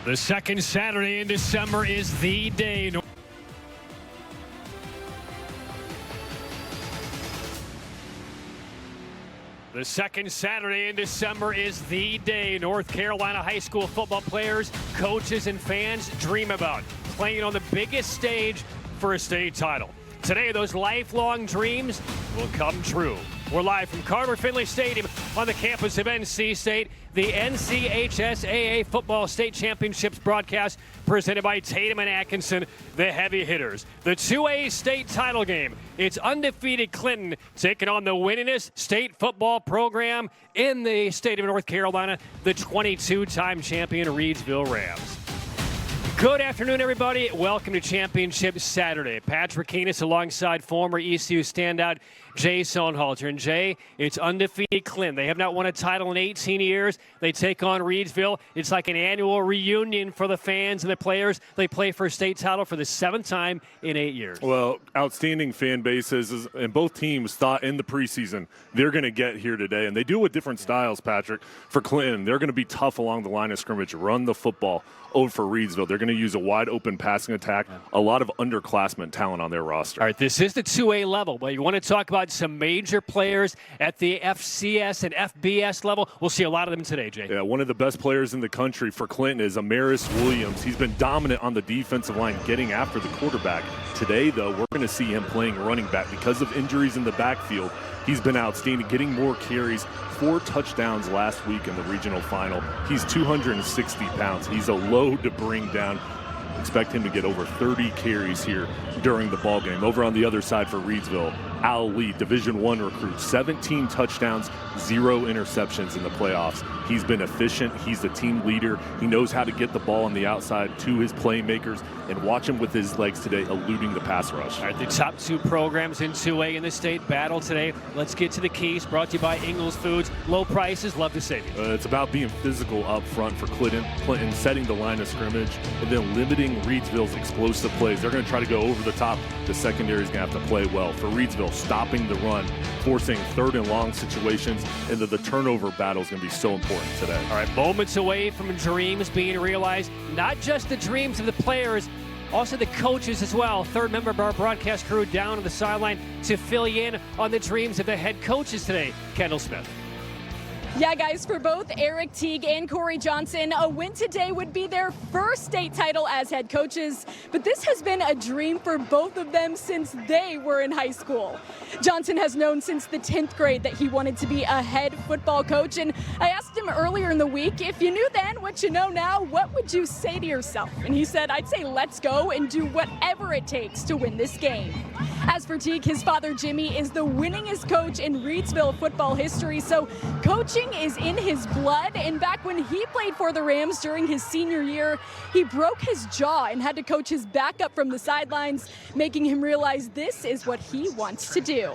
The second Saturday in December is the day. The second Saturday in December is the day North Carolina high school football players, coaches, and fans dream about, playing on the biggest stage for a state title. Today, those lifelong dreams will come true. We're live from Carter Finley Stadium on the campus of NC State. The NCHSAA Football State Championships broadcast presented by Tatum and Atkinson, the heavy hitters. The 2A state title game. It's undefeated Clinton taking on the winningest state football program in the state of North Carolina, the 22-time champion Reidsville Rams. Good afternoon, everybody. Welcome to Championship Saturday. Patrick Keenis alongside former ECU standout Jay Sohnhalter. And Jay, it's undefeated Clinton. They have not won a title in 18 years. They take on Reidsville. It's like an annual reunion for the fans and the players. They play for a state title for the 7th time in 8 years. Well, outstanding fan bases, and both teams thought in the preseason they're going to get here today. And they do it with different styles, Patrick. For Clinton, they're going to be tough along the line of scrimmage, run the football. Over for Reidsville, they're going to use a wide-open passing attack, a lot of underclassmen talent on their roster. All right, this is the 2A level, but you want to talk about some major players at the FCS and FBS level. We'll see a lot of them today, Jay. Yeah, one of the best players in the country for Clinton is Amaris Williams. He's been dominant on the defensive line, getting after the quarterback. Today, though, we're going to see him playing running back because of injuries in the backfield. He's been outstanding, getting more carries, 4 touchdowns last week in the regional final. He's 260 pounds. He's a load to bring down. Expect him to get over 30 carries here during the ball game. Over on the other side for Reidsville, Al Lee, Division I recruit, 17 touchdowns, 0 interceptions in the playoffs. He's been efficient. He's the team leader. He knows how to get the ball on the outside to his playmakers, and watch him with his legs today eluding the pass rush. All right, the top 2 programs in 2A in the state battle today. Let's get to the keys. Brought to you by Ingles Foods. Low prices, love to save you. It's about being physical up front for Clinton, setting the line of scrimmage, and then limiting Reidsville's explosive plays. They're going to try to go over the top. The secondary is going to have to play well. For Reidsville, stopping the run, forcing 3rd and long situations, and the turnover battle is going to be so important today. All right, moments away from dreams being realized. Not just the dreams of the players, also the coaches as well. 3rd member of our broadcast crew down on the sideline to fill you in on the dreams of the head coaches today, Kendall Smith. Yeah, guys, for both Eric Teague and Corey Johnson, a win today would be their first state title as head coaches, but this has been a dream for both of them since they were in high school. Johnson has known since the 10th grade that he wanted to be a head football coach, and I asked him earlier in the week, if you knew then what you know now, what would you say to yourself? And he said, I'd say let's go and do whatever it takes to win this game. As for Teague, his father Jimmy is the winningest coach in Reidsville football history, so coaching is in his blood, and back when he played for the Rams during his senior year, he broke his jaw and had to coach his backup from the sidelines, making him realize this is what he wants to do.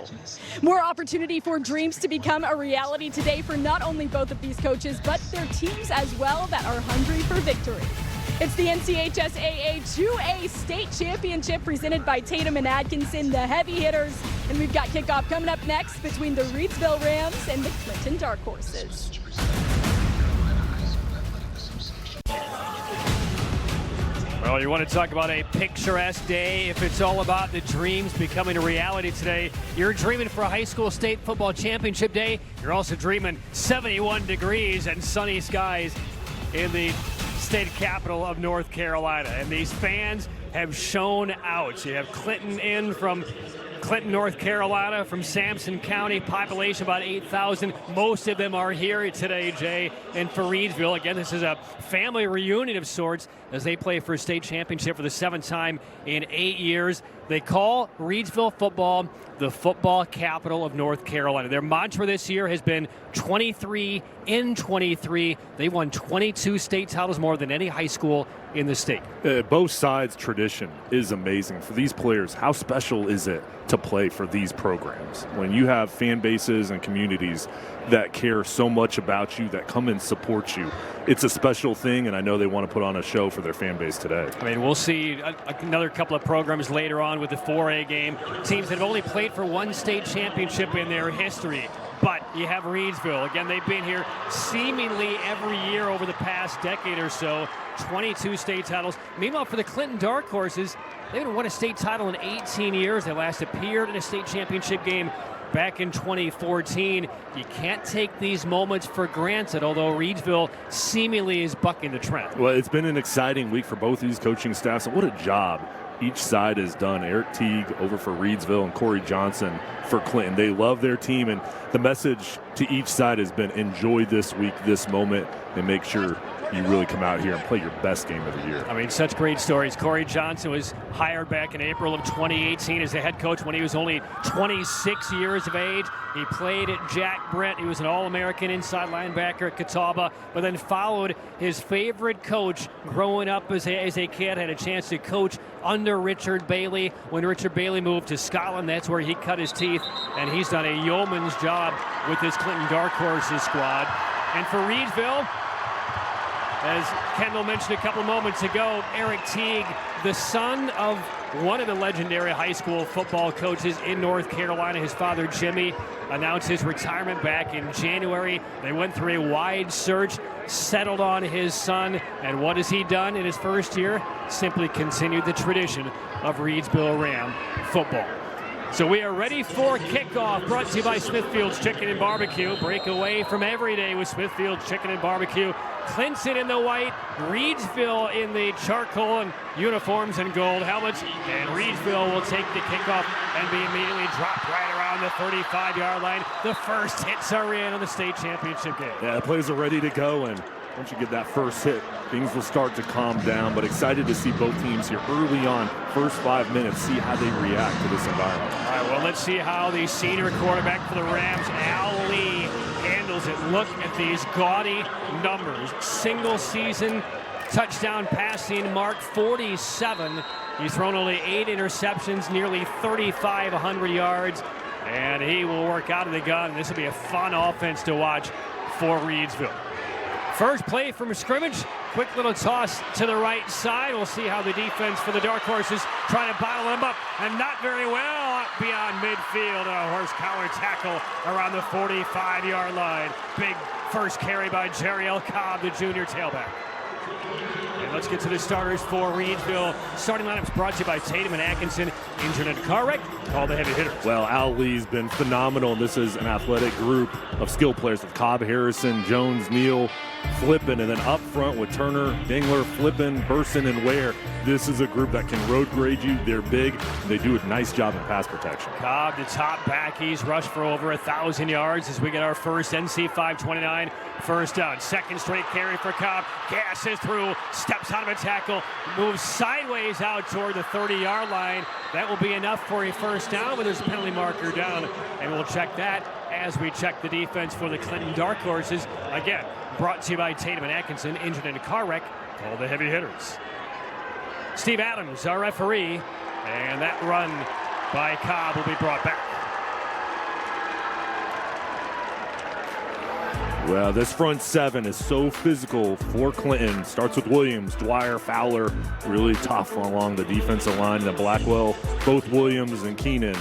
More opportunity for dreams to become a reality today for not only both of these coaches, but their teams as well that are hungry for victory. It's the NCHSAA 2A State Championship presented by Tatum and Atkinson, the heavy hitters. And we've got kickoff coming up next between the Reidsville Rams and the Clinton Dark Horses. Well, you want to talk about a picturesque day. If it's all about the dreams becoming a reality today, you're dreaming for a high school state football championship day. You're also dreaming 71 degrees and sunny skies in the state capital of North Carolina. And these fans have shown out. You have Clinton in from Clinton, North Carolina, from Sampson County, population about 8,000. Most of them are here today, Jay. And for Reidsville, again, this is a family reunion of sorts as they play for a state championship for the 7th time in 8 years. They call Reidsville football the football capital of North Carolina. Their mantra this year has been 23 in 23. They won 22 state titles, more than any high school in the state. Both sides' tradition is amazing. For these players, how special is it to play for these programs? When you have fan bases and communities that care so much about you, that come and support you, it's a special thing, and I know they want to put on a show for their fan base today. I mean, we'll see another couple of programs later on with the 4A game. Teams that have only played for one state championship in their history. But you have Reidsville. Again, they've been here seemingly every year over the past decade or so. 22 state titles. Meanwhile, for the Clinton Dark Horses, they haven't won a state title in 18 years. They last appeared in a state championship game back in 2014. You can't take these moments for granted, although Reidsville seemingly is bucking the trend. Well, it's been an exciting week for both these coaching staffs, and what a job each side has done. Eric Teague over for Reidsville and Corey Johnson for Clinton. They love their team, and the message to each side has been enjoy this week, this moment, and make sure you really come out here and play your best game of the year. I mean, such great stories. Corey Johnson was hired back in April of 2018 as the head coach when he was only 26 years of age. He played at Jack Brent. He was an All-American inside linebacker at Catawba, but then followed his favorite coach growing up as a kid, had a chance to coach under Richard Bailey. When Richard Bailey moved to Scotland, that's where he cut his teeth, and he's done a yeoman's job with this Clinton Dark Horses squad. And for Reidsville, as Kendall mentioned a couple moments ago, Eric Teague, the son of one of the legendary high school football coaches in North Carolina. His father, Jimmy, announced his retirement back in January. They went through a wide search, settled on his son, and what has he done in his first year? Simply continued the tradition of Reidsville Ram football. So we are ready for kickoff, brought to you by Smithfield's Chicken and Barbecue. Break away from every day with Smithfield's Chicken and Barbecue. Clinton in the white, Reidsville in the charcoal and uniforms and gold helmets. And Reidsville will take the kickoff and be immediately dropped right around the 35-yard line. The first hits are in on the state championship game. Yeah, the players are ready to go, and once you get that first hit, things will start to calm down. But excited to see both teams here early on, first 5 minutes, see how they react to this environment. All right, well, let's see how the senior quarterback for the Rams, Al Lee, handles it. Look at these gaudy numbers. Single season touchdown passing mark 47. He's thrown only 8 interceptions, nearly 3,500 yards, and he will work out of the gun. This will be a fun offense to watch for Reidsville. First play from scrimmage, quick little toss to the right side. We'll see how the defense for the Dark Horses trying to bottle them up, and not very well beyond midfield. A horse collar tackle around the 45-yard line. Big first carry by Jeriel Cobb, the junior tailback. And let's get to the starters for Reidsville. Starting lineups brought to you by Tatum and Atkinson. Injured in a car wreck, call the heavy hitters. Well, Al Lee's been phenomenal. This is an athletic group of skill players with Cobb, Harrison, Jones, Neal, Flippin, and then up front with Turner, Dingler, Flippin, Burson, and Ware. This is a group that can road grade you. They're big. They do a nice job in pass protection. Cobb, the top back. He's rushed for over 1,000 yards as we get our first NC 529 first down. Second straight carry for Cobb. Gasses through, steps out of a tackle, moves sideways out toward the 30-yard line. That will be enough for a first down, but there's a penalty marker down, and we'll check that as we check the defense for the Clinton Dark Horses. Again, brought to you by Tatum and Atkinson. Injured in a car wreck, call the heavy hitters. Steve Adams, our referee, and that run by Cobb will be brought back. Well, this front seven is so physical for Clinton. Starts with Williams, Dwyer, Fowler, really tough along the defensive line. And Blackwell, both Williams and Keenan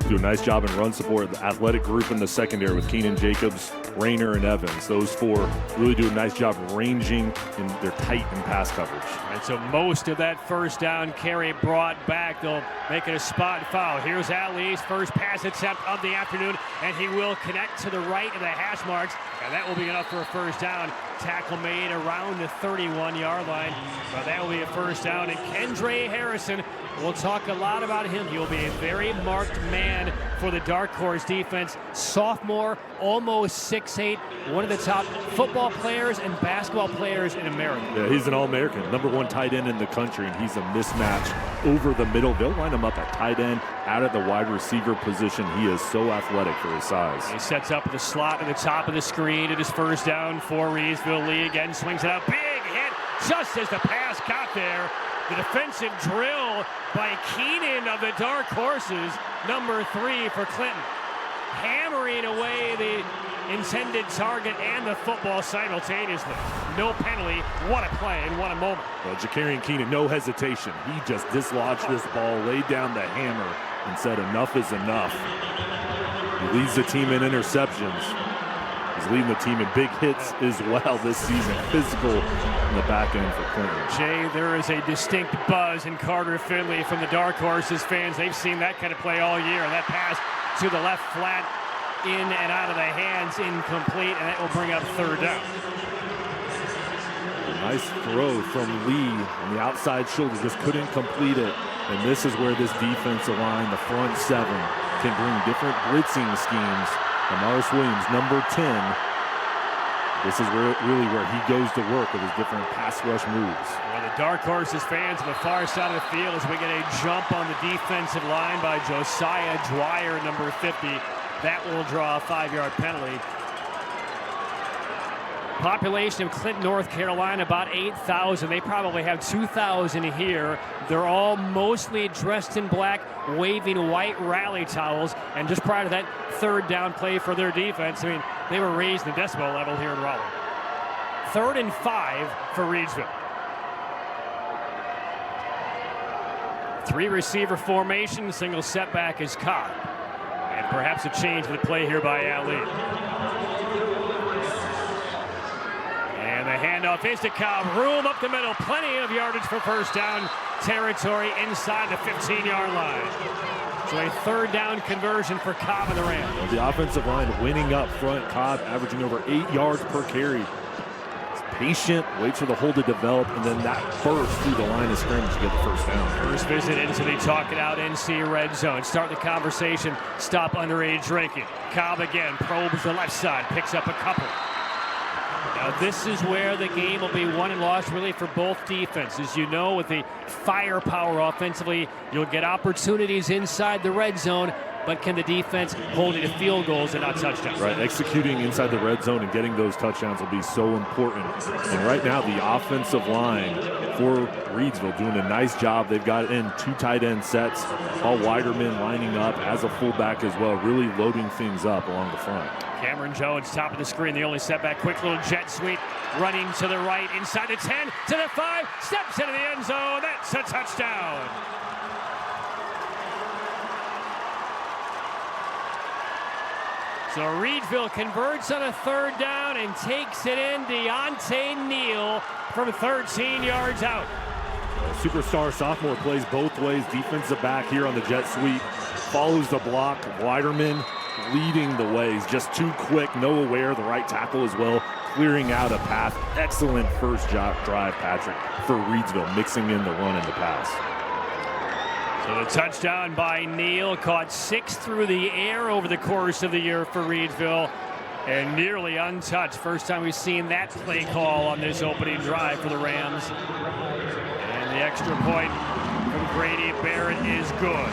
do a nice job in run support. The athletic group in the secondary with Keenan, Jacobs, Rayner, and Evans. Those four really do a nice job ranging, and they're tight in pass coverage. And so most of that first down carry brought back. They'll make it a spot foul. Here's Ali's first pass attempt of the afternoon, and he will connect to the right of the hash marks, and that will be enough for a first down. Tackle made around the 31-yard line, but that will be a first down. And Kendra Harrison, we'll talk a lot about him. He will be a very marked man for the Dark Horse defense. Sophomore, almost 6'8", one of the top football players and basketball players in America. Yeah, he's an All-American, #1 tight end in the country, and he's a mismatch over the middle. They'll line him up at tight end, out at the wide receiver position. He is so athletic for his size. He sets up the slot at the top of the screen. It is first down for Reidsville. Lee again swings it out. Big hit just as the pass got there. The defensive drill by Keenan of the Dark Horses, #3 for Clinton. Hammering away the intended target and the football simultaneously. No penalty. What a play and what a moment. Well, Jakarian Keenan, no hesitation. He just dislodged this ball, laid down the hammer, and said enough is enough. He leads the team in interceptions. He's leading the team in big hits as well this season. Physical in the back end for Clinton. Jay, there is a distinct buzz in Carter Finley from the Dark Horses fans. They've seen that kind of play all year. That pass to the left flat, in and out of the hands, incomplete, and that will bring up third down. Nice throw from Lee on the outside shoulder, just couldn't complete it. And this is where this defensive line, the front seven, can bring different blitzing schemes. And Maurice Williams, number 10, this is really where he goes to work with his different pass rush moves. Well, the Dark Horses fans on the far side of the field as we get a jump on the defensive line by Josiah Dwyer, number 50. That will draw a 5-yard penalty. Population of Clinton, North Carolina, about 8,000. They probably have 2,000 here. They're all mostly dressed in black, waving white rally towels. And just prior to that third down play for their defense, I mean, they were raised the decibel level here in Raleigh. 3rd and 5 for Reidsville. 3-receiver formation, single setback is Cobb. And perhaps a change in the play here by Ali. And the handoff is to Cobb. Room up the middle. Plenty of yardage for first down territory inside the 15-yard line. So a third down conversion for Cobb and the Rams. Well, the offensive line winning up front. Cobb averaging over 8 yards per carry. It's patient, waits for the hole to develop, and then that burst through the line of scrimmage to get the first down. First visit into the Talk It Out NC red zone. Start the conversation. Stop underage drinking. Cobb again probes the left side. Picks up a couple. Now this is where the game will be won and lost really for both defenses. You know, with the firepower offensively, you'll get opportunities inside the red zone, but can the defense hold it to field goals and not touchdowns? Right, executing inside the red zone and getting those touchdowns will be so important. And right now, the offensive line for Reidsville doing a nice job. They've got in 2 tight end sets. Paul Weiderman lining up as a fullback as well, really loading things up along the front. Cameron Jones, top of the screen, the only setback. Quick little jet sweep, running to the right, inside the 10, to the 5, steps into the end zone. That's a touchdown. So Reidsville converts on a third down and takes it in. Deontay Neal from 13 yards out. Superstar sophomore plays both ways. Defensive back here on the jet sweep. Follows the block. Weiderman leading the way. He's just too quick, no aware. The right tackle as well, clearing out a path. Excellent first drive, Patrick, for Reidsville, mixing in the run and the pass. So the touchdown by Neal, caught 6 through the air over the course of the year for Reidsville, and nearly untouched. First time we've seen that play call on this opening drive for the Rams. And the extra point from Grady Barrett is good.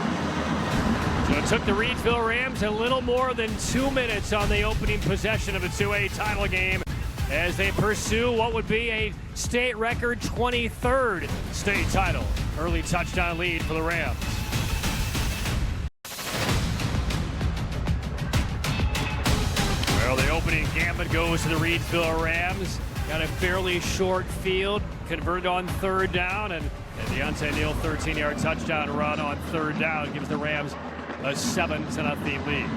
So it took the Reidsville Rams a little more than 2 minutes on the opening possession of the 2A title game as they pursue what would be a state record 23rd state title. Early touchdown lead for the Rams. Well, the opening gambit goes to the Reidsville Rams. Got a fairly short field, converted on third down, and Deontay Neal 13-yard touchdown run on third down gives the Rams a 7-0 lead.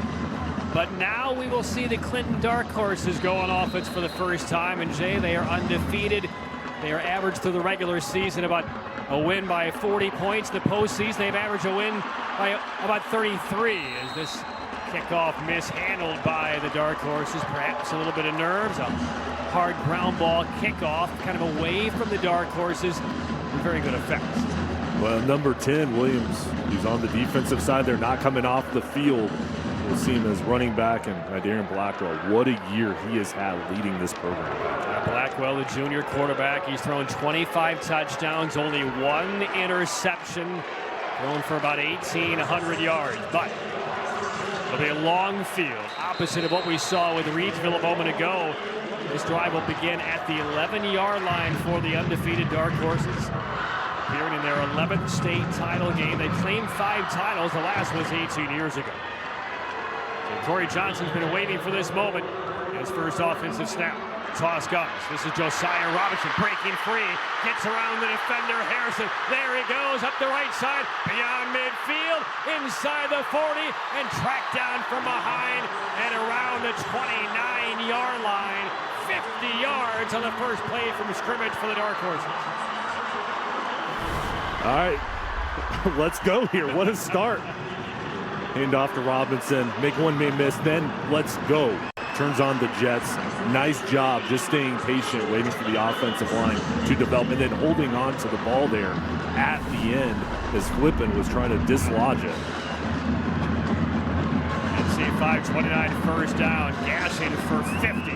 But now we will see the Clinton Dark Horses go on offense for the first time. And Jay, they are undefeated. They are averaged through the regular season about a win by 40 points. The postseason, they've averaged a win by about 33. As this kickoff mishandled by the Dark Horses, perhaps a little bit of nerves. A hard ground ball kickoff, kind of away from the Dark Horses. With very good effect. Well, number 10, Williams, who's on the defensive side. They're not coming off the field. We'll see him as running back, and Darren Blackwell, what a year he has had leading this program. Blackwell, the junior quarterback, he's thrown 25 touchdowns, only 1 interception, thrown for about 1,800 yards. But it'll be a long field, opposite of what we saw with Reidsville a moment ago. This drive will begin at the 11-yard line for the undefeated Dark Horses. Appearing in their 11th state title game. They claimed 5 titles. The last was 18 years ago. So Corey Johnson's been waiting for this moment His first offensive snap. Toss comes. This is Josiah Robinson breaking free. Gets around the defender, Harrison. There he goes, up the right side, beyond midfield, inside the 40, and tracked down from behind and around the 29-yard line. 50 yards on the first play from scrimmage for the Dark Horses. All right, let's go here. What a start. Hand off to Robinson. Make one man miss, then let's go. Turns on the Jets. Nice job just staying patient, waiting for the offensive line to develop, and then holding on to the ball there at the end as Flippin was trying to dislodge it. NCHSAA 529 first down, gashing for 50.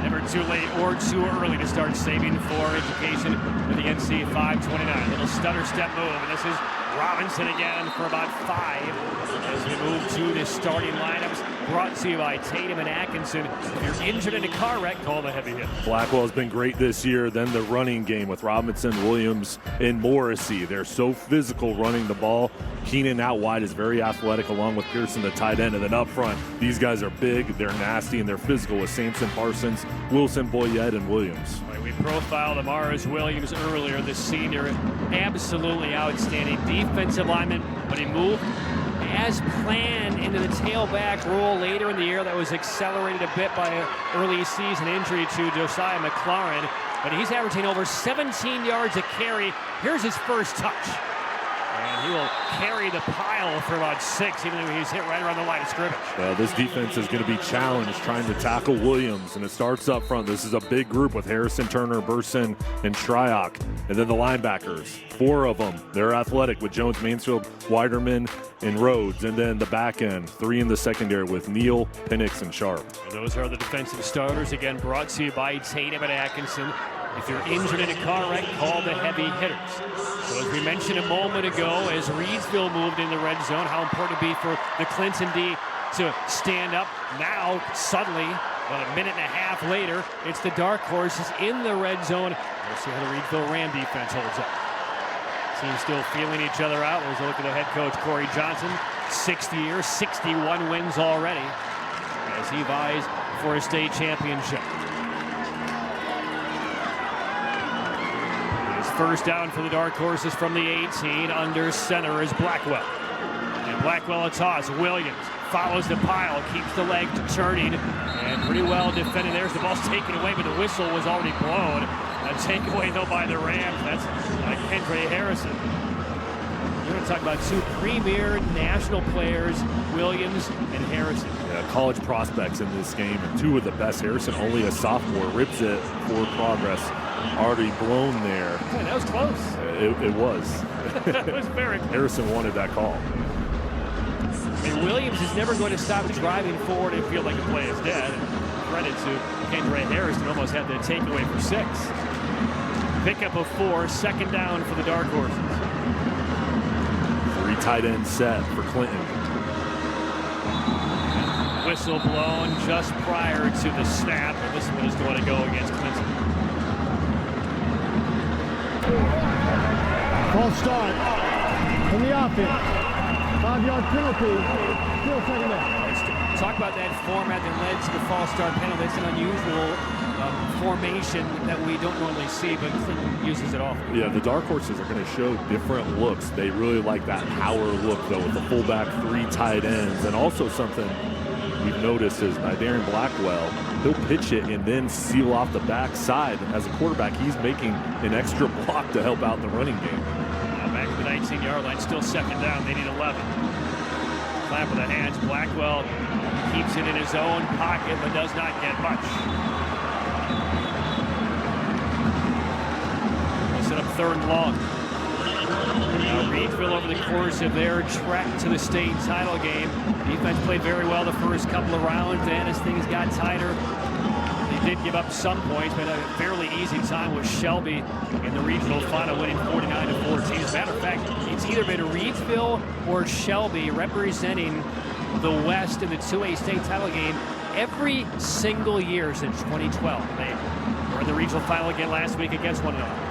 Never too late or too early to start saving for education with the NCHSAA 529. Little stutter step move, and this is Robinson again for about 5 as we move to the starting lineups. Brought to you by Tatum and Atkinson. If you're injured in a car wreck, call the heavy hit. Blackwell has been great this year. Then the running game with Robinson, Williams, and Morrissey. They're so physical running the ball. Keenan out wide is very athletic, along with Pearson, the tight end. And then up front, these guys are big, they're nasty, and they're physical with Sampson, Parsons, Wilson, Boyette, and Williams. We profiled Amaris Williams earlier, the senior. Absolutely outstanding defensive lineman, but he moved as planned into the tailback role later in the year. That was accelerated a bit by an early season injury to Josiah McLaurin, but he's averaging over 17 yards a carry. Here's his first touch. And he will carry the pile for about 6, even though he's hit right around the line of scrimmage. Well, this defense is going to be challenged trying to tackle Williams, and it starts up front. This is a big group with Harrison, Turner, Burson, and Shryock. And then the linebackers, 4 of them. They're athletic with Jones, Mansfield, Weiderman, and Rhodes. And then the back end, 3 in the secondary with Neal, Penix, and Sharp. And those are the defensive starters, again brought to you by Tatum and Atkinson. If you're injured in a car wreck, call the heavy hitters. So as we mentioned a moment ago, as Reidsville moved in the red zone, how important it would be for the Clinton D to stand up. Now, suddenly, about a minute and a half later, it's the Dark Horses in the red zone. We'll see how the Reidsville Ram defense holds up. Teams still feeling each other out. There's a look at the head coach, Corey Johnson. 6th year, 61 wins already as he vies for a state championship. First down for the Dark Horses from the 18. Under center is Blackwell. And Blackwell a toss. Williams follows the pile, keeps the leg turning, and pretty well defended. There's the ball's taken away, but the whistle was already blown. A takeaway, though, by the Rams. That's by Kendra Harrison. We're going to talk about 2 premier national players, Williams and Harrison. Yeah, college prospects in this game, and 2 of the best. Harrison, only a sophomore, rips it for progress. Already blown there. Yeah, that was close. It was. It was very close. Harrison wanted that call. I mean, Williams is never going to stop driving forward and feel like the play is dead. And credit to Kendra Harrison, almost had the takeaway for 6. Pickup of 4, second down for the Dark Horses. 3 tight end set for Clinton. Whistle blown just prior to the snap, and this one is going to go against Clinton. False start in the offense. 5-yard penalty. Still second down. Let's talk about that format that led to the false start penalty. It's an unusual formation that we don't normally see, but Clinton uses it often. Yeah, the Dark Horses are going to show different looks. They really like that power look, though, with the fullback, 3 tight ends. And also something we've noticed is Darren Blackwell, he'll pitch it and then seal off the backside. As a quarterback, he's making an extra block to help out in the running game. Now back at the 19-yard line, still second down. They need 11. Clap of the hands. Blackwell keeps it in his own pocket, but does not get much. We'll set up 3rd and long. Now Reidsville, over the course of their trek to the state title game, defense played very well the first couple of rounds, and as things got tighter, they did give up some points, but a fairly easy time with Shelby in the regional final, winning 49-14. As a matter of fact, it's either been Reidsville or Shelby representing the West in the 2A state title game every single year since 2012. They were in the regional final again last week against one another.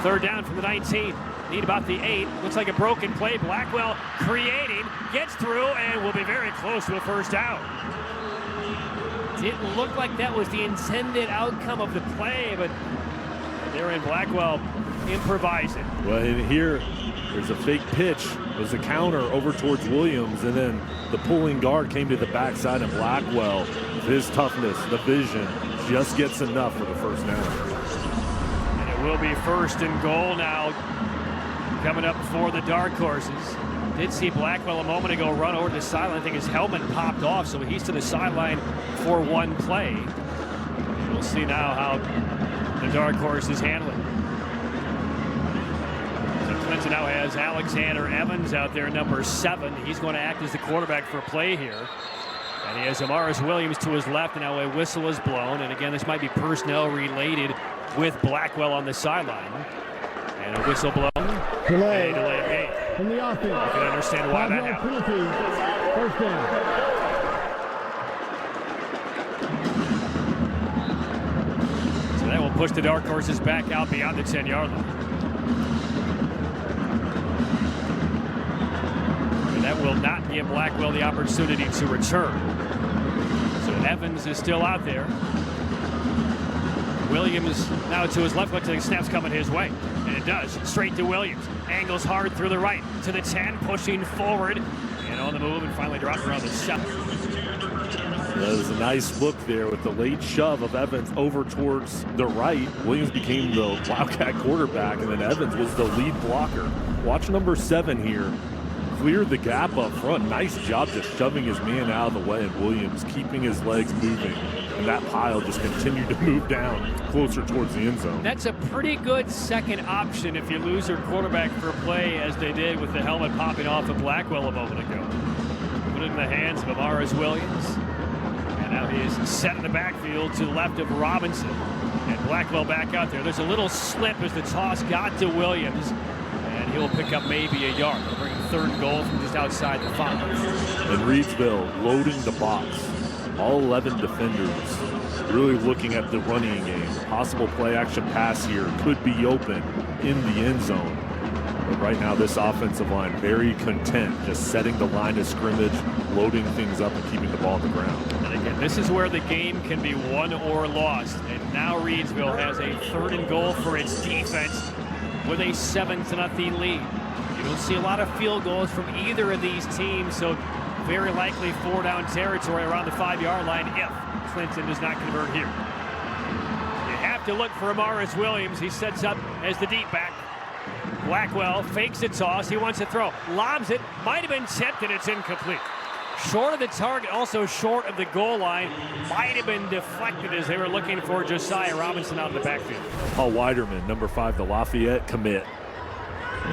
3rd down from the 19. Need about the 8. Looks like a broken play. Blackwell creating, gets through, and will be very close to a first down. Didn't look like that was the intended outcome of the play, but they're in Blackwell improvising. Well, in here, there's a fake pitch. It was a counter over towards Williams, and then the pulling guard came to the backside, and Blackwell, his toughness, the vision, just gets enough for the first down. And it will be first and goal now coming up for the Dark Horses. Did see Blackwell a moment ago run over to the sideline. I think his helmet popped off, so he's to the sideline for one play. We'll see now how the Dark Horses handle it. So Clinton now has Alexander Evans out there, number 7. He's going to act as the quarterback for a play here. And he has Amaris Williams to his left, and now a whistle is blown. And again, this might be personnel related with Blackwell on the sideline. And a whistle blown. Delay. A delay of game. From the offense. You can understand why that happened. Penalty. First down. So that will push the Dark Horses back out beyond the 10-yard line. And that will not give Blackwell the opportunity to return. So Evans is still out there. Williams now to his left. Looks like snaps coming his way. And it does. Straight to Williams. Angles hard through the right. To the 10. Pushing forward. And on the move. And finally dropped around the 7. That was a nice look there with the late shove of Evans over towards the right. Williams became the Wildcat quarterback, and then Evans was the lead blocker. Watch number 7 here. Cleared the gap up front. Nice job just shoving his man out of the way, and Williams keeping his legs moving. And that pile just continued to move down closer towards the end zone. That's a pretty good second option if you lose your quarterback for a play, as they did with the helmet popping off of Blackwell a moment ago. Put it in the hands of Amaris Williams. And now he is set in the backfield to the left of Robinson. And Blackwell back out there. There's a little slip as the toss got to Williams. And he'll pick up maybe a yard. They'll bring 3rd and goal from just outside the 5. And Reidsville loading the box. All 11 defenders really looking at the running game. Possible play action pass here could be open in the end zone. But right now this offensive line very content, just setting the line of scrimmage, loading things up and keeping the ball on the ground. And again, this is where the game can be won or lost. And now Reidsville has a 3rd and goal for its defense with a 7-0 lead. You don't see a lot of field goals from either of these teams, so very likely 4-down territory around the 5-yard line if Clinton does not convert here. You have to look for Amaris Williams. He sets up as the deep back. Blackwell fakes a toss. He wants to throw. Lobs it. Might have been tipped, and it's incomplete. Short of the target, also short of the goal line. Might have been deflected as they were looking for Josiah Robinson out in the backfield. Paul Weiderman, number 5, the Lafayette commit.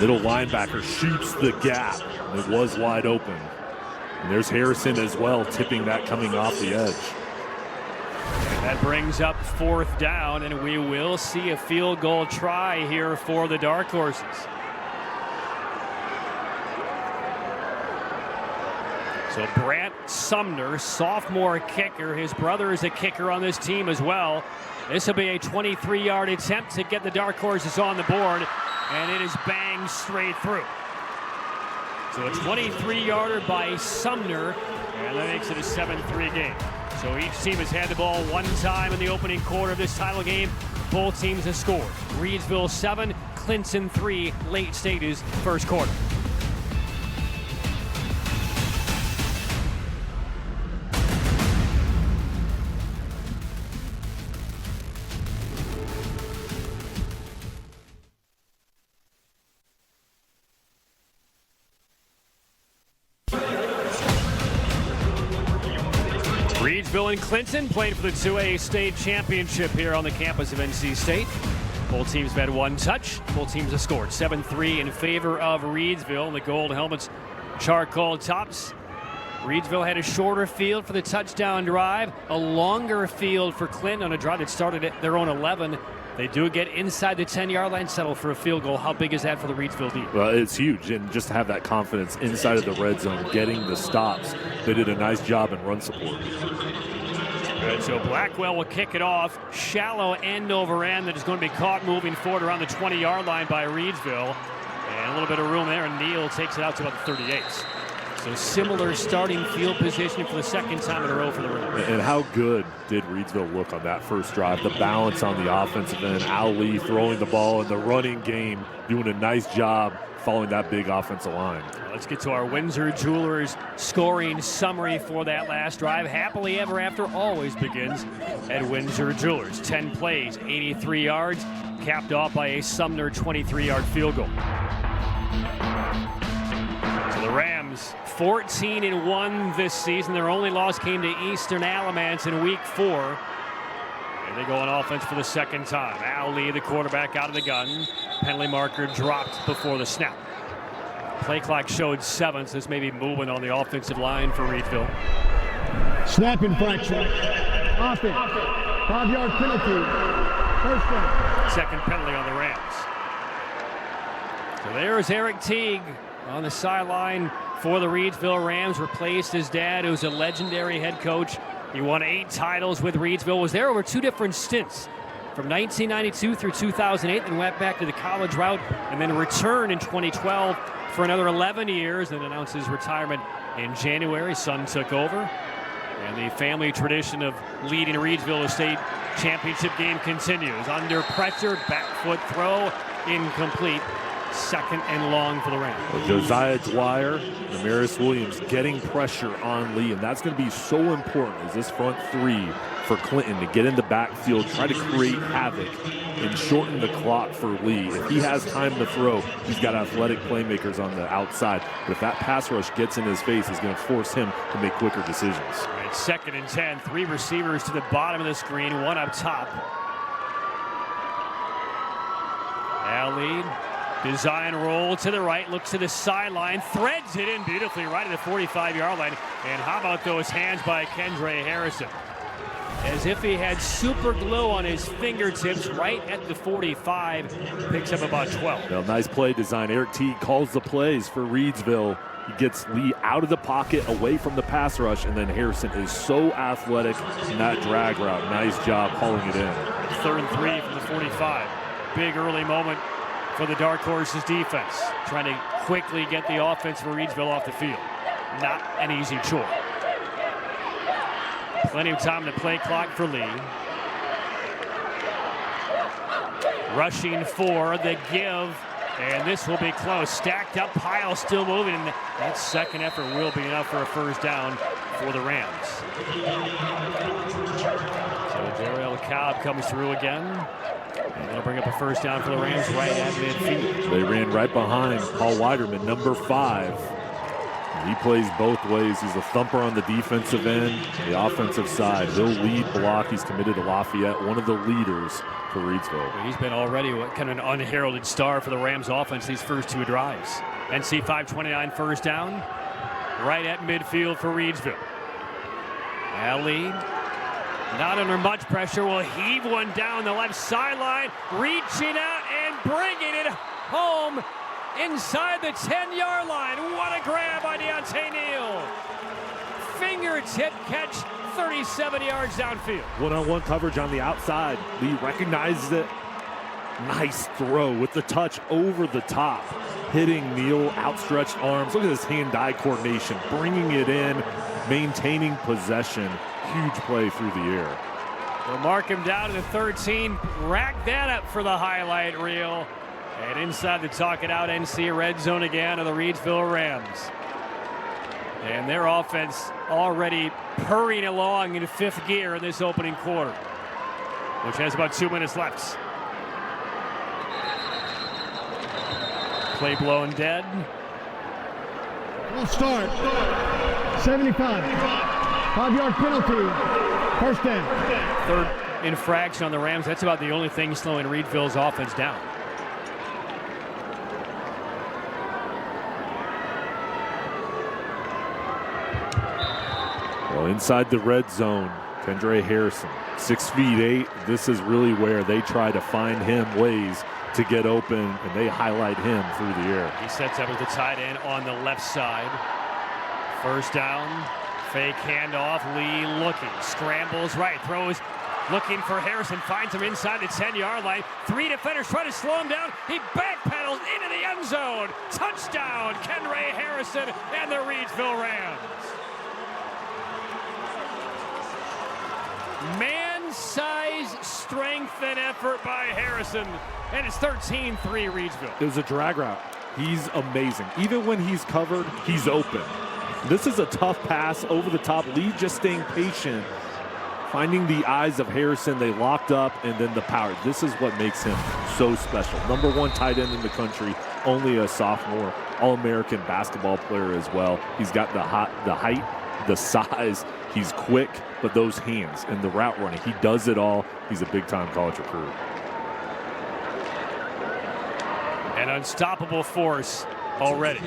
Middle linebacker shoots the gap. It was wide open. And there's Harrison as well, tipping that coming off the edge. And that brings up 4th down, and we will see a field goal try here for the Dark Horses. So Brant Sumner, sophomore kicker. His brother is a kicker on this team as well. This will be a 23-yard attempt to get the Dark Horses on the board, and it is banged straight through. So a 23-yarder by Sumner, and that makes it a 7-3 game. So each team has had the ball one time in the opening quarter of this title game. Both teams have scored. Reidsville 7, Clinton 3, late stages, first quarter. Reidsville and Clinton playing for the 2A state championship here on the campus of NC State. Both teams have had one touch. Both teams have scored 7-3 in favor of Reidsville. The gold helmets, charcoal tops. Reidsville had a shorter field for the touchdown drive, a longer field for Clinton on a drive that started at their own 11. They do get inside the 10-yard line, settle for a field goal. How big is that for the Reidsville team? Well, it's huge, and just to have that confidence inside of the red zone, getting the stops. They did a nice job in run support. Good, so Blackwell will kick it off. Shallow end over end that is going to be caught moving forward around the 20-yard line by Reidsville. And a little bit of room there, and Neal takes it out to about the 38. So similar starting field position for the second time in a row for the Rams. And how good did Reidsville look on that first drive? The balance on the offensive end, Al Lee throwing the ball in the running game, doing a nice job following that big offensive line. Let's get to our Windsor Jewelers scoring summary for that last drive. Happily ever after always begins at Windsor Jewelers. 10 plays, 83 yards, capped off by a Sumner 23-yard field goal. So the Rams 14-1 this season. Their only loss came to Eastern Alamance in week 4. And they go on offense for the second time. Al Lee, the quarterback, out of the gun. Penalty marker dropped before the snap. Play clock showed 7, so this may be movement on the offensive line for Reidsville. Snap infraction. Offense. 5-yard penalty. First down. Second penalty on the Rams. So there's Eric Teague on the sideline for the Reidsville Rams. Replaced his dad, who's a legendary head coach. He won 8 titles with Reidsville. Was there over 2 different stints from 1992 through 2008, then went back to the college route, and then returned in 2012 for another 11 years, and announced his retirement in January. Son took over, and the family tradition of leading Reidsville to state championship game continues. Under pressure, back foot throw, incomplete. Second and long for the Rams. Josiah Dwyer, Amaris Williams getting pressure on Lee, and that's going to be so important as this front three for Clinton to get in the backfield, try to create havoc, and shorten the clock for Lee. If he has time to throw, he's got athletic playmakers on the outside. But if that pass rush gets in his face, it's going to force him to make quicker decisions. All right, 2nd and 10. 3 receivers to the bottom of the screen, 1 up top. Al Lee. Design roll to the right, looks to the sideline, threads it in beautifully right at the 45-yard line. And how about those hands by Kendra Harrison? As if he had super glue on his fingertips right at the 45, picks up about 12. Well, nice play design. Eric Teague calls the plays for Reidsville. He gets Lee out of the pocket, away from the pass rush, and then Harrison is so athletic in that drag route. Nice job hauling it in. 3rd and 3 from the 45. Big early moment for the Dark Horses defense, trying to quickly get the offense for Reidsville off the field. Not an easy chore. Plenty of time to play clock for Lee. Rushing for the give, and this will be close. Stacked up pile, still moving, and that second effort will be enough for a first down for the Rams. So Darrell Cobb comes through again. And that'll bring up a first down for the Rams right at midfield. They ran right behind Paul Weiderman, number 5. He plays both ways. He's a thumper on the defensive end, the offensive side. He'll lead block. He's committed to Lafayette, one of the leaders for Reidsville. He's been already kind of an unheralded star for the Rams offense these first 2 drives. NC 529 first down, right at midfield for Reidsville. Al Lee. Not under much pressure, will heave one down the left sideline, reaching out and bringing it home inside the 10-yard line. What a grab by Deontay Neal. Fingertip catch, 37 yards downfield. One-on-one coverage on the outside. Lee recognizes it. Nice throw with the touch over the top. Hitting Neal, outstretched arms. Look at this hand-eye coordination, bringing it in, maintaining possession. Huge play through the air. They'll mark him down to the 13. Rack that up for the highlight reel. And inside the talk it out NC red zone again of the Reidsville Rams. And their offense already purring along in 5th gear in this opening quarter, which has about 2 minutes left. Play blown dead. We'll start. 75. 5-yard penalty. First down. 3rd infraction on the Rams. That's about the only thing slowing Reidsville's offense down. Well, inside the red zone, Kendra Harrison, 6'8". This is really where they try to find him ways to get open, and they highlight him through the air. He sets up as the tight end on the left side. First down. Fake handoff, Lee looking, scrambles right, throws, looking for Harrison, finds him inside the 10-yard line. 3 defenders try to slow him down. He backpedals sails into the end zone. Touchdown, Kenray Harrison and the Reidsville Rams. Man-size strength and effort by Harrison, and it's 13-3 Reidsville. It was a drag route. He's amazing. Even when he's covered, he's open. This is a tough pass over the top. Lee just staying patient, finding the eyes of Harrison. They locked up, and then the power. This is what makes him so special. #1 tight end in the country, only a sophomore, All-American basketball player as well. He's got the height, the size. He's quick, but those hands and the route running, he does it all. He's a big-time college recruit. An unstoppable force already.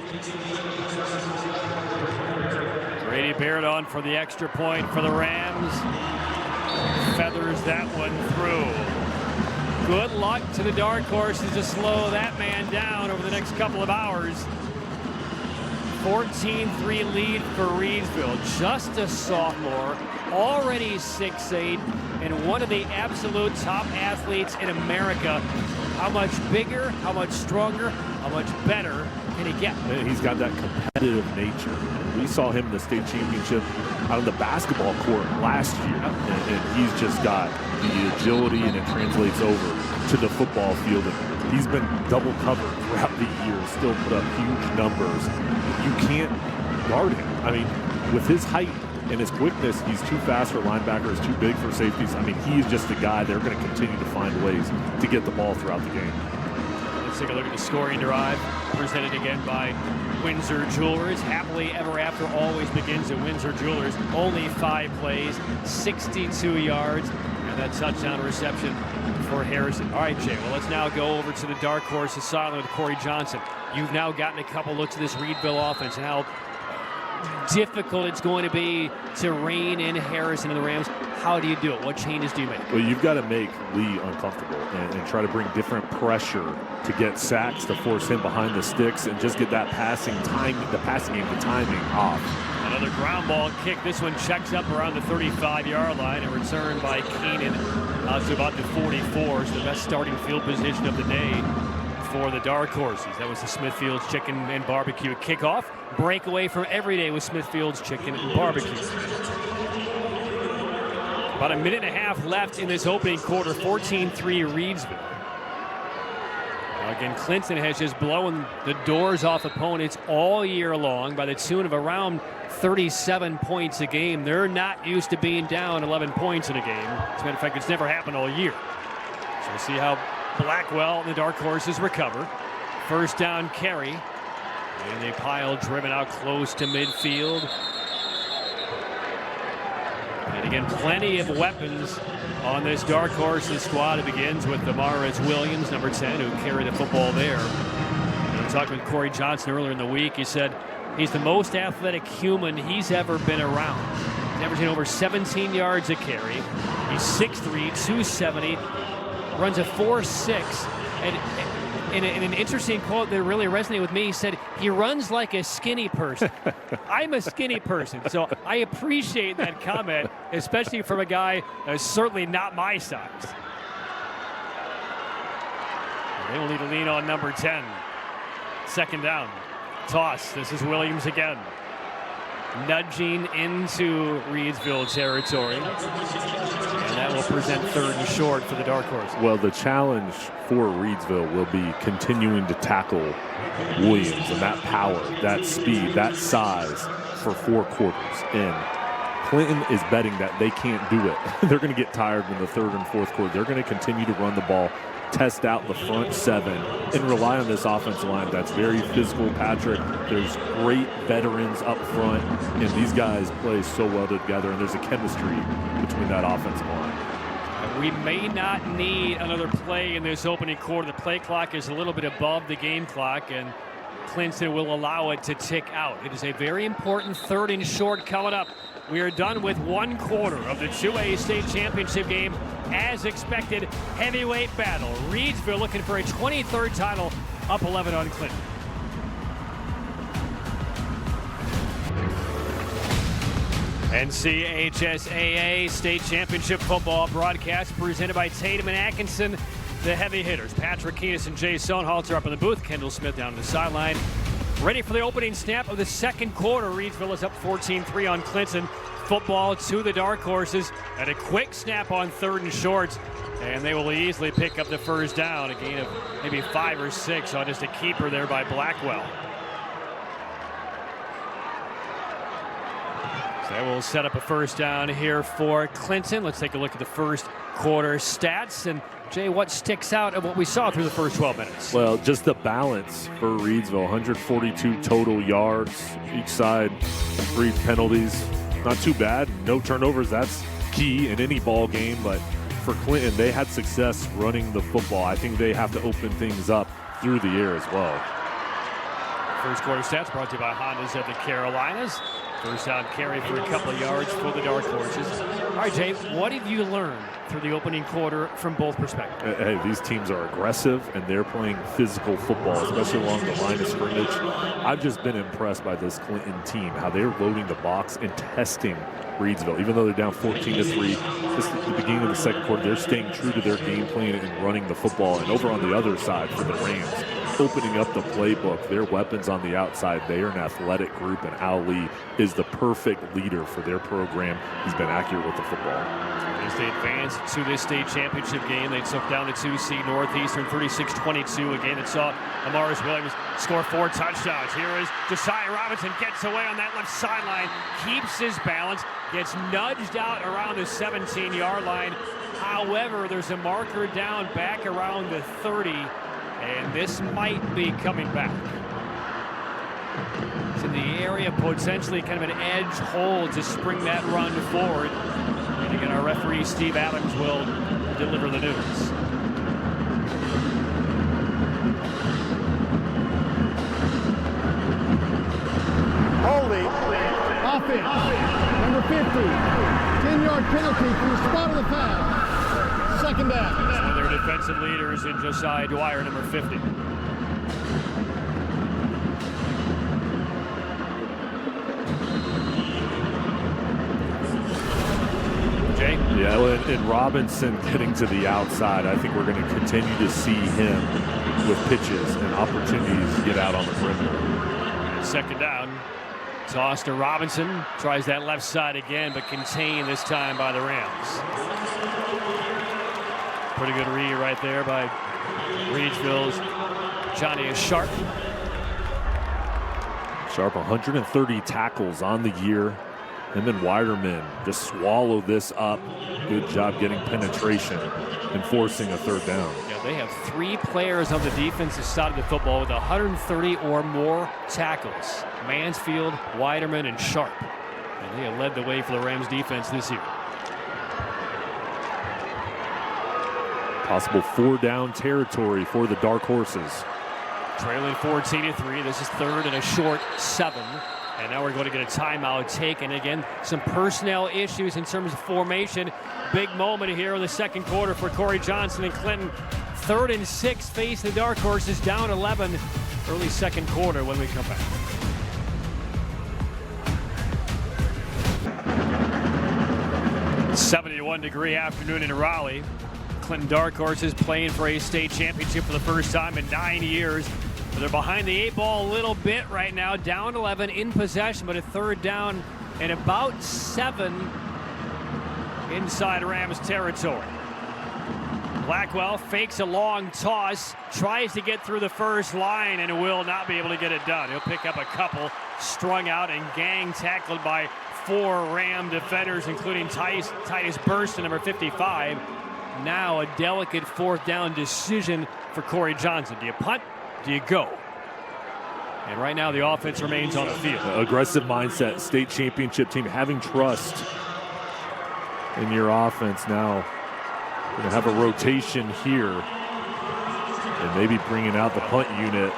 Brady Baird on for the extra point for the Rams. Feathers that one through. Good luck to the dark horses to slow that man down over the next couple of hours. 14-3 lead for Reidsville. Just a sophomore, already 6'8", and one of the absolute top athletes in America. How much bigger, how much stronger, how much better can he get? And he's got that competitive nature. We saw him in the state championship out on the basketball court last year, and he's just got the agility, and it translates over to the football field. And he's been double covered throughout the year, still put up huge numbers. You can't guard him. I mean, with his height and his quickness, he's too fast for linebackers, too big for safeties. I mean, he's just a guy they're going to continue to find ways to get the ball throughout the game. Let's take a look at the scoring drive, presented again by Windsor Jewelers. Happily ever after always begins at Windsor Jewelers. Only 5 plays, 62 yards, and that touchdown reception for Harrison. All right, Jay, well, let's now go over to the dark horse asylum with Corey Johnson. You've now gotten a couple looks at this Reidsville offense and how difficult it's going to be to rein in Harrison and the Rams. How do you do it? What changes do you make? Well, you've got to make Lee uncomfortable and try to bring different pressure to get sacks, to force him behind the sticks, and just get that passing game, the timing off. Another ground ball kick. This one checks up around the 35-yard line and returned by Keenan out to about the 44. So the best starting field position of the day for the dark horses. That was the Smithfield's Chicken and Barbecue kickoff. Breakaway from every day with Smithfield's Chicken and Barbecue. About a minute and a half left in this opening quarter. 14-3 Reidsville. Now again, Clinton has just blown the doors off opponents all year long by the tune of around 37 points a game. They're not used to being down 11 points in a game. As a matter of fact, it's never happened all year. So we'll see how Blackwell and the dark horses recover. First down carry. And a pile driven out close to midfield. And again, plenty of weapons on this dark horses squad. It begins with Damaris Williams, number 10, who carried the football there. And I talked with Corey Johnson earlier in the week. He said he's the most athletic human he's ever been around. He's averaging over 17 yards a carry. He's 6'3", 270, runs a 4.6, and in an interesting quote that really resonated with me, he said, he runs like a skinny person. I'm a skinny person, so I appreciate that comment, especially from a guy that's certainly not my size. They will need to lean on number 10. Second down. Toss. This is Williams again. Nudging into Reidsville territory. And that will present third and short for the dark horse. Well, the challenge for Reidsville will be continuing to tackle Williams and that power, that speed, that size for 4 quarters. And Clinton is betting that they can't do it. They're going to get tired in the 3rd and 4th quarter. They're going to continue to run the ball, test out the front 7, and rely on this offensive line that's very physical. Patrick, there's great veterans up front, and these guys play so well together, and there's a chemistry between that offensive line. We may not need another play in this opening quarter. The play clock is a little bit above the game clock, and Clinton will allow it to tick out. It is a very important 3rd and short coming up. We are done with 1 quarter of the 2A state championship game. As expected, heavyweight battle. Reidsville looking for a 23rd title, up 11 on Clinton. NCHSAA State Championship Football broadcast presented by Tatum and Atkinson. the heavy hitters. Patrick Keenis and Jay Sonhalter up in the booth. Kendall Smith down the sideline. Ready for the opening snap of the second quarter. Reidsville is up 14-3 on Clinton. Football to the Dark Horses, and a quick snap on 3rd and short, and they will easily pick up the first down. A gain of maybe 5 or 6 on just a keeper there by Blackwell. So they will set up a first down here for Clinton. Let's take a look at the first quarter stats. And Jay, what sticks out of what we saw through the first 12 minutes? Well, just the balance for Reidsville. 142 total yards each side, 3 penalties. Not too bad. No turnovers. That's key in any ball game. But for Clinton, they had success running the football. I think they have to open things up through the air as well. First quarter stats brought to you by Hondas of the Carolinas. First down carry for a couple of yards for the Dark Horses. All right, Jay, what have you learned through the opening quarter from both perspectives? Hey, these teams are aggressive, and they're playing physical football, especially along the line of scrimmage. I've just been impressed by this Clinton team, how they're loading the box and testing Reidsville. Even though they're down 14-3, just at the beginning of the second quarter, they're staying true to their game plan and running the football. And over on the other side for the Rams, opening up the playbook, their weapons on the outside. They are an athletic group, and Al Lee is the perfect leader for their program. He's been accurate with the football. As they advanced to this state championship game, they took down the 2C Northeastern 36-22. A game that saw Amaris Williams score 4 touchdowns. Here is Josiah Robinson, gets away on that left sideline, keeps his balance, gets nudged out around the 17-yard line. However, there's a marker down back around the 30, and this might be coming back. It's in the area, potentially kind of an edge hole to spring that run forward. And again, our referee, Steve Adams, will deliver the news. Holding. Offense. Number 50. 10-yard penalty from the spot of the foul. Second down. That's one of their defensive leaders in Josiah Dwyer, number 50. Jay? Yeah, well, and Robinson getting to the outside, I think we're going to continue to see him with pitches and opportunities to get out on the perimeter. And second down. Toss to Robinson. Tries that left side again, but contained this time by the Rams. Pretty good read right there by Reidsville's Johnny Sharp. Sharp, 130 tackles on the year. Him and Weiderman just swallow this up. Good job getting penetration and forcing a third down. Yeah, they have 3 players on the defensive side of the football with 130 or more tackles. Mansfield, Weiderman, and Sharp. And they have led the way for the Rams defense this year. Possible 4-down territory for the Dark Horses. Trailing 14-3. This is 3rd and a short 7. And now we're going to get a timeout taken. Again, some personnel issues in terms of formation. Big moment here in the second quarter for Corey Johnson and Clinton. 3rd and 6 face the Dark Horses, down 11 early second quarter when we come back. '71-degree afternoon in Raleigh. Clinton Dark Horses playing for a state championship for the first time in 9 years. But they're behind the 8 ball a little bit right now, down 11 in possession, but a 3rd down and about 7 inside Rams territory. Blackwell fakes a long toss, tries to get through the first line, and will not be able to get it done. He'll pick up a couple, strung out and gang tackled by 4 Ram defenders, including Titus Burston, number 55. Now a delicate 4th down decision for Corey Johnson. Do you punt? Do you go? And right now the offense remains on the field. Aggressive mindset, state championship team, having trust in your offense. Now going to have a rotation here and maybe bringing out the punt unit.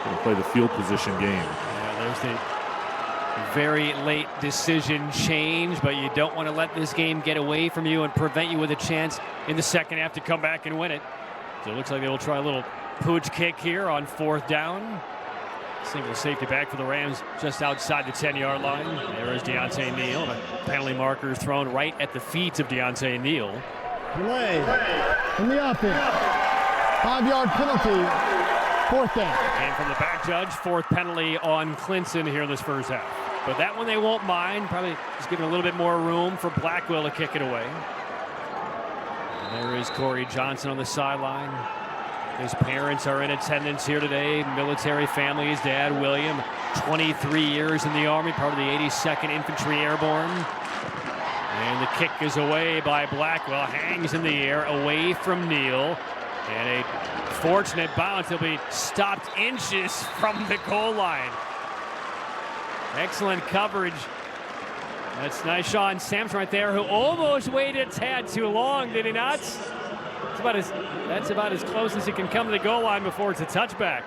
Going to play the field position game. Yeah, there's the very late decision change, but you don't want to let this game get away from you and prevent you with a chance in the second half to come back and win it. So it looks like they will try a little pooch kick here on 4th down. Single safety back for the Rams just outside the 10-yard line. There is Deontay Neal. The penalty marker is thrown right at the feet of Deontay Neal. Delay in the offense. 5-yard penalty, 4th down. And from the back judge, 4th penalty on Clinton here in this first half. But that one they won't mind. Probably just giving a little bit more room for Blackwell to kick it away. And there is Corey Johnson on the sideline. His parents are in attendance here today. Military family. His dad, William, 23 years in the Army, part of the 82nd Infantry Airborne. And the kick is away by Blackwell. Hangs in the air away from Neal. And a fortunate bounce. He'll be stopped inches from the goal line. Excellent coverage. That's nice. Sean Sampson right there, who almost waited a tad too long, did he not? That's about as close as he can come to the goal line before it's a touchback.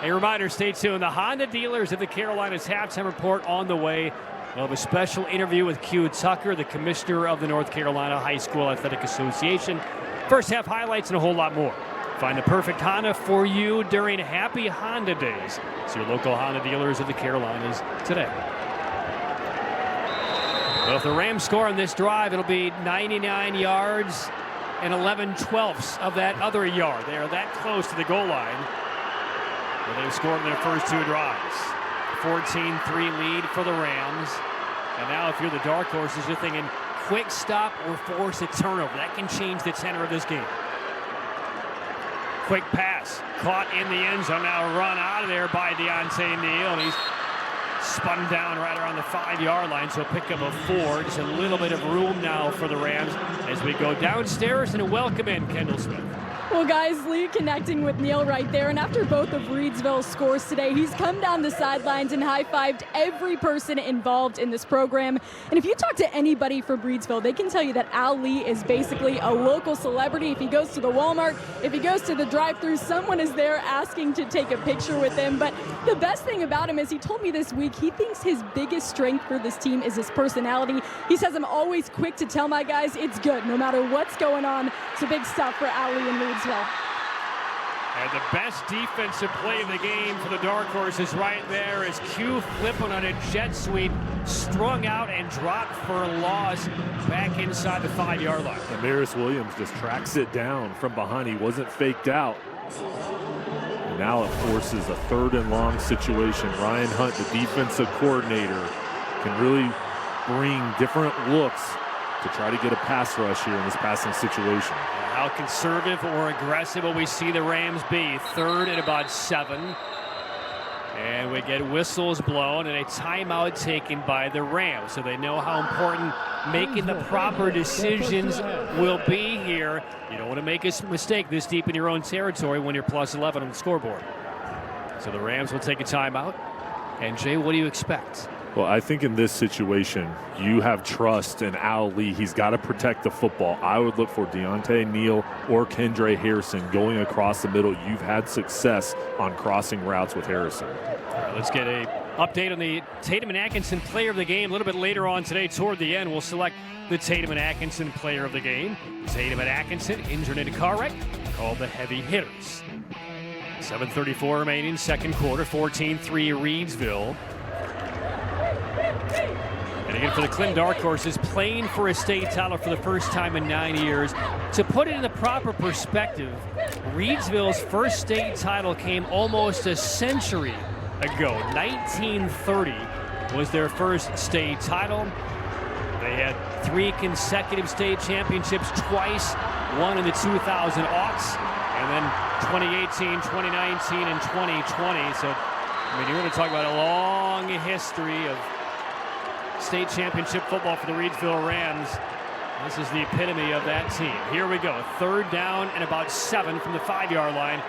A reminder, stay tuned. The Honda dealers of the Carolinas halftime report on the way. We'll have a special interview with Q Tucker, the commissioner of the North Carolina High School Athletic Association. First half highlights and a whole lot more. Find the perfect Honda for you during Happy Honda Days. See your local Honda dealers of the Carolinas today. Well, if the Rams score on this drive, it'll be 99 yards and 11/12 of that other yard. They are that close to the goal line. Well, they've scored in their first 2 drives. 14-3 lead for the Rams. And now if you're the dark horses, you're thinking quick stop or force a turnover. That can change the tenor of this game. Quick pass, caught in the end zone. Now run out of there by Deontay Neal, and he's spun down right around the 5-yard line, so pick up a 4. Just a little bit of room now for the Rams as we go downstairs and welcome in Kendall Smith. Well, guys, Lee connecting with Neal right there. And after both of Reidsville's scores today, he's come down the sidelines and high-fived every person involved in this program. And if you talk to anybody from Reidsville, they can tell you that Al Lee is basically a local celebrity. If he goes to the Walmart, if he goes to the drive-thru, someone is there asking to take a picture with him. But the best thing about him is he told me this week he thinks his biggest strength for this team is his personality. He says, I'm always quick to tell my guys it's good, no matter what's going on. It's a big stuff for Al Lee and Reidsville. And the best defensive play of the game for the Dark Horses right there is Q flipping on a jet sweep, strung out and dropped for a loss back inside the 5-yard line. Amaris Williams just tracks it down from behind. He wasn't faked out. And now it forces a 3rd and long situation. Ryan Hunt, the defensive coordinator, can really bring different looks to try to get a pass rush here in this passing situation. How conservative or aggressive will we see the Rams be? 3rd and about 7. And we get whistles blown and a timeout taken by the Rams. So they know how important making the proper decisions will be here. You don't want to make a mistake this deep in your own territory when you're plus 11 on the scoreboard. So the Rams will take a timeout. And Jay, what do you expect? Well, I think in this situation, you have trust in Al Lee. He's got to protect the football. I would look for Deontay Neal or Kendra Harrison going across the middle. You've had success on crossing routes with Harrison. All right, let's get an update on the Tatum and Atkinson player of the game. A little bit later on today, toward the end, we'll select the Tatum and Atkinson player of the game. Tatum and Atkinson injured in a car wreck, called the heavy hitters. 7:34 remaining, second quarter, 14-3 Reidsville. And again, for the Clinton Dark Horses, playing for a state title for the first time in 9 years. To put it in the proper perspective, Reidsville's first state title came almost a century ago. 1930 was their first state title. They had 3 consecutive state championships, twice, one in the 2000 aughts, and then 2018, 2019, and 2020. So, I mean, you're going to talk about a long history of state championship football for the Reidsville Rams. This is the epitome of that team. Here we go. 3rd down and about 7 from the 5-yard line.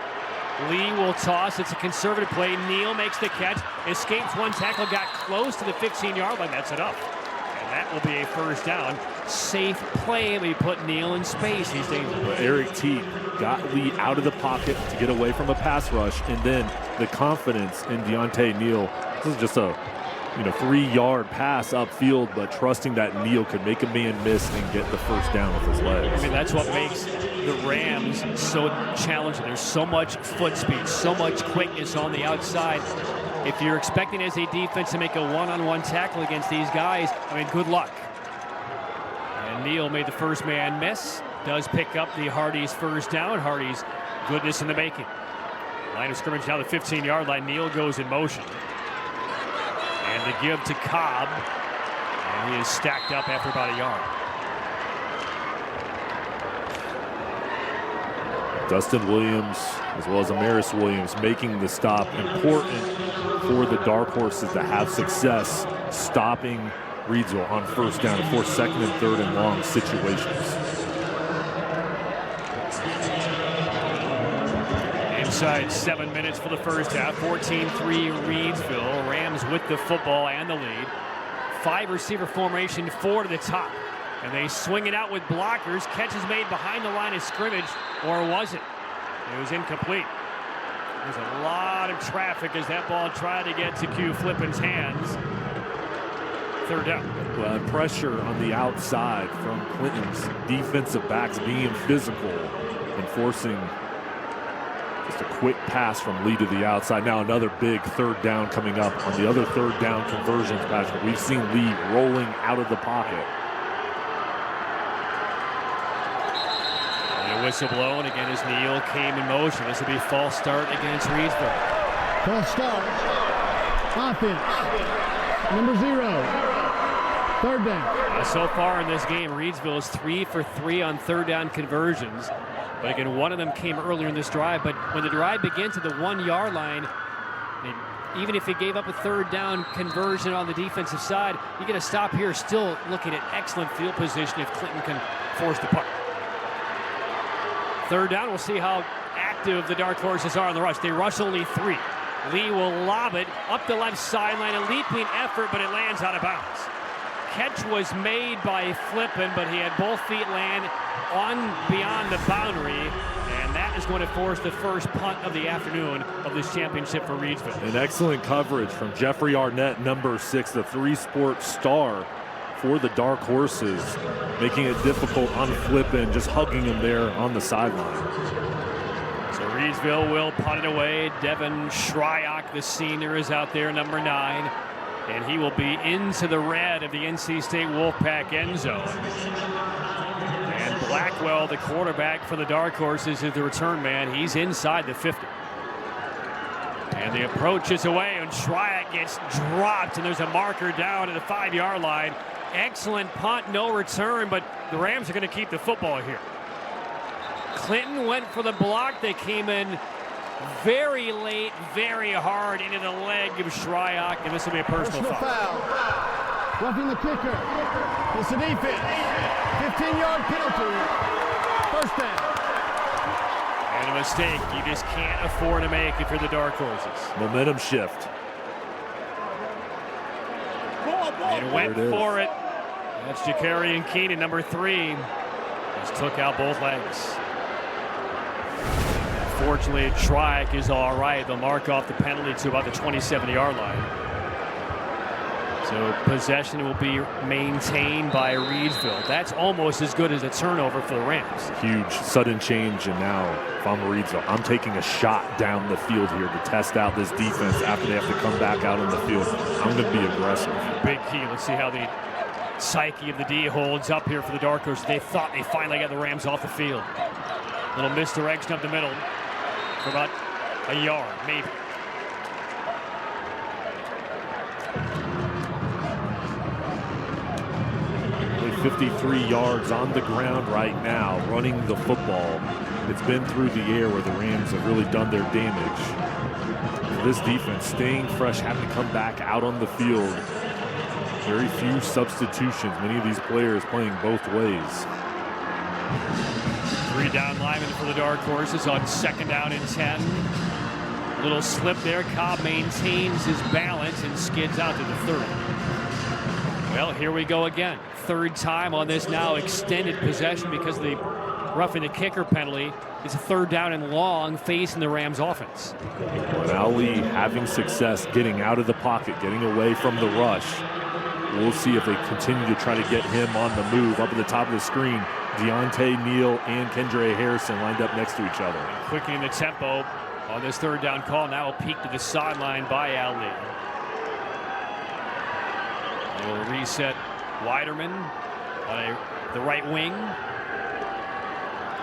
Lee will toss. It's a conservative play. Neal makes the catch. Escapes one tackle. Got close to the 15-yard line. That's enough. And that will be a first down. Safe play. We put Neal in space. He's dangerous. Well, Eric Teague got Lee out of the pocket to get away from a pass rush. And then the confidence in Deontay Neal. This is just a 3-yard pass upfield, but trusting that Neal could make a man miss and get the first down with his legs. I mean, that's what makes the Rams so challenging. There's so much foot speed, so much quickness on the outside. If you're expecting as a defense to make a one-on-one tackle against these guys, I mean, good luck. And Neal made the first man miss. Does pick up the Hardy's first down. Hardy's goodness in the making. Line of scrimmage now the 15-yard line. Neal goes in motion. And the give to Cobb. And he is stacked up after about a yard. Dustin Williams, as well as Amaris Williams, making the stop. Important for the Dark Horses to have success stopping Reidsville on first down to force second and third and long situations. Inside 7 minutes for the first half. 14-3 Reidsville. Rams with the football and the lead. 5 receiver formation, 4 to the top. And they swing it out with blockers. Catch is made behind the line of scrimmage, or was it? It was incomplete. There's a lot of traffic as that ball tried to get to Q Flippin's hands. Third down. Well, pressure on the outside from Clinton's defensive backs being physical and forcing just a quick pass from Lee to the outside. Now another big third down coming up on the other third down conversions, Patrick. We've seen Lee rolling out of the pocket. Whistle blown again as Neal came in motion. This will be a false start against Reidsville. False start. Offense. Number 0. Third down. So far in this game, Reidsville is 3 for 3 on third down conversions. But again, one of them came earlier in this drive. But when the drive begins at the 1-yard line, even if he gave up a third down conversion on the defensive side, you get a stop here, still looking at excellent field position if Clinton can force the punt. Third down, we'll see how active the Dark Horses are on the rush. They rush only 3. Lee will lob it up the left sideline, a leaping effort, but it lands out of bounds. Catch was made by Flippin, but he had both feet land on beyond the boundary, and that is going to force the first punt of the afternoon of this championship for Reidsville. An excellent coverage from Jeffrey Arnett, number 6, the 3-sport star for the Dark Horses, making it difficult on Flippin, just hugging him there on the sideline. So Reidsville will punt it away. Devin Shryock, the senior, is out there, number 9. And he will be into the red of the NC State Wolfpack end zone. And Blackwell, the quarterback for the Dark Horses, is the return man. He's inside the 50. And the approach is away, and Shryock gets dropped, and there's a marker down at the 5-yard line. Excellent punt, no return, but the Rams are going to keep the football here. Clinton went for the block. They came in very late, very hard into the leg of Shryock, and this will be a personal foul. Roughing the kicker. It's a defense. 15-yard penalty. First down. And a mistake you just can't afford to make if you're the Dark Horses. Momentum shift. And went for it. That's Jakarian Keenan, number 3. Just took out both legs. Fortunately, Shryock is all right. They'll mark off the penalty to about the 27-yard line. So possession will be maintained by Reidsville. That's almost as good as a turnover for the Rams. Huge sudden change, and now if I'm Reidsville, I'm taking a shot down the field here to test out this defense after they have to come back out on the field. I'm going to be aggressive. Big key. Let's see how the psyche of the D holds up here for the Dark Horses. They thought they finally got the Rams off the field. Little misdirection up the middle for about a yard, maybe. 53 yards on the ground right now, running the football. It's been through the air where the Rams have really done their damage. This defense staying fresh, having to come back out on the field. Very few substitutions. Many of these players playing both ways. 3 down linemen for the Dark Horses on 2nd down and 10. Little slip there. Cobb maintains his balance and skids out to the 30. Well, here we go again. 3rd time on this now extended possession because of the roughing the kicker penalty. It's a 3rd down and long facing the Rams offense. Now Lee having success getting out of the pocket, getting away from the rush. We'll see if they continue to try to get him on the move. Up at the top of the screen, Deontay Neal and Kendra Harrison lined up next to each other. Quickening the tempo on this 3rd down call. Now a peek to the sideline by Ali. They will reset Weiderman on the right wing.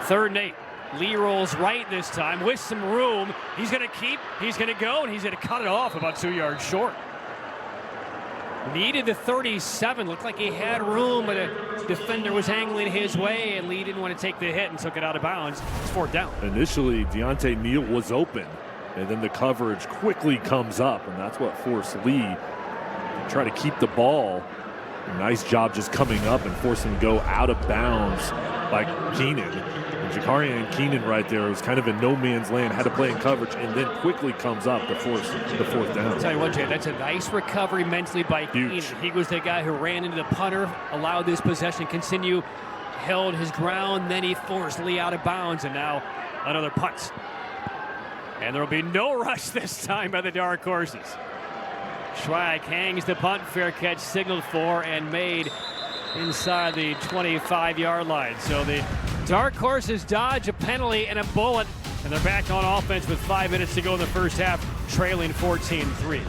3rd and 8. Lee rolls right this time with some room. He's going to keep, he's going to go, and he's going to cut it off about 2 yards short. Needed the 37. Looked like he had room, but a defender was angling his way, and Lee didn't want to take the hit and took it out of bounds. It's 4th down. Initially, Deontay Neal was open, and then the coverage quickly comes up, and that's what forced Lee to try to keep the ball. Nice job just coming up and forcing him to go out of bounds by Keenan. And Jakarian Keenan right there was kind of in no man's land, had to play in coverage, and then quickly comes up to force the 4th down. I'll tell you what, Jay, that's a nice recovery mentally by Keenan. He was the guy who ran into the punter, allowed this possession to continue, held his ground, then he forced Lee out of bounds, and now another punt. And there will be no rush this time by the Dark Horses. Schweig hangs the punt, fair catch signaled for and made inside the 25-yard line. So the Dark Horses dodge a penalty and a bullet, and they're back on offense with 5 minutes to go in the first half, trailing 14-3.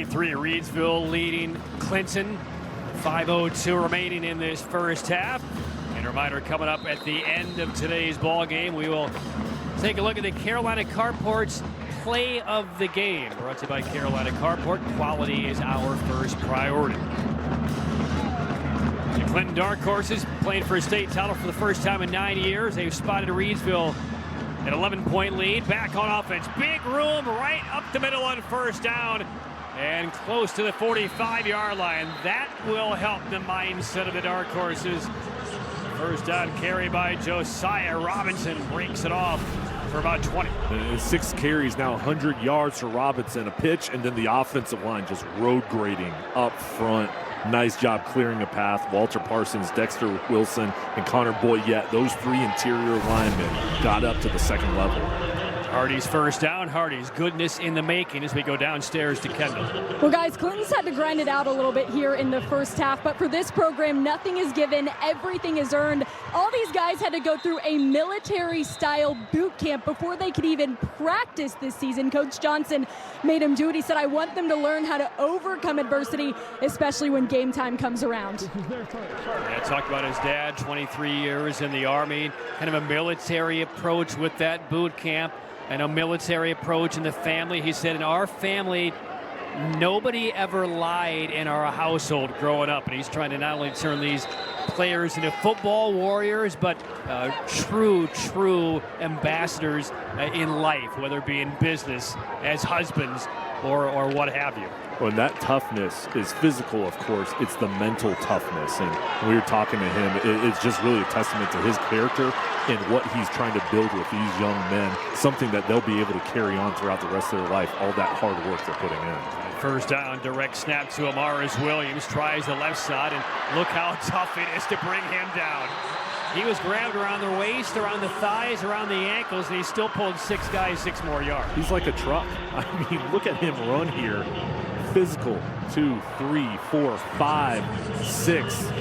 Reidsville leading Clinton. 5:02 remaining in this first half. And a reminder, coming up at the end of today's ball game, we will take a look at the Carolina Carport's play of the game. Brought to you by Carolina Carport. Quality is our first priority. The Clinton Dark Horses playing for a state title for the first time in 9 years. They've spotted Reidsville an 11-point lead. Back on offense. Big room right up the middle on first down. And close to the 45-yard line. That will help the mindset of the Dark Horses. First down carry by Josiah Robinson. Breaks it off for about 20. 6 carries now, 100 yards for Robinson. A pitch, and then the offensive line just road grading up front. Nice job clearing a path. Walter Parsons, Dexter Wilson, and Connor Boyette. Those 3 interior linemen got up to the second level. Hardy's first down. Hardy's goodness in the making as we go downstairs to Kendall. Well, guys, Clinton's had to grind it out a little bit here in the first half, but for this program, nothing is given, everything is earned. All these guys had to go through a military-style boot camp before they could even practice this season. Coach Johnson made him do it. He said, I want them to learn how to overcome adversity, especially when game time comes around. Yeah, talked about his dad, 23 years in the Army, kind of a military approach with that boot camp. And a military approach in the family. He said, in our family, nobody ever lied in our household growing up. And he's trying to not only turn these players into football warriors, but true ambassadors in life, whether it be in business, as husbands, or what have you. Well, and that toughness is physical, of course. It's the mental toughness. And when we were talking to him, it's just really a testament to his character and what he's trying to build with these young men, something that they'll be able to carry on throughout the rest of their life, all that hard work they're putting in. First down, direct snap to Amaris Williams, tries the left side, and look how tough it is to bring him down. He was grabbed around the waist, around the thighs, around the ankles, and he still pulled 6 guys 6 more yards. He's like a truck. I mean, look at him run here. Physical, 2, 3, 4, 5, 6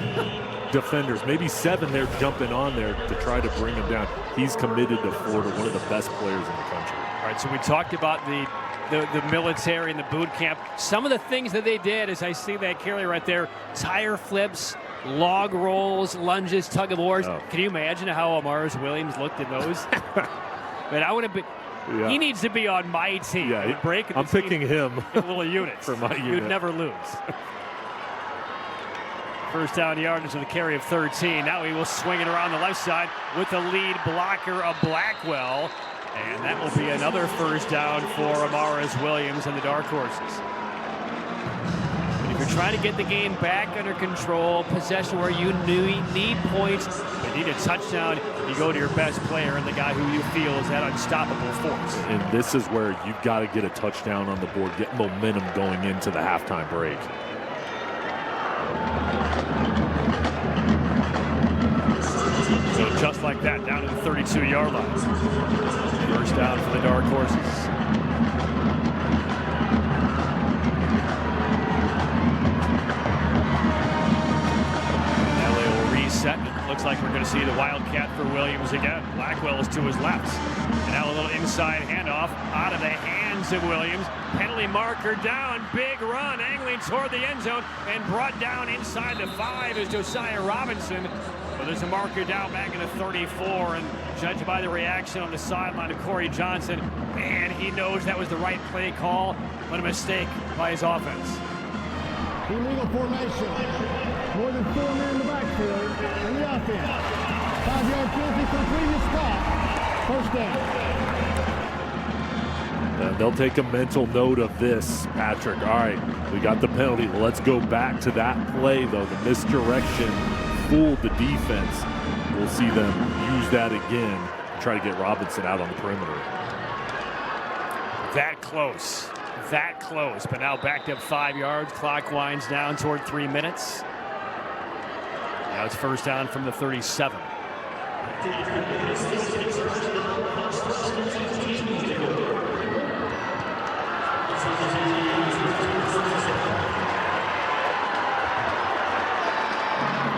defenders, maybe 7 they're jumping on there to try to bring him down. He's committed to Florida, one of the best players in the country. All right, so we talked about the military and the boot camp. Some of the things that they did, as I see that carry right there, tire flips, log rolls, lunges, tug of wars. Oh. Can you imagine how Amaris Williams looked in those? Man, I would have been. Yeah. He needs to be on my team. Yeah, I'm picking him in little units for my unit. You'd never lose. First down yardage with a carry of 13. Now he will swing it around the left side with the lead blocker of Blackwell. And that will be another first down for Amaris Williams and the Dark Horses. If you're trying to get the game back under control, possession where you need points, you need a touchdown, you go to your best player and the guy who you feel is that unstoppable force. And this is where you've got to get a touchdown on the board, get momentum going into the halftime break. So just like that, down to the 32-yard line. First down for the Dark Horses. set. It looks like we're going to see the Wildcat for Williams again. Blackwell is to his left. And now a little inside handoff out of the hands of Williams. Penalty marker down. Big run angling toward the end zone and brought down inside the 5 is Josiah Robinson. But there's a marker down back in the 34, and judged by the reaction on the sideline of Corey Johnson, man, he knows that was the right play call, but a mistake by his offense. Illegal formation. More than 4 men in the backfield and the offense. 5-yard penalty for the previous spot. First down. They'll take a mental note of this, Patrick. All right, we got the penalty. Let's go back to that play, though. The misdirection fooled the defense. We'll see them use that again and try to get Robinson out on the perimeter. That close, but now backed up 5 yards. Clock winds down toward 3 minutes. Now it's first down from the 37.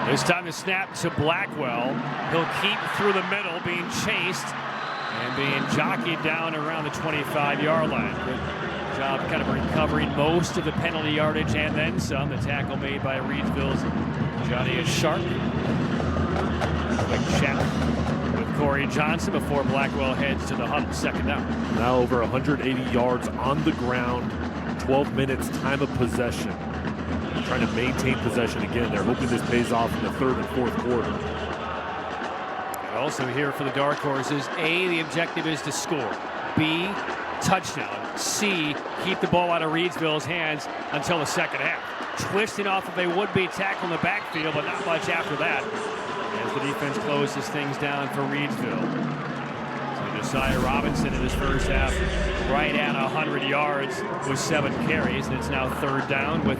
This time the snap to Blackwell. He'll keep through the middle, being chased and being jockeyed down around the 25-yard line. Good job kind of recovering most of the penalty yardage and then some. The tackle made by Reidsville's Johnny Sharp. Quick chat with Corey Johnson before Blackwell heads to the huddle. Second down. Now over 180 yards on the ground, 12 minutes time of possession. Trying to maintain possession again. They're hoping this pays off in the third and fourth quarter. And also here for the Dark Horses, A, the objective is to score. B, touchdown. C, keep the ball out of Reidsville's hands until the second half. Twisting off of a would-be tackle in the backfield, but not much after that, as the defense closes things down for Reidsville. So Josiah Robinson in his first half right at 100 yards with 7 carries, and it's now third down with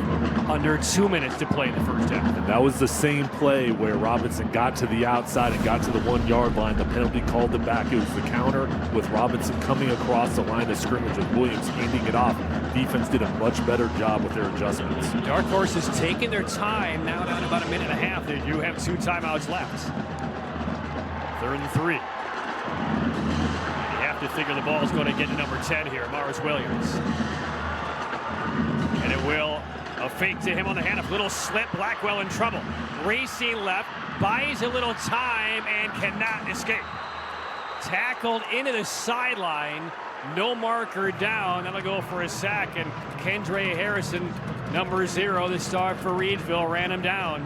under 2 minutes to play in the first half. And that was the same play where Robinson got to the outside and got to the 1-yard line. The penalty called it back. It was the counter with Robinson coming across the line of scrimmage with Williams handing it off. Defense did a much better job with their adjustments. Dark Horses taking their time, now down about a minute and a half. They do have 2 timeouts left. 3rd and 3. To figure the ball is going to get to number 10 here, Morris Williams. And it will, a fake to him on the handoff. Little slip, Blackwell in trouble. Racing left, buys a little time and cannot escape. Tackled into the sideline, no marker down. That'll go for a sack, and Kendre Harrison, number 0, the star for Reidsville, ran him down.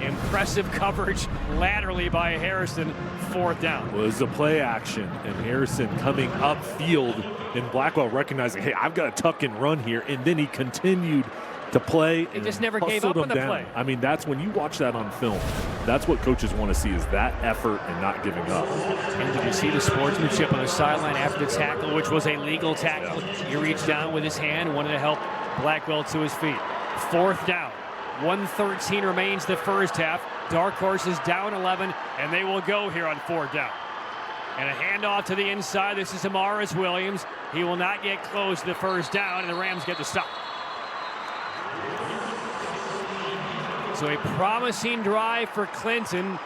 Impressive coverage laterally by Harrison. 4th down. Well, it was a play action, and Harrison coming upfield, and Blackwell recognizing, hey, I've got to tuck and run here, and then he continued to play. He just never gave up on the play. I mean, that's when you watch that on film. That's what coaches want to see, is that effort and not giving up. And did you see the sportsmanship on the sideline after the tackle, which was a legal tackle? He reached down with his hand, wanted to help Blackwell to his feet. 4th down. 1:13 remains the first half. Dark Horses down 11, and they will go here on 4th down. And a handoff to the inside. This is Morris Williams. He will not get close to the first down, and the Rams get the stop. So a promising drive for Clinton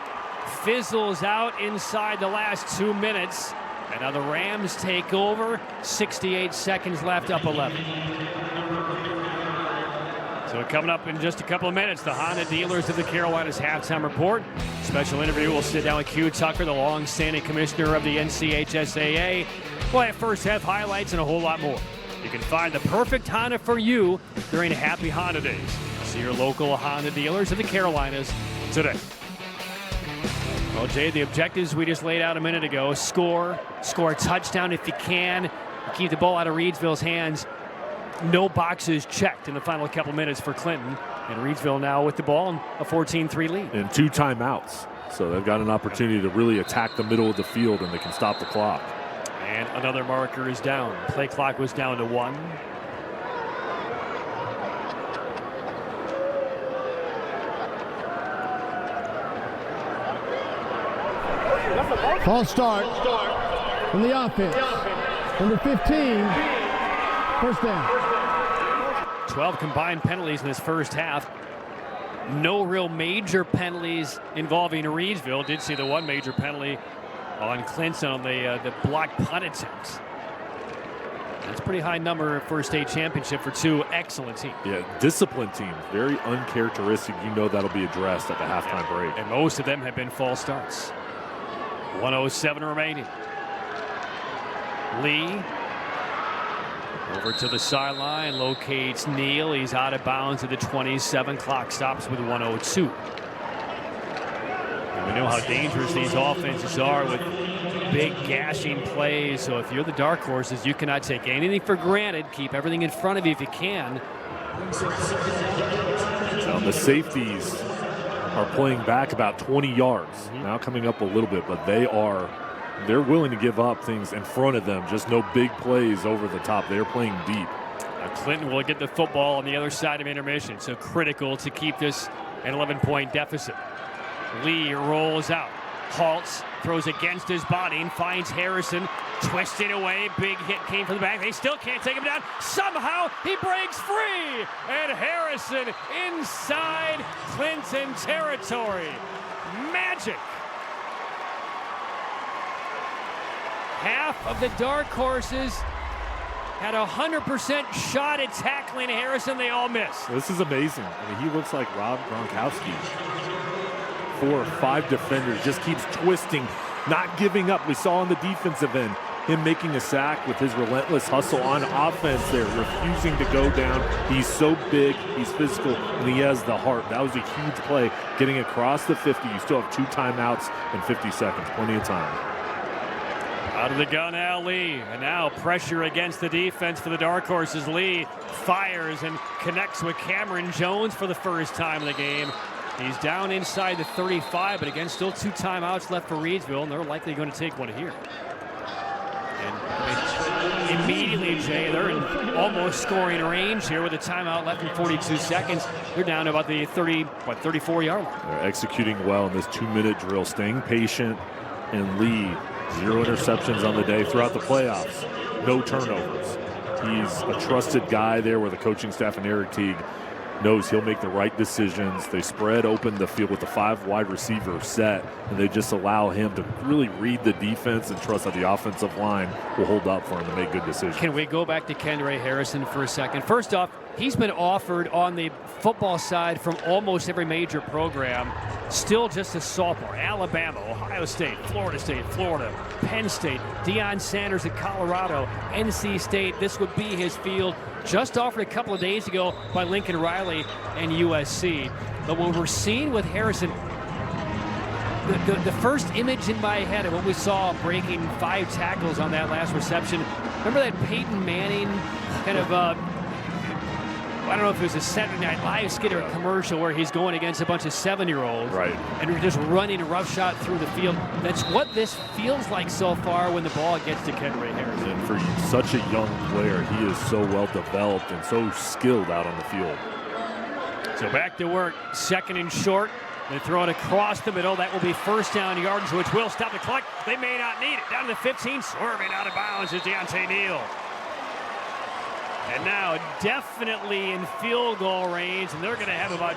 fizzles out inside the last 2 minutes. And now the Rams take over. 68 seconds left, up 11. So coming up in just a couple of minutes, the Honda Dealers of the Carolinas halftime report. Special interview. We'll sit down with Q Tucker, the long-standing commissioner of the NCHSAA. We'll have first half highlights and a whole lot more. You can find the perfect Honda for you during Happy Honda Days. See your local Honda Dealers of the Carolinas today. Well, Jay, the objectives we just laid out a minute ago: score a touchdown if you can, keep the ball out of Reidsville's hands. No boxes checked in the final couple minutes for Clinton. And Reidsville now with the ball and a 14-3 lead. And 2 timeouts. So they've got an opportunity to really attack the middle of the field, and they can stop the clock. And another marker is down. Play clock was down to 1. False start from the offense. Number 15, first down. 12 combined penalties in this first half. No real major penalties involving Reidsville. Did see the one major penalty on Clinton on the blocked punt attempts. That's a pretty high number for a state championship for two excellent teams. Yeah, disciplined teams. Very uncharacteristic. You know that'll be addressed at the halftime break. And most of them have been false starts. 1:07 remaining. Lee over to the sideline, locates Neal. He's out of bounds at the 27. Clock stops with 1:02. And we know how dangerous these offenses are with big gashing plays. So if you're the dark horses, you cannot take anything for granted. Keep everything in front of you if you can. Now the safeties are playing back about 20 yards. Now coming up a little bit, but they're willing to give up things in front of them. Just no big plays over the top. They're playing deep. Now Clinton will get the football on the other side of intermission. So critical to keep this an 11-point deficit. Lee rolls out, halts, throws against his body and finds Harrison twisting away. Big hit came from the back. They still can't take him down. Somehow he breaks free, and Harrison inside Clinton territory. Magic. Half of the dark horses had a 100% shot at tackling Harrison. They all missed. This is amazing. I mean, he looks like Rob Gronkowski. 4 or 5 defenders, just keeps twisting, not giving up. We saw on the defensive end him making a sack with his relentless hustle on offense there, refusing to go down. He's so big, he's physical, and he has the heart. That was a huge play, getting across the 50. You still have 2 timeouts and 50 seconds, plenty of time. Out of the gun now, Lee. And now pressure against the defense for the dark horses. Lee fires and connects with Cameron Jones for the first time in the game. He's down inside the 35, but again, still 2 timeouts left for Reidsville, and they're likely going to take one here. And immediately, Jay, they're in almost scoring range here with a timeout left in 42 seconds. They're down to about the 34-yard line. They're executing well in this 2-minute drill, staying patient, and Lee, 0 interceptions on the day throughout the playoffs. No turnovers. He's a trusted guy there where the coaching staff and Eric Teague knows he'll make the right decisions. They spread open the field with the 5 wide receiver set, and they just allow him to really read the defense and trust that the offensive line will hold up for him to make good decisions. Can we go back to Kendra Harrison for a second? First off, he's been offered on the football side from almost every major program. Still just a sophomore. Alabama, Ohio State, Florida, Penn State, Deion Sanders at Colorado, NC State. This would be his field. Just offered a couple of days ago by Lincoln Riley and USC. But what we're seeing with Harrison, the first image in my head of what we saw breaking 5 tackles on that last reception. Remember that Peyton Manning kind of, I don't know if it was a Saturday Night Live skit or a commercial where he's going against a bunch of 7-year-olds. Right. And we're just running a roughshot through the field. That's what this feels like so far when the ball gets to Kendra Harrison. And for such a young player, he is so well developed and so skilled out on the field. So back to work, 2nd and short. They throw it across the middle. That will be first down yardage, which will stop the clock. They may not need it. Down to the 15, swerving out of bounds is Deontay Neal. And now definitely in field goal range, and they're going to have about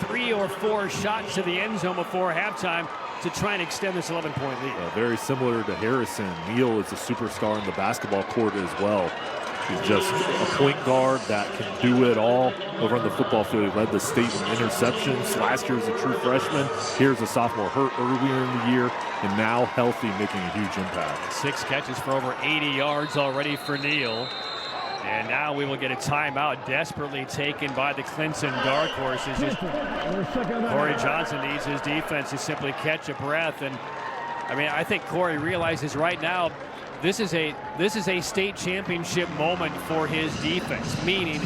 3 or 4 shots to the end zone before halftime to try and extend this 11-point lead. Very similar to Harrison, Neal is a superstar in the basketball court as well. He's just a point guard that can do it all over on the football field. He led the state in interceptions last year as a true freshman. Here's a sophomore hurt earlier in the year, and now healthy, making a huge impact. 6 catches for over 80 yards already for Neal. And now we will get a timeout desperately taken by the Clinton Dark Horses. Corey Johnson needs his defense to simply catch a breath. And I mean, I think Corey realizes right now this is a state championship moment for his defense, meaning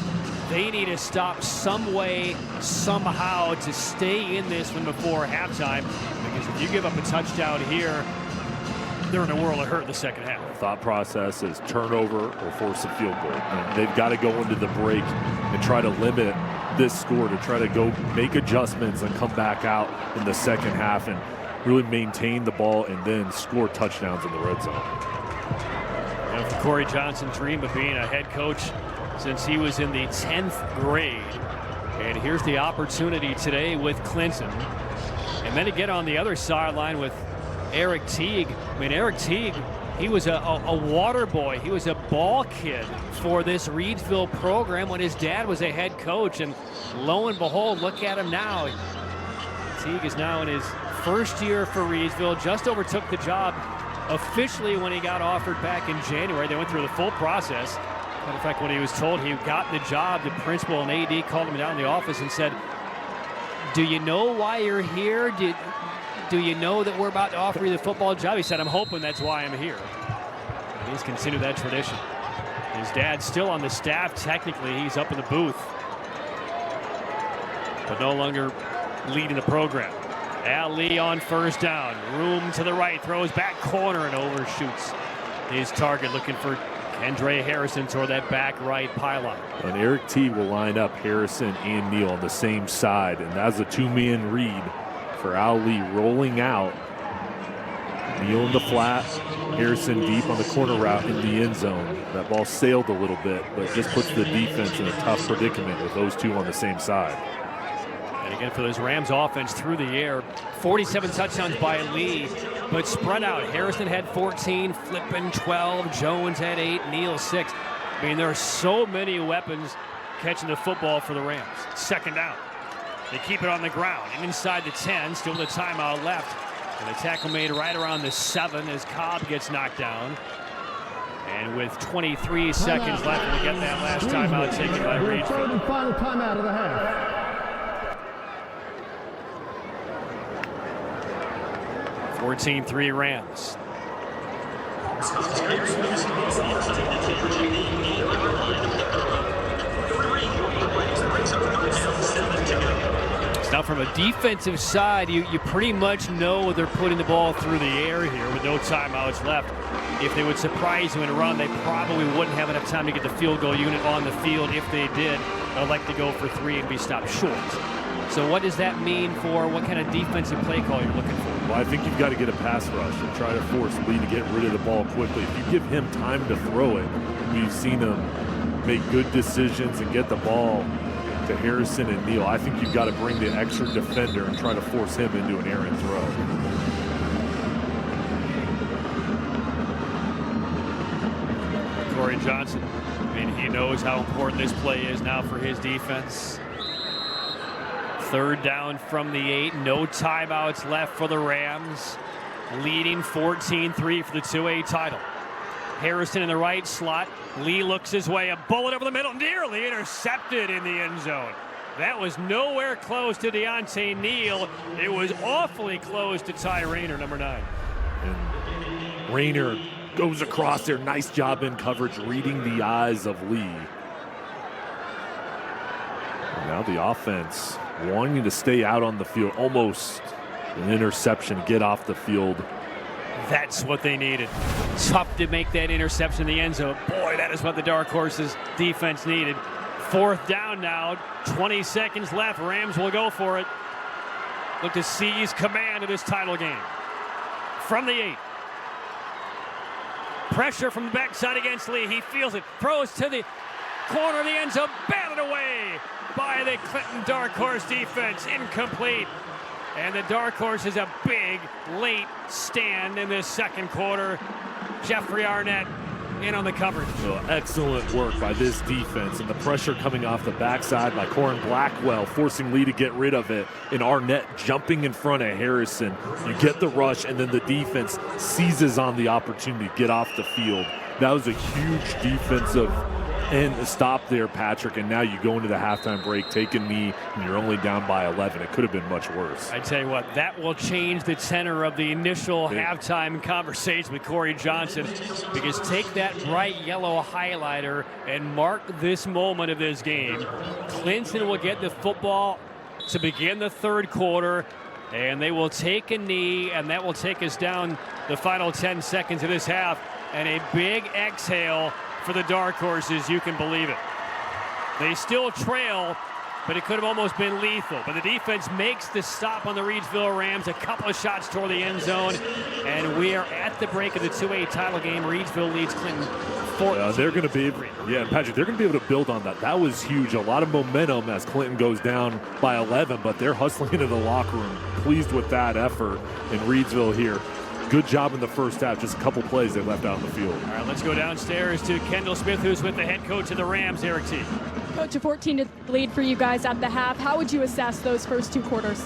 they need to stop some way, somehow to stay in this one before halftime. Because if you give up a touchdown here, they're in a world of hurt in the second half. Thought process is turnover or force a field goal. And they've got to go into the break and try to limit this score, to try to go make adjustments and come back out in the second half and really maintain the ball and then score touchdowns in the red zone. You know, for Corey Johnson's dream of being a head coach since he was in the 10th grade. And here's the opportunity today with Clinton. And then again on the other sideline with Eric Teague. I mean, Eric Teague, he was a water boy. He was a ball kid for this Reidsville program when his dad was a head coach. And lo and behold, look at him now. Teague is now in his first year for Reidsville, just overtook the job officially when he got offered back in January. They went through the full process. Matter of fact, when he was told he got the job, the principal and AD called him down in the office and said, "Do you know why you're here? Do you know that we're about to offer you the football job?" He said, "I'm hoping that's why I'm here." And he's continued that tradition. His dad's still on the staff. Technically, he's up in the booth, but no longer leading the program. Al Lee on first down. Room to the right. Throws back corner and overshoots his target, looking for Kendra Harrison toward that back right pylon. And Eric T will line up Harrison and Neal on the same side, and that's a two-man read for Al Lee rolling out. Neal in the flat, Harrison deep on the corner route in the end zone. That ball sailed a little bit, but just puts the defense in a tough predicament with those two on the same side. And again, for this Rams offense through the air, 47 touchdowns by Lee, but spread out. Harrison had 14, Flippin 12, Jones had 8, Neal 6. I mean, there are so many weapons catching the football for the Rams. Second down. They keep it on the ground and inside the 10, still the timeout left. And the tackle made right around the 7 as Cobb gets knocked down. And with 23 seconds left, we'll get that last timeout taken by Reidsville. Third and final timeout of the half. 14-3 Rams. Now from a defensive side, you pretty much know they're putting the ball through the air here with no timeouts left. If they would surprise you in a run, they probably wouldn't have enough time to get the field goal unit on the field. If they did, they'll like to go for 3 and be stopped short. So what does that mean for what kind of defensive play call you're looking for? Well, I think you've got to get a pass rush and try to force Lee to get rid of the ball quickly. If you give him time to throw it, we've seen him make good decisions and get the ball to Harrison and Neal. I think you've got to bring the extra defender and try to force him into an errant throw. Corey Johnson, I mean, he knows how important this play is now for his defense. Third down from the 8, no timeouts left for the Rams, leading 14-3 for the 2A title. Harrison in the right slot. Lee looks his way, a bullet over the middle, nearly intercepted in the end zone. That was nowhere close to Deontay Neal. It was awfully close to Ty Rayner, number 9. And Rayner goes across there. Nice job in coverage, reading the eyes of Lee. And now the offense wanting to stay out on the field. Almost an interception, get off the field. That's what they needed. Tough to make that interception in the end zone. Boy, that is what the Dark Horses defense needed. Fourth down now, 20 seconds left. Rams will go for it. Look to seize command of this title game. From the 8. Pressure from the backside against Lee. He feels it. Throws to the corner of the end zone. Batted away by the Clinton Dark Horse defense. Incomplete. And the Dark Horse is a big, late stand in this second quarter. Jeffrey Arnett in on the coverage. Well, excellent work by this defense, and the pressure coming off the backside by Corin Blackwell, forcing Lee to get rid of it, and Arnett jumping in front of Harrison. You get the rush, and then the defense seizes on the opportunity to get off the field. That was a huge defensive and stop there, Patrick, and now you go into the halftime break, take a knee, and you're only down by 11. It could have been much worse. I tell you what, that will change the tenor of the initial halftime conversation with Corey Johnson, because take that bright yellow highlighter and mark this moment of this game. Clinton will get the football to begin the third quarter, and they will take a knee, and that will take us down the final 10 seconds of this half, and a big exhale for the Dark Horses, you can believe it. They still trail, but it could have almost been lethal. But the defense makes the stop on the Reidsville Rams. A couple of shots toward the end zone, and we are at the break of the 2A title game. Reidsville leads Clinton They're going to be, Patrick, they're going to be able to build on that. That was huge. A lot of momentum as Clinton goes down by 11, but they're hustling into the locker room. Pleased with that effort in Reidsville here. Good job in the first half. Just a couple plays they left out in the field. All right, let's go downstairs to Kendall Smith, who's with the head coach of the Rams, Eric T. Coach, a 14 lead for you guys at the half. How would you assess those first two quarters?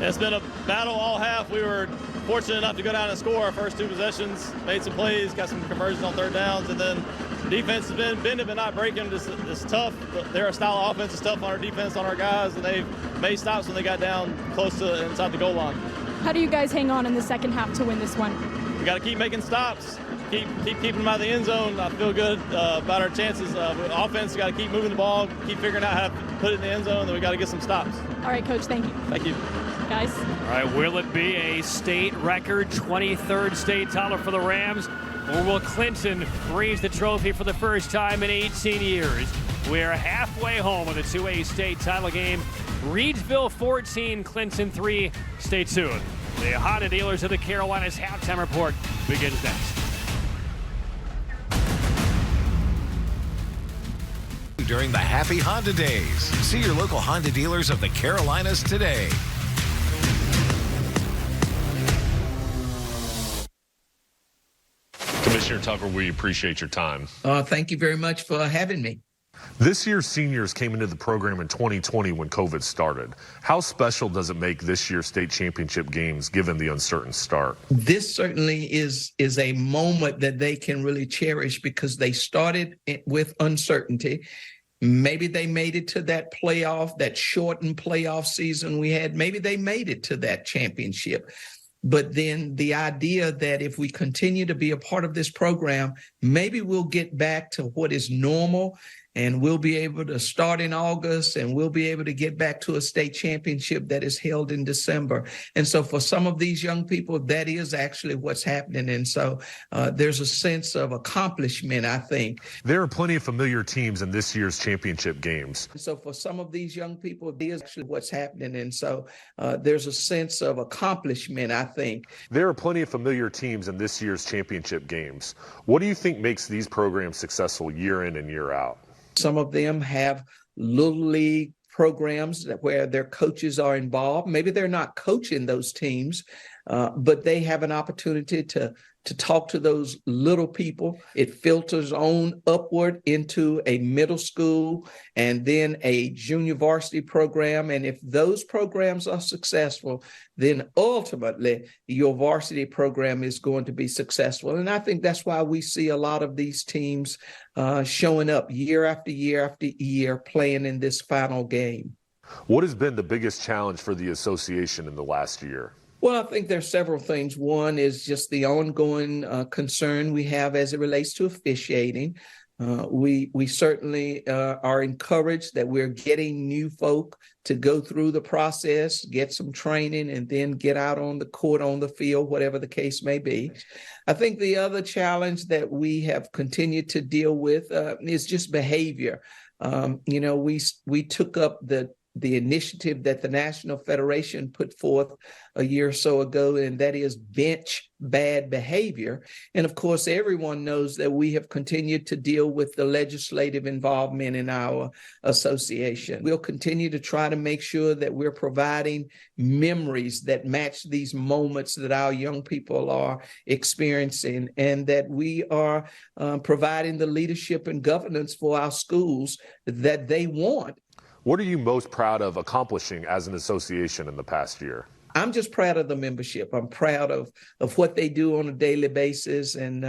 It's been a battle all half. We were fortunate enough to go down and score our first two possessions, made some plays, got some conversions on third downs, and then defense has been bending but not breaking. It's tough. Their style of offense is tough on our defense, on our guys, and they've made stops when they got down close to inside the goal line. How do you guys hang on in the second half to win this one? We got to keep making stops, keep keeping them out of the end zone. I feel good about our chances. Offense, got to keep moving the ball, keep figuring out how to put it in the end zone, and we got to get some stops. All right, Coach, thank you. Thank you. Guys. All right, will it be a state record 23rd state title for the Rams, or will Clinton raise the trophy for the first time in 18 years? We're halfway home of the 2A state title game. Reidsville 14, Clinton 3. Stay tuned. The Honda Dealers of the Carolinas halftime report begins next. During the Happy Honda Days. See your local Honda dealers of the Carolinas today. Commissioner Tucker, we appreciate your time. Thank you very much for having me. This year's seniors came into the program in 2020 when COVID started. How special does it make this year's state championship games given the uncertain start? This certainly is a moment that they can really cherish because they started with uncertainty. Maybe they made it to that playoff, that shortened playoff season we had. Maybe they made it to that championship. But then the idea that if we continue to be a part of this program, maybe we'll get back to what is normal and we'll be able to start in August and we'll be able to get back to a state championship that is held in December. And so for some of these young people, that is actually what's happening. And so there's a sense of accomplishment, I think. There are plenty of familiar teams in this year's championship games. So for some of these young people, it is actually what's happening. And so there's a sense of accomplishment, I think. There are plenty of familiar teams in this year's championship games. What do you think makes these programs successful year in and year out? Some of them have little league programs where their coaches are involved. Maybe they're not coaching those teams, but they have an opportunity to talk to those little people. It filters on upward into a middle school and then a junior varsity program. And if those programs are successful, then ultimately your varsity program is going to be successful. And I think that's why we see a lot of these teams showing up year after year after year playing in this final game. What has been the biggest challenge for the association in the last year? Well, I think there's several things. One is just the ongoing concern we have as it relates to officiating. We certainly are encouraged that we're getting new folk to go through the process, get some training, and then get out on the court, on the field, whatever the case may be. I think the other challenge that we have continued to deal with is just behavior. We took up the initiative that the National Federation put forth a year or so ago, and that is bench bad behavior. And of course, everyone knows that we have continued to deal with the legislative involvement in our association. We'll continue to try to make sure that we're providing memories that match these moments that our young people are experiencing, and that we are providing the leadership and governance for our schools that they want. What are you most proud of accomplishing as an association in the past year? I'm just proud of the membership. I'm proud of what they do on a daily basis and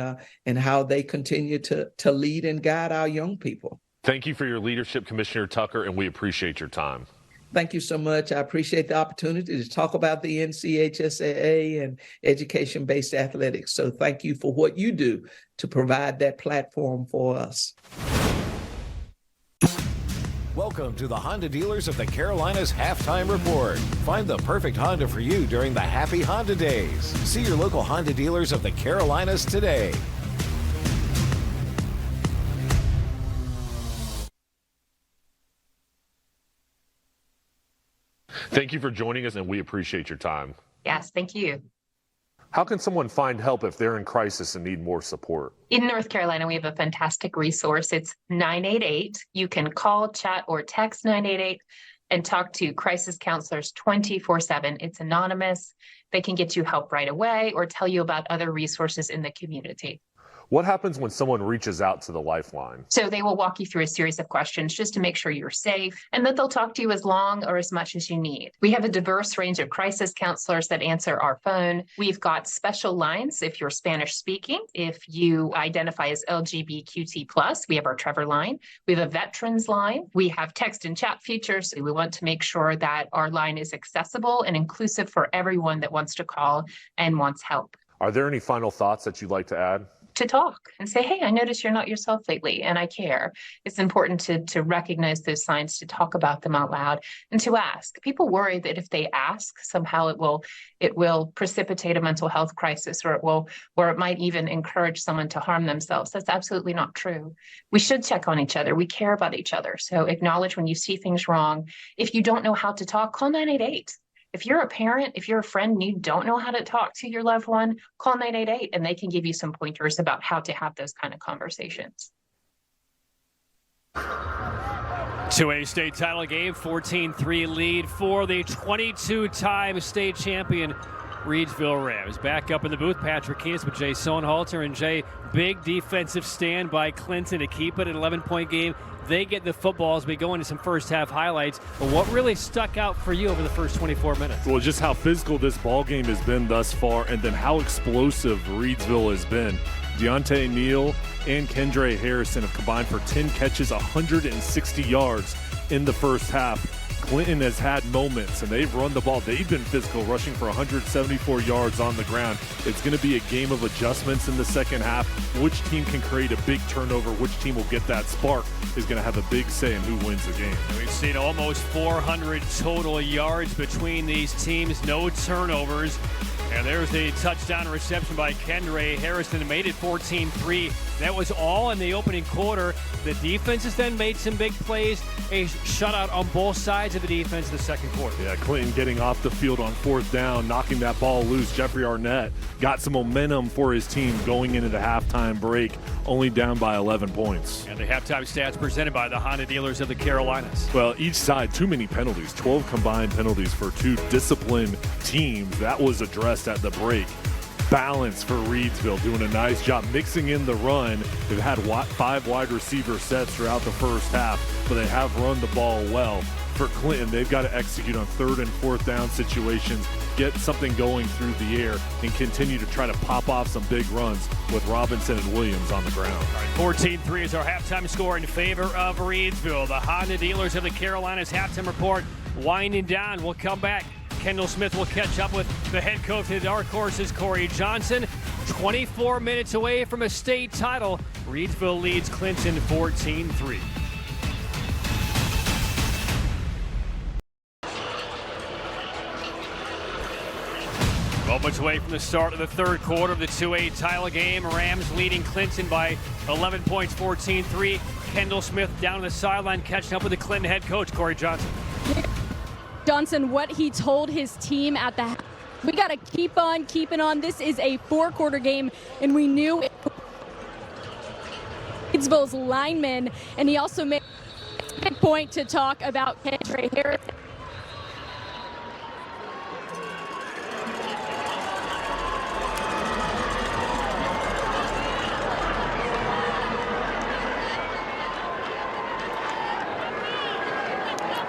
how they continue to lead and guide our young people. Thank you for your leadership, Commissioner Tucker, and we appreciate your time. Thank you so much. I appreciate the opportunity to talk about the NCHSAA and education-based athletics. So thank you for what you do to provide that platform for us. Welcome to the Honda Dealers of the Carolinas Halftime Report. Find the perfect Honda for you during the Happy Honda Days. See your local Honda dealers of the Carolinas today. Thank you for joining us, and we appreciate your time. Yes, thank you. How can someone find help if they're in crisis and need more support? In North Carolina, we have a fantastic resource. It's 988. You can call, chat, or text 988 and talk to crisis counselors 24/7. It's anonymous. They can get you help right away or tell you about other resources in the community. What happens when someone reaches out to the Lifeline? So they will walk you through a series of questions just to make sure you're safe, and that they'll talk to you as long or as much as you need. We have a diverse range of crisis counselors that answer our phone. We've got special lines if you're Spanish speaking. If you identify as LGBTQ+, we have our Trevor line. We have a veterans line. We have text and chat features. We want to make sure that our line is accessible and inclusive for everyone that wants to call and wants help. Are there any final thoughts that you'd like to add? To talk and say, hey, I notice you're not yourself lately and I care. It's important to recognize those signs, to talk about them out loud, and to ask. People worry that if they ask, somehow it will precipitate a mental health crisis, or it might even encourage someone to harm themselves. That's absolutely not true. We should check on each other. We care about each other. So acknowledge when you see things wrong. If you don't know how to talk, call 988. If you're a parent, if you're a friend and you don't know how to talk to your loved one, call 988 and they can give you some pointers about how to have those kind of conversations. 2A state title game, 14-3 lead for the 22-time state champion Reidsville Rams. Back up in the booth, Patrick Keenis with Jay Sohnhalter. And Jay, big defensive stand by Clinton to keep it an 11-point game. They get the football as we go into some first half highlights. But what really stuck out for you over the first 24 minutes? Well, just how physical this ball game has been thus far, and then how explosive Reidsville has been. Deontay Neal and Kendre Harrison have combined for 10 catches, 160 yards in the first half. Clinton has had moments, and they've run the ball. They've been physical, rushing for 174 yards on the ground. It's going to be a game of adjustments in the second half. Which team can create a big turnover, which team will get that spark, is going to have a big say in who wins the game. We've seen almost 400 total yards between these teams, no turnovers. And there's the touchdown reception by Kendre Harrison, made it 14-3. That was all in the opening quarter. The defense has then made some big plays, a shutout on both sides of the defense in the second quarter. Yeah, Clinton getting off the field on fourth down, knocking that ball loose. Jeffrey Arnett got some momentum for his team going into the halftime break, only down by 11 points. And the halftime stats presented by the Honda dealers of the Carolinas. Well, each side, too many penalties, 12 combined penalties for two disciplined teams. That was addressed at the break. Balance for Reidsville, doing a nice job mixing in the run. They've had 5 wide receiver sets throughout the first half, but they have run the ball well. For Clinton, they've got to execute on third and fourth down situations, get something going through the air, and continue to try to pop off some big runs with Robinson and Williams on the ground. All right, 14-3 is our halftime score in favor of Reidsville. The Honda dealers of the Carolinas halftime report winding down. We'll come back. Kendall Smith will catch up with the head coach of the Dark Horses, Corey Johnson. 24 minutes away from a state title. Reidsville leads Clinton 14-3. Moments away from the start of the third quarter of the 2A title game. Rams leading Clinton by 11 points, 14-3. Kendall Smith down on the sideline catching up with the Clinton head coach, Corey Johnson. Johnson, what he told his team at the half, we got to keep on keeping on. This is a 4-quarter game, and we knew Reidsville's linemen, and he also made a point to talk about Kendre Harrison.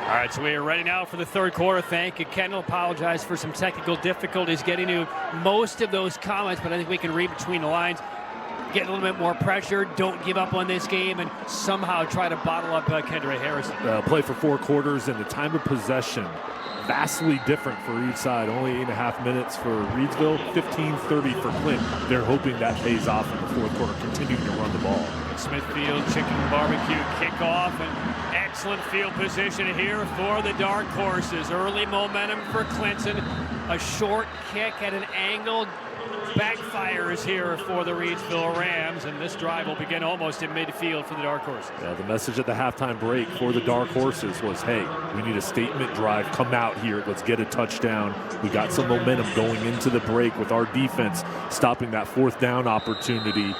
All right, so we are ready now for the third quarter. Thank you, Kendall. Apologize for some technical difficulties getting to most of those comments, but I think we can read between the lines. Get a little bit more pressure. Don't give up on this game and somehow try to bottle up Kendre Harrison. Play for 4 quarters, and the time of possession vastly different for each side. Only 8.5 minutes for Reidsville, 15:30 for Clinton. They're hoping that pays off in the fourth quarter, continuing to run the ball. Smithfield Chicken Barbecue kickoff, and excellent field position here for the Dark Horses. Early momentum for Clinton. A short kick at an angle backfires here for the Reidsville Rams, and this drive will begin almost in midfield for the Dark Horses. Yeah, the message at the halftime break for the Dark Horses was, hey, we need a statement drive. Come out here. Let's get a touchdown. We got some momentum going into the break with our defense stopping that fourth down opportunity.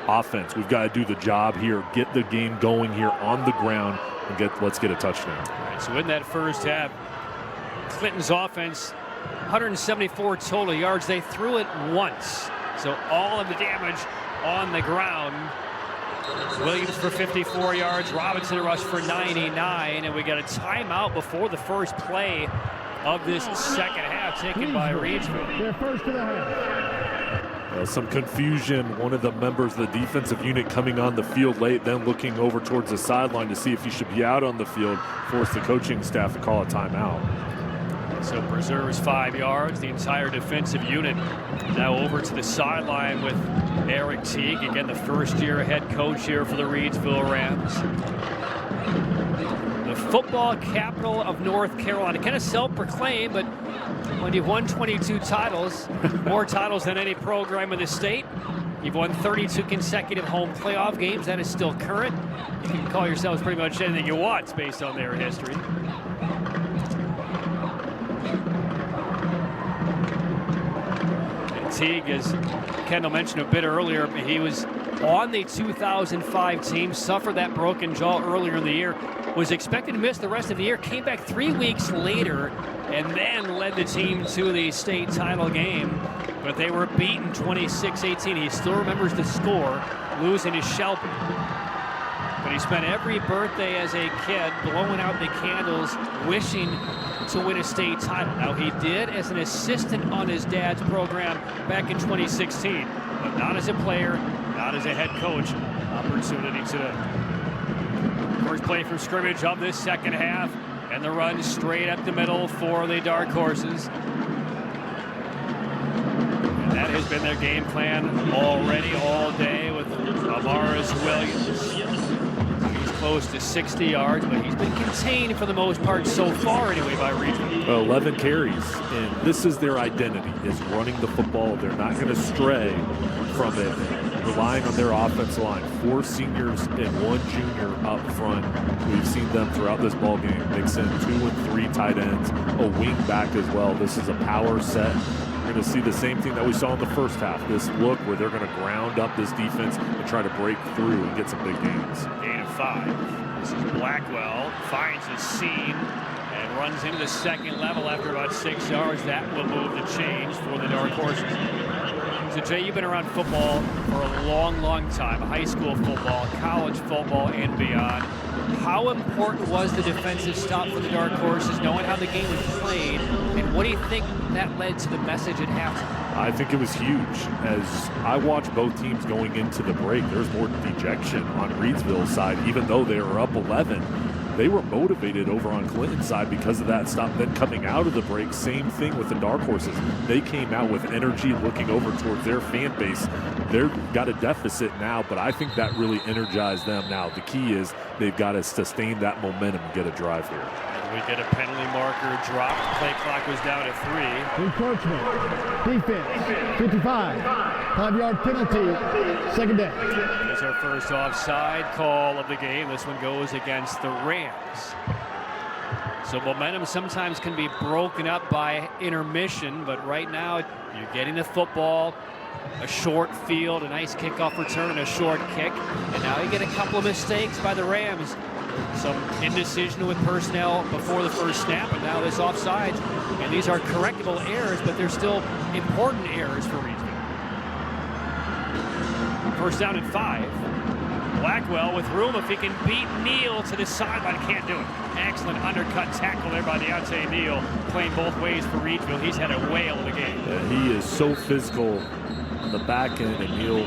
Offense, we've got to do the job here, get the game going here on the ground, and let's get a touchdown. All right, so in that first half, Clinton's offense, 174 total yards. They threw it once, so all of the damage on the ground. Williams for 54 yards, Robinson rushed for 99, and we got a timeout before the first play of this second half taken by Reidsville. They're first to the half. Some confusion. One of the members of the defensive unit coming on the field late, then looking over towards the sideline to see if he should be out on the field, forced the coaching staff to call a timeout. So preserves 5 yards. The entire defensive unit now over to the sideline with Eric Teague, again the first-year head coach here for the Reidsville Rams. The football capital of North Carolina, kind of self-proclaimed, but when you've won 22 titles, more titles than any program in the state, you've won 32 consecutive home playoff games. That is still current. You can call yourselves pretty much anything you want based on their history. And Teague, as Kendall mentioned a bit earlier, he was on the 2005 team, suffered that broken jaw earlier in the year, was expected to miss the rest of the year, came back 3 weeks later, and then led the team to the state title game. But they were beaten 26-18. He still remembers the score, losing to Shelby. But he spent every birthday as a kid blowing out the candles, wishing to win a state title. Now, he did as an assistant on his dad's program back in 2016, but not as a player, not as a head coach. Opportunity today. First play from scrimmage of this second half, and the run straight up the middle for the Dark Horses. And that has been their game plan already all day with Amaris Williams. He's close to 60 yards, but he's been contained for the most part so far anyway by Reidsville. 11 carries, and this is their identity, is running the football. They're not going to stray from it, relying on their offensive line. 4 seniors and 1 junior up front. We've seen them throughout this ball game mix in 2 and 3 tight ends, a wing back as well. This is a power set. We're going to see the same thing that we saw in the first half. This look where they're going to ground up this defense and try to break through and get some big gains. Gain of 5. This is Blackwell, finds a seam and runs into the second level after about 6 yards. That will move the change for the Dark Horses. So Jay, you've been around football for a long, long time, high school football, college football, and beyond. How important was the defensive stop for the Dark Horses, knowing how the game was played, and what do you think that led to the message at halftime? I think it was huge. As I watched both teams going into the break, there's more dejection on Reidsville's side, even though they were up 11. They were motivated over on Clinton's side because of that stop. Then coming out of the break, same thing with the Dark Horses. They came out with energy, looking over towards their fan base. They've got a deficit now, but I think that really energized them now. The key is they've got to sustain that momentum and get a drive here. And we get a penalty marker dropped. Play clock was down to 3. Encroachment. Defense. 55. 5-yard penalty. Second down. Here's our first offside call of the game. This one goes against the Rams. So momentum sometimes can be broken up by intermission, but right now you're getting the football, a short field, a nice kickoff return, and a short kick. And now you get a couple of mistakes by the Rams. Some indecision with personnel before the first snap, and now this offsides. And these are correctable errors, but they're still important errors for Reidsville. First down and 5. Blackwell with room if he can beat Neal to the sideline. Can't do it. Excellent undercut tackle there by Deontay Neal, playing both ways for Reidsville. He's had a whale of the game. Yeah, he is so physical on the back end, and Neal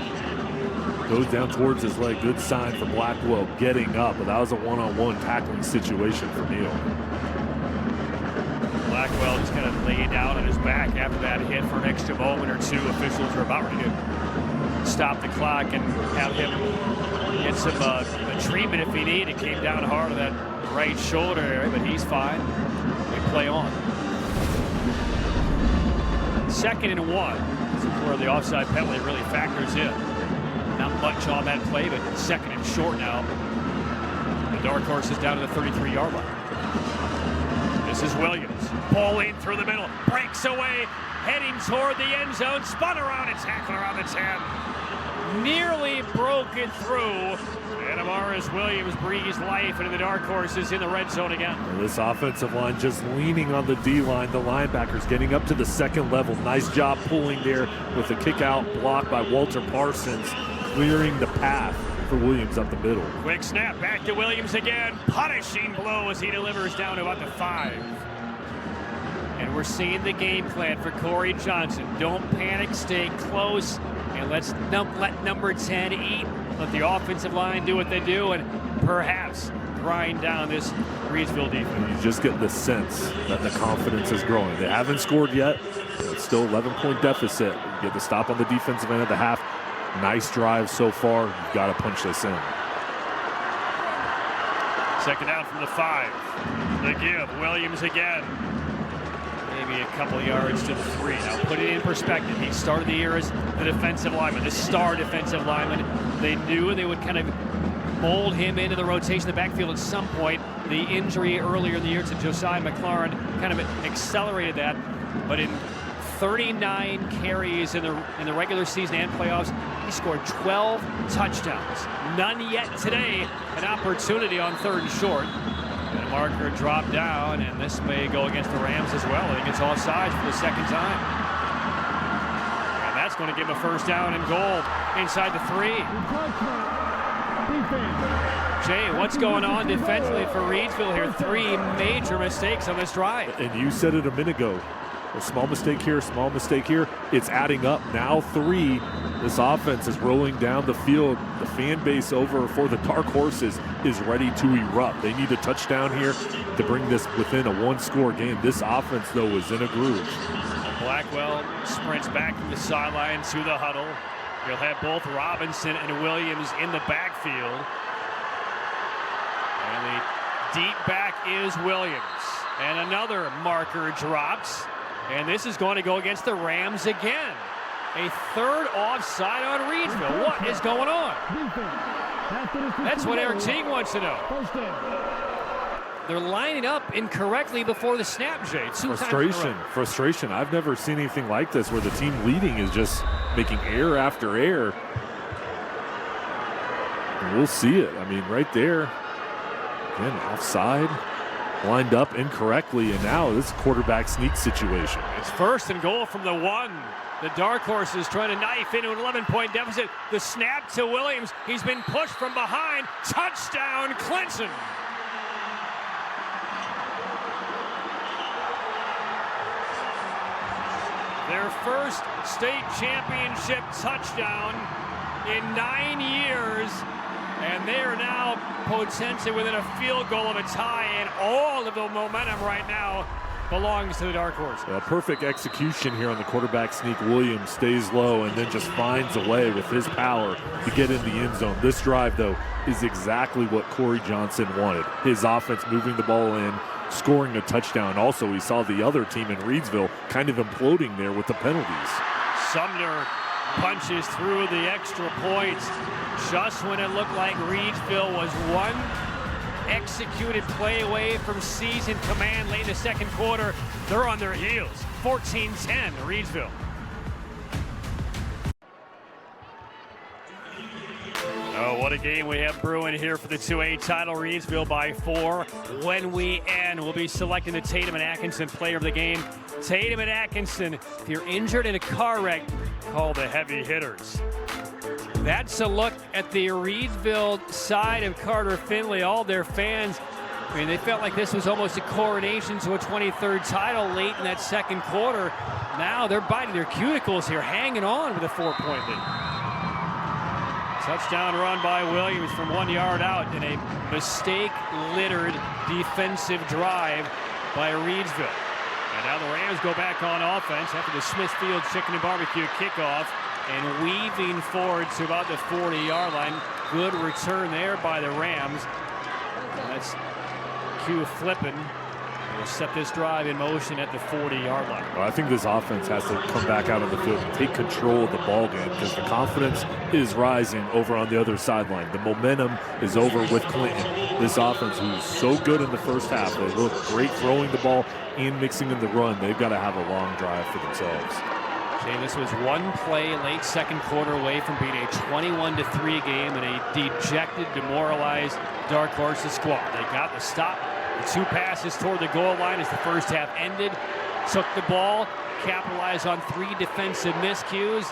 goes down towards his leg. Good sign for Blackwell getting up, but that was a one-on-one tackling situation for Neal. Blackwell just kind of laid down on his back after that hit for an extra moment or two. Officials are about ready to stop the clock and have him get some treatment if he needed. It came down hard on that right shoulder area, but he's fine. We play on. 2nd and 1. This is where the offside penalty really factors in. Not much on that play, but second and short now. The dark horse is down to the 33-yard line. This is Williams. Ball in through the middle. Breaks away. Heading toward the end zone. Spun around and tackled around the 10. Nearly broke it through. And Amaris Williams breathes life into the dark horses in the red zone again. And this offensive line just leaning on the D-line. The linebackers getting up to the second level. Nice job pulling there with a kick-out block by Walter Parsons, clearing the path for Williams up the middle. Quick snap back to Williams again. Punishing blow as he delivers down to about the 5. And we're seeing the game plan for Corey Johnson. Don't panic, stay close, and let's let number 10 eat. Let the offensive line do what they do, and perhaps grind down this Reidsville defense. You just get the sense that the confidence is growing. They haven't scored yet. It's still 11-point deficit. You get the stop on the defensive end of the half. Nice drive so far. You've got to punch this in. Second down from the 5. The give. Williams again. Maybe a couple yards to the 3. Now put it in perspective. He started the year as the defensive lineman, the star defensive lineman. They knew they would kind of mold him into the rotation, the backfield at some point. The injury earlier in the year to Josiah McLaurin kind of accelerated that. But in 39 carries in the regular season and playoffs, he scored 12 touchdowns. None yet today. An opportunity on 3rd and short. And a marker dropped down, and this may go against the Rams as well. I think it's offsides for the second time. And that's going to give him a first down and goal inside the 3. Jay, what's going on defensively for Reidsville here? 3 major mistakes on this drive. And you said it a minute ago. A small mistake here, small mistake here. It's adding up. Now 3. This offense is rolling down the field. The fan base over for the Dark Horses is ready to erupt. They need a touchdown here to bring this within a 1-score game. This offense, though, is in a groove. Blackwell sprints back from the sideline to the huddle. He'll have both Robinson and Williams in the backfield. And the deep back is Williams. And another marker drops. And this is going to go against the Rams again. A 3rd offside on Reidsville. What is going on? That's what Eric Teague wants to know. They're lining up incorrectly before the snap, Jay. Frustration. I've never seen anything like this where the team leading is just making error after error. And we'll see it. I mean, right there. Again, offside. Lined up incorrectly, and now this quarterback sneak situation. It's 1st and goal from the 1. The Dark Horses trying to knife into an 11-point deficit. The snap to Williams. He's been pushed from behind. Touchdown, Clemson. Their first state championship touchdown in 9 years. And they are now potentially within a field goal of a tie, and all of the momentum right now belongs to the Dark Horse. A perfect execution here on the quarterback sneak. Williams stays low and then just finds a way with his power to get in the end zone. This drive, though, is exactly what Corey Johnson wanted. His offense moving the ball in, scoring a touchdown. Also, we saw the other team in Reidsville kind of imploding there with the penalties. Sumner punches through the extra points just when it looked like Reidsville was one executed play away from season command late in the second quarter. They're on their heels. 14-10 Reidsville. Oh, what a game we have brewing here for the 2A title. Reidsville by 4. When we end, we'll be selecting the Tatum and Atkinson player of the game. Tatum and Atkinson, if you're injured in a car wreck, call the heavy hitters. That's a look at the Reidsville side of Carter Finley. All their fans, I mean, they felt like this was almost a coronation to a 23rd title late in that second quarter. Now they're biting their cuticles here, hanging on with a 4-point lead. Touchdown run by Williams from 1 yard out in a mistake-littered defensive drive by Reidsville. And now the Rams go back on offense after the Smithfield Chicken and Barbecue kickoff and weaving forward to about the 40-yard line. Good return there by the Rams. And that's Q flipping. will set this drive in motion at the 40-yard line. Well, I think this offense has to come back out on the field and take control of the ball game because the confidence is rising over on the other sideline. The momentum is over with Clinton. This offense, who's so good in the first half, they look great throwing the ball and mixing in the run. They've got to have a long drive for themselves. Jay, this was one play late second quarter away from being a 21-3 game and a dejected, demoralized Dark Horses squad. They got the stop. The 2 passes toward the goal line as the first half ended. Took the ball, capitalized on 3 defensive miscues,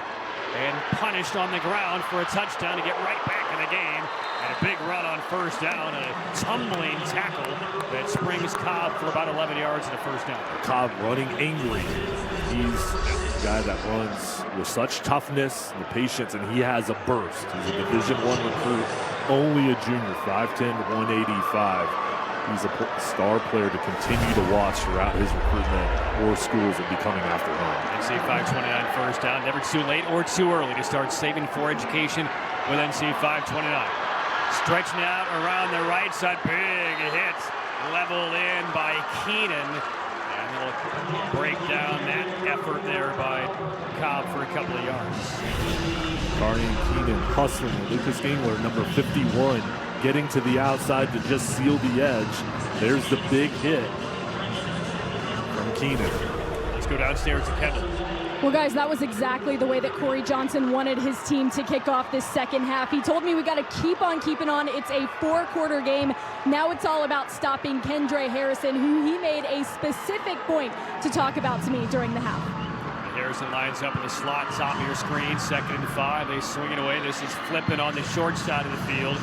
and punished on the ground for a touchdown to get right back in the game. And a big run on first down, a tumbling tackle that springs Cobb for about 11 yards in the first down. Cobb running angry. He's a guy that runs with such toughness and patience, and he has a burst. He's a Division I recruit, only a junior, 5'10", 185. He's a star player to continue to watch throughout his recruitment. More schools will be coming after him. NC 529 first down. Never too late or too early to start saving for education with NC 529. Stretching out around the right side. Big hit. Leveled in by Keenan. And they'll break down that effort there by Cobb for a couple of yards. Carney Keenan hustling. Lucas Gangler, number 51. Getting to the outside to just seal the edge. There's the big hit from Keenan. Let's go downstairs to Kendall. Well, guys, that was exactly the way that Corey Johnson wanted his team to kick off this second half. He told me we got to keep on keeping on. It's a 4-quarter game. Now it's all about stopping Kendre Harrison, who he made a specific point to talk about to me during the half. Harrison lines up in the slot, top of your screen, 2nd and 5. They swing it away. This is flipping on the short side of the field.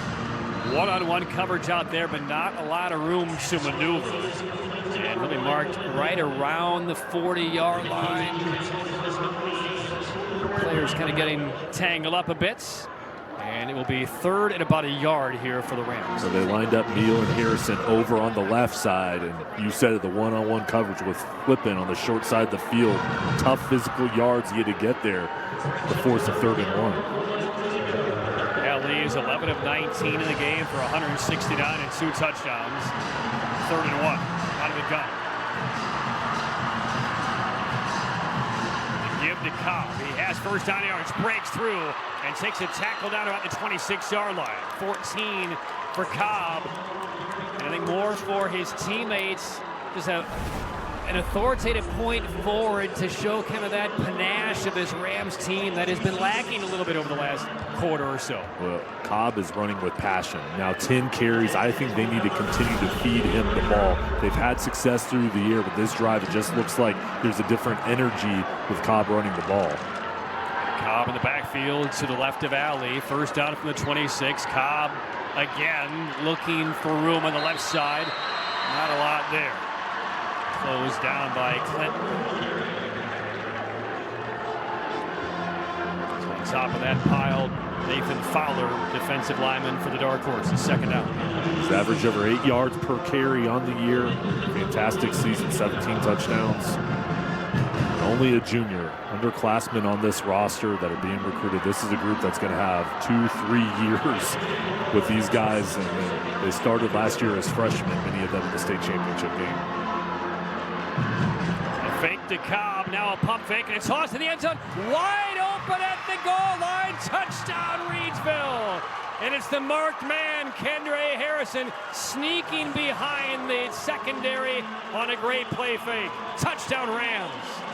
One-on-one coverage out there, but not a lot of room to maneuver. And he'll be marked right around the 40-yard line. Players kind of getting tangled up a bit. And it will be 3rd and about a yard here for the Rams. So they lined up Neal and Harrison over on the left side. And you said it, the one-on-one coverage with flipping on the short side of the field. Tough physical yards he had to get there to force a 3rd and 1. Leaves 11 of 19 in the game for 169 and 2 touchdowns. 3rd and 1 out of the gun. The give to Cobb. He has first down yards, breaks through, and takes a tackle down about the 26-yard line. 14 for Cobb. And I think more for his teammates. Just an authoritative point forward to show kind of that panache of this Rams team that has been lacking a little bit over the last quarter or so. Well, Cobb is running with passion. Now 10 carries. I think they need to continue to feed him the ball. They've had success through the year, but this drive, it just looks like there's a different energy with Cobb running the ball. Cobb in the backfield to the left of Alley. First down from the 26. Cobb again looking for room on the left side. Not a lot there. Closed down by Clinton. So on top of that pile, Nathan Fowler, defensive lineman for the Dark Horses, 2nd down. He's averaged over 8 yards per carry on the year. Fantastic season, 17 touchdowns. Only a junior, underclassmen on this roster that are being recruited. This is a group that's going to have 2-3 years with these guys. And they started last year as freshmen, many of them in the state championship game. A fake to Cobb, now a pump fake, and a toss to the end zone. Wide open at the goal line. Touchdown, Reidsville. And it's the marked man, Kendre Harrison, sneaking behind the secondary on a great play fake. Touchdown, Rams.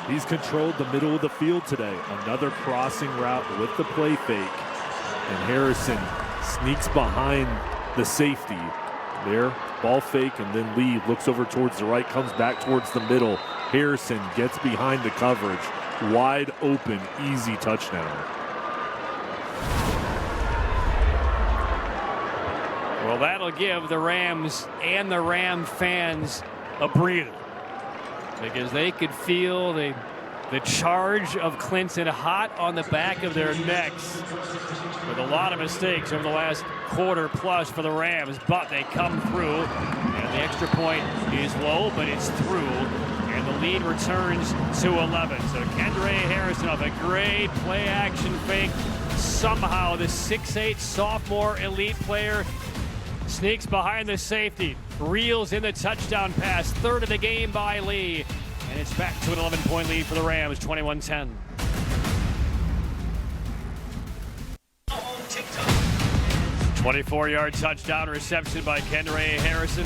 He's controlled the middle of the field today. Another crossing route with the play fake. And Harrison sneaks behind the safety. There, ball fake, and then Lee looks over towards the right, comes back towards the middle. Harrison gets behind the coverage. Wide open, easy touchdown. Well, that'll give the Rams and the Ram fans a breather, because they could feel the charge of Clinton hot on the back of their necks with a lot of mistakes over the last quarter plus for the Rams, but they come through, and the extra point is low, but it's through, and the lead returns to 11. So Kendre Harrison off a great play action fake. Somehow the 6'8" sophomore elite player sneaks behind the safety, reels in the touchdown pass. Third of the game by Lee. And it's back to an 11-point lead for the Rams, 21-10. 24-yard touchdown reception by Kendra Harrison.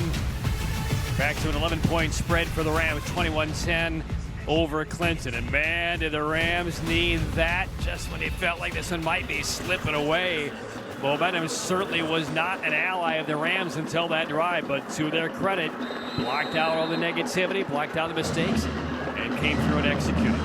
Back to an 11-point spread for the Rams, 21-10 over Clinton. And man, did the Rams need that just when they felt like this one might be slipping away. Momentum certainly was not an ally of the Rams until that drive, but to their credit, blocked out all the negativity, blocked out the mistakes, and came through and executed.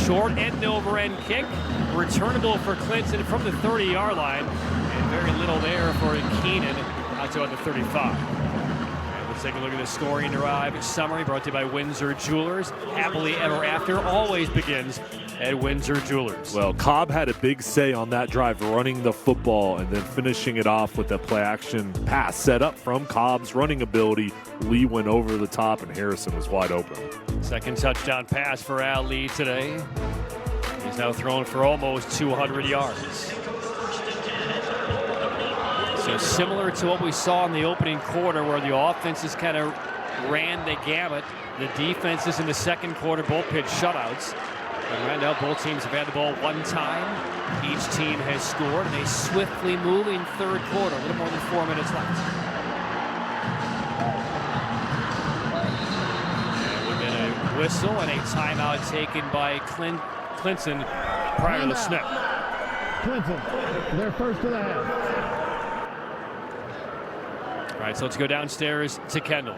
Short end-over-end kick, returnable for Clinton from the 30-yard line, and very little there for Keenan out to the 35. And let's take a look at the scoring drive summary brought to you by Windsor Jewelers. Happily ever after always begins at Windsor Jewelers. Well, Cobb had a big say on that drive, running the football and then finishing it off with a play-action pass set up from Cobb's running ability. Lee went over the top, and Harrison was wide open. Second touchdown pass for Al Lee today. He's now thrown for almost 200 yards. So similar to what we saw in the opening quarter, where the offenses kind of ran the gamut. The defenses in the second quarter both pitched shutouts. And right now, both teams have had the ball one time. Each team has scored in a swiftly moving third quarter. A little more than 4 minutes left. And we've been a whistle and a timeout taken by Clinton prior to the snap. Clinton, their first of the half. All right, so let's go downstairs to Kendall.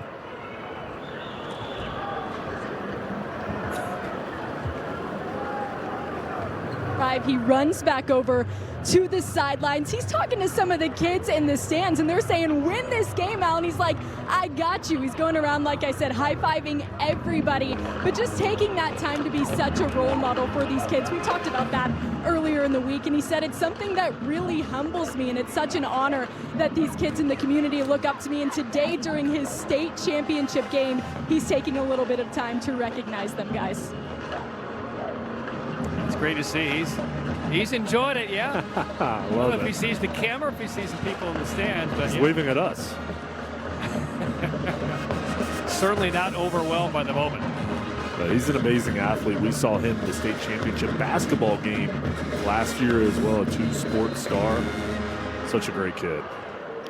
He runs back over to the sidelines. He's talking to some of the kids in the stands, and they're saying, win this game, Al. And he's like, I got you. He's going around, like I said, high-fiving everybody, but just taking that time to be such a role model for these kids. We talked about that earlier in the week, and he said it's something that really humbles me, and it's such an honor that these kids in the community look up to me. And today, during his state championship game, he's taking a little bit of time to recognize them, guys. It's great to see. He's enjoying it, yeah. I don't know if he sees the camera, if he sees some people in the stands, but he's waving at us. Certainly not overwhelmed by the moment. But he's an amazing athlete. We saw him in the state championship basketball game last year as well, a two-sport star. Such a great kid.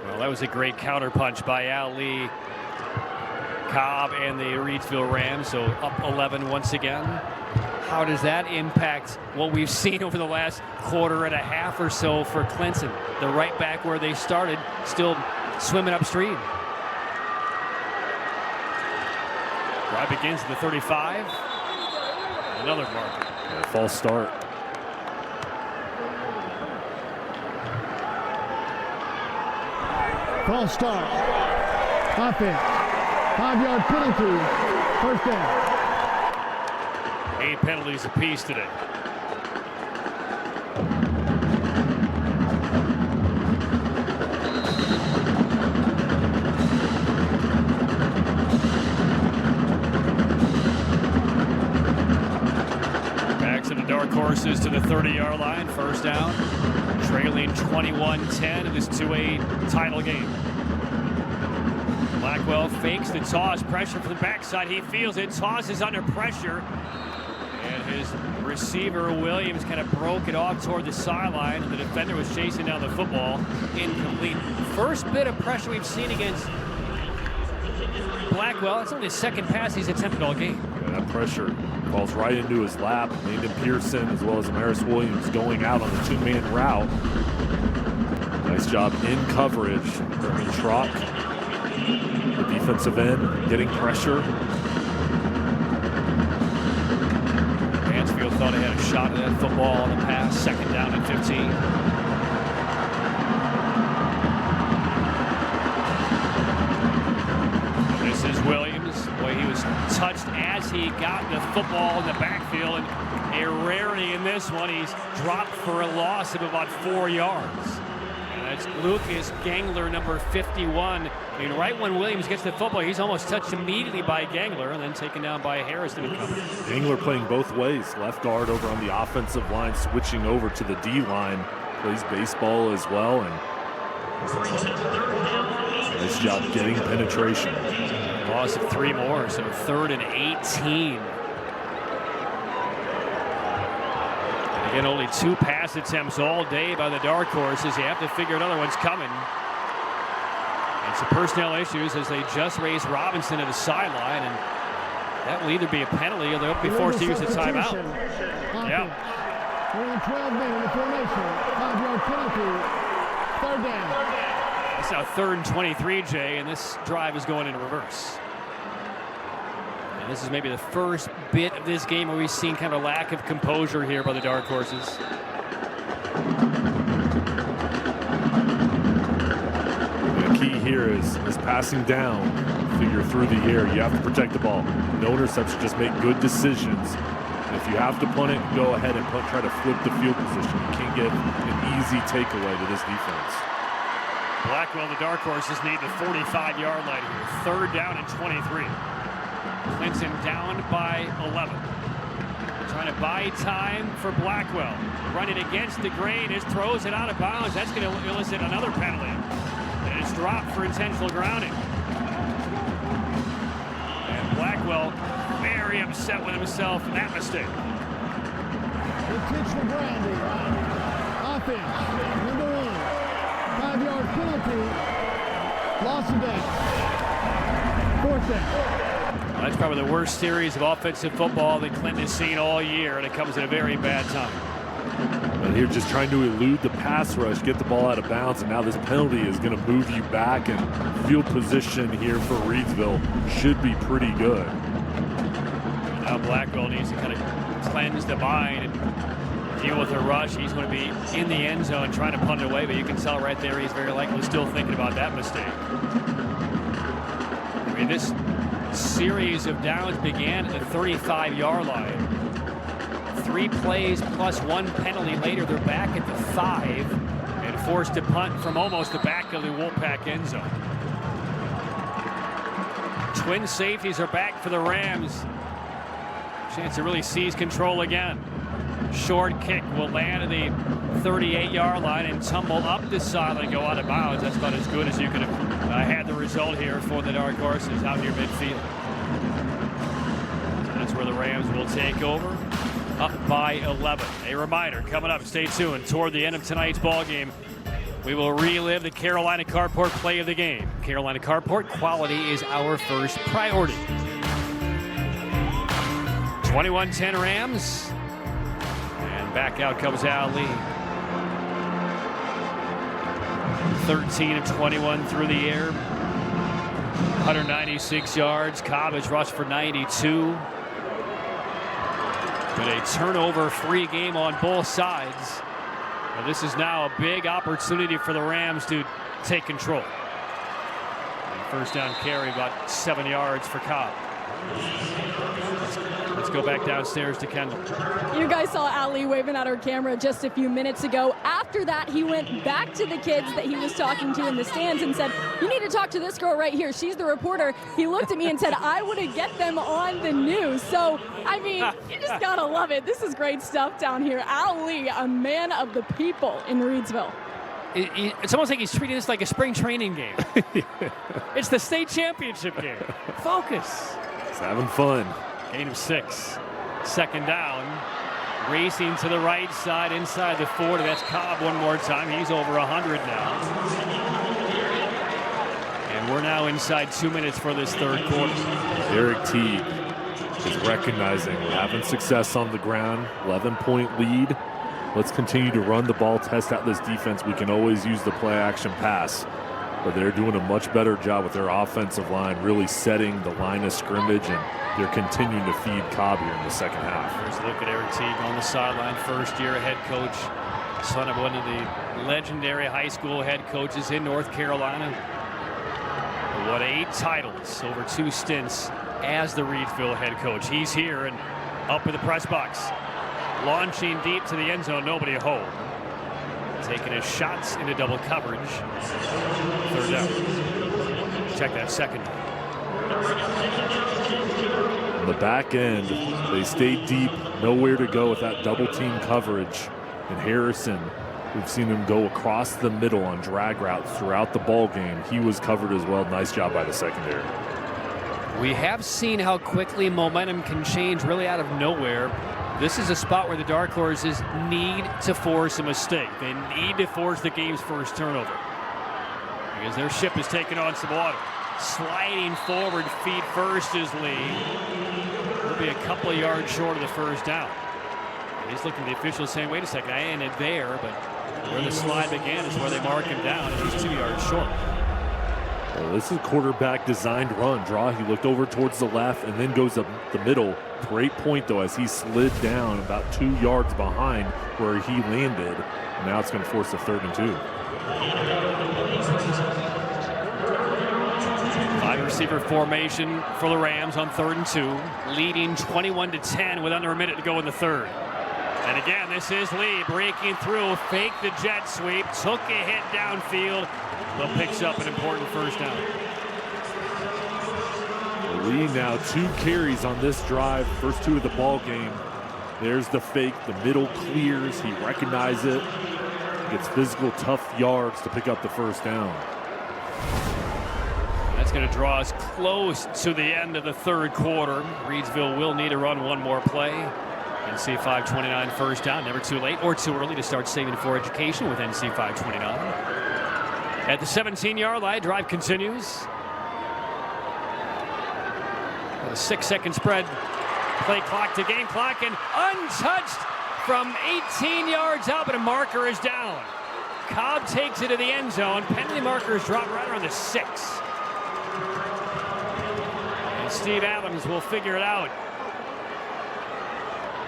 Well, that was a great counterpunch by Al Lee, Cobb, and the Reidsville Rams, so up 11 once again. How does that impact what we've seen over the last quarter and a half or so for Clinton? The right back where they started, still swimming upstream. Drive begins at the 35. Another marker. Yeah, false start. False start. Offense. 5-yard penalty. First down. 8 penalties apiece today. Back to the dark horses to the 30-yard line. First down. Trailing 21-10 in this 2A title game. Blackwell fakes the toss. Pressure from the backside. He feels it. Tosses under pressure. And his receiver, Williams, kind of broke it off toward the sideline, and the defender was chasing down the football. Incomplete. First bit of pressure we've seen against Blackwell. It's only the second pass he's attempted all game. Yeah, that pressure falls right into his lap. Landon Pearson as well as Amaris Williams going out on the two-man route. Nice job in coverage. Jeremy Schrock, the defensive end, getting pressure. Mansfield thought he had a shot at that football on the pass. Second down and 15. This is Williams. Boy, he was touched as he got the football in the backfield, and a rarity in this one. He's dropped for a loss of about 4 yards. And that's Lucas Gangler, number 51. I mean, right when Williams gets the football, he's almost touched immediately by Gangler and then taken down by Harrison. Gangler playing both ways. Left guard over on the offensive line, switching over to the D line. Plays baseball as well. And Nice job getting penetration. Loss of 3 more, so 3rd and 18. And again, only 2 pass attempts all day by the dark horses. You have to figure another one's coming. And some personnel issues as they just raised Robinson to the sideline, and that will either be a penalty or they'll be forced to use the timeout. Yeah. More than 12 men in the formation. 5-yard penalty. 3rd down. It's now 3rd and 23, Jay, and this drive is going in reverse. And this is maybe the first bit of this game where we've seen kind of a lack of composure here by the dark horses. The key here is passing down. Figure through the air. You have to protect the ball. No interception. Just make good decisions. And if you have to punt it, go ahead and try to flip the field position. You can't get an easy takeaway to this defense. Blackwell, the dark horses need the 45-yard line here. 3rd down and 23. Clinton down by 11. Trying to buy time for Blackwell. Running against the grain, just throws it out of bounds. That's going to elicit another penalty. And it's dropped for intentional grounding. And Blackwell very upset with himself in that mistake. Intentional grounding. Offense. Number 1. 5-yard penalty. Loss of down. 4th down. That's probably the worst series of offensive football that Clinton has seen all year, and it comes at a very bad time. But here just trying to elude the pass rush, get the ball out of bounds, and now this penalty is going to move you back, and field position here for Reidsville should be pretty good. Now Blackwell needs to kind of cleanse the mind and deal with a rush. He's going to be in the end zone trying to punt it away, but you can tell right there he's very likely still thinking about that mistake. I mean, this series of downs began at the 35-yard line. 3 plays plus 1 penalty later, they're back at the 5 and forced to punt from almost the back of the Wolfpack end zone. Twin safeties are back for the Rams. Chance to really seize control again. Short kick will land at the 38-yard line and tumble up the sideline, go out of bounds. That's about as good as you could have had the result here for the dark horses out near midfield. So that's where the Rams will take over, up by 11. A reminder, coming up, stay tuned. Toward the end of tonight's ball game, we will relive the Carolina Carport play of the game. Carolina Carport, quality is our first priority. 21-10 Rams. And back out comes Ali. 13 of 21 through the air. 196 yards. Cobb has rushed for 92. But a turnover-free game on both sides. Well, this is now a big opportunity for the Rams to take control. And first down carry, about 7 yards for Cobb. Let's go back downstairs to Kendall. You guys saw Ali waving at our camera just a few minutes ago. After that, he went back to the kids that he was talking to in the stands and said, "You need to talk to this girl right here. She's the reporter." He looked at me and said, "I want to get them on the news." So, I mean, you just got to love it. This is great stuff down here. Ali, a man of the people in Reidsville. It's almost like he's treating this like a spring training game. It's the state championship game. Focus. He's having fun. Gain of 6. 2nd down. Racing to the right side inside the 40. That's Cobb one more time. He's over 100 now. And we're now inside 2 minutes for this 3rd quarter. Eric Teague is recognizing we're having success on the ground. 11-point lead. Let's continue to run the ball, test out this defense. We can always use the play action pass. But they're doing a much better job with their offensive line, really setting the line of scrimmage, and they're continuing to feed Cobb here in the second half. Here's a look at Eric Teague on the sideline, first-year head coach, son of one of the legendary high school head coaches in North Carolina. Won 8 titles over 2 stints as the Reidsville head coach. He's here and up in the press box. Launching deep to the end zone, nobody home. Taking his shots into double coverage. 3rd down. Check that 2nd. On the back end, they stayed deep, nowhere to go with that double team coverage. And Harrison We've seen him go across the middle on drag routes throughout the ball game. He was covered as well. Nice job by the secondary. We have seen how quickly momentum can change really out of nowhere. This is a spot where the Dark Horses need to force a mistake. They need to force the game's first turnover because their ship is taking on some water. Sliding forward, feet first is Lee. He'll be a couple of yards short of the first down. He's looking at the officials saying, wait a second, I ended there, but where the slide began is where they mark him down, and he's 2 yards short. Well, this is a quarterback designed run draw. He looked over towards the left and then goes up the middle. Great point, though, as he slid down about 2 yards behind where he landed. And now it's going to force a 3rd and 2. 5-receiver formation for the Rams on 3rd and 2, leading 21-10 with under a minute to go in the 3rd. And again, this is Lee breaking through, faked the jet sweep, took a hit downfield, but picks up an important first down. Lee now 2 carries on this drive, first 2 of the ball game. There's the fake, the middle clears, he recognizes it, gets physical, tough yards to pick up the first down. That's going to draw us close to the end of the 3rd quarter. Reidsville will need to run one more play. NC 529 first down, never too late or too early to start saving for education with NC 529. At the 17-yard line, drive continues. With a 6-second spread, play clock to game clock, and untouched from 18 yards out, but a marker is down. Cobb takes it to the end zone. Penalty markers drop right around the 6. And Steve Adams will figure it out.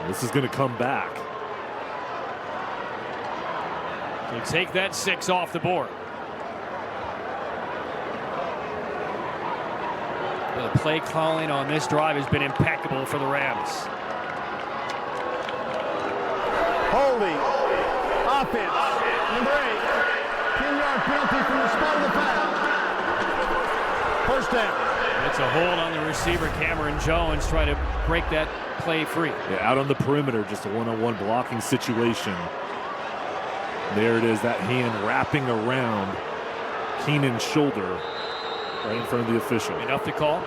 This is going to come back. So take that 6 off the board. The play calling on this drive has been impeccable for the Rams. Holding. Offense. Number 8. 10-yard penalty from the spot of the foul. First down. It's a hold on the receiver, Cameron Jones, trying to break that play free. Yeah, out on the perimeter, just a one-on-one blocking situation. There it is, that hand wrapping around Keenan's shoulder right in front of the official. Enough to call?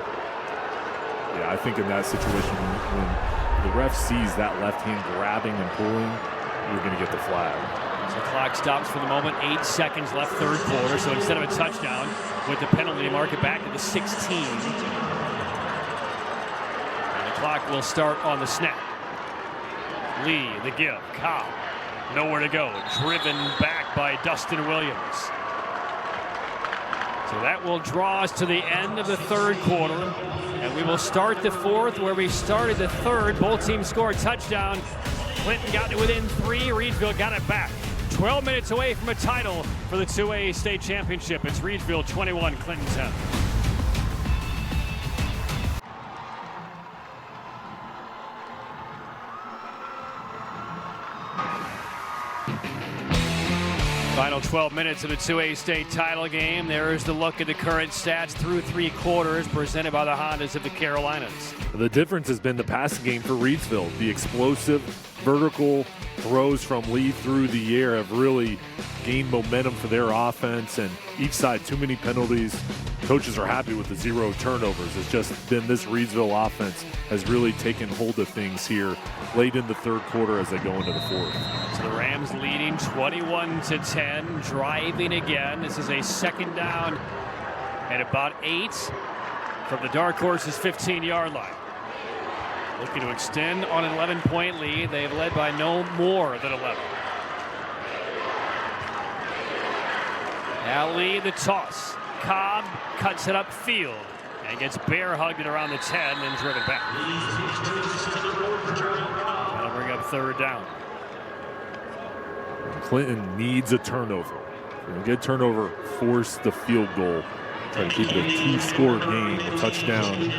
Yeah, I think in that situation, when the ref sees that left hand grabbing and pulling, you're going to get the flag. So the clock stops for the moment. 8 seconds left, 3rd quarter. So instead of a touchdown, with the penalty, mark it back to the 16. And the clock will start on the snap. Lee, the give. Cobb, nowhere to go. Driven back by Dustin Williams. So that will draw us to the end of the 3rd quarter. And we will start the 4th where we started the 3rd. Both teams scored a touchdown. Clinton got it within 3. Reidsville got it back. 12 minutes away from a title for the 2A state championship. It's Reidsville 21, Clinton 10. Final 12 minutes of the 2A state title game. There is the look at the current stats through 3 quarters presented by the Hondas of the Carolinas. The difference has been the passing game for Reidsville. The explosive vertical throws from Lee through the air have really gained momentum for their offense, and each side too many penalties. Coaches are happy with the 0 turnovers. It's just been this Reidsville offense has really taken hold of things here late in the 3rd quarter as they go into the 4th. So the Rams leading 21-10, driving again. This is a 2nd down and about 8 from the Dark Horses 15-yard line. Looking to extend on an 11-point lead. They've led by no more than 11. Now Lee, the toss. Cobb cuts it upfield and gets bear hugged at around the 10 and driven back. That'll bring up 3rd down. Clinton needs a turnover. If you get a turnover, force the field goal. Try to keep it a 2-score game. A touchdown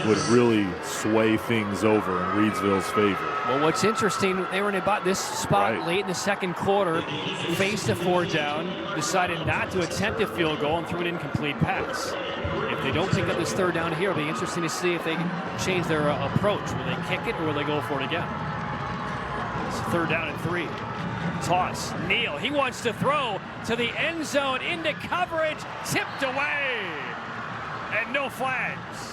would really sway things over in Reidsville's favor. Well, what's interesting, they were in about this spot late in the 2nd quarter, faced a 4th down, decided not to attempt a field goal and threw an incomplete pass. If they don't pick up this 3rd down here, it'll be interesting to see if they can change their approach. Will they kick it or will they go for it again? It's 3rd down and 3. toss. Neal, he wants to throw to the end zone, into coverage, tipped away, and no flags.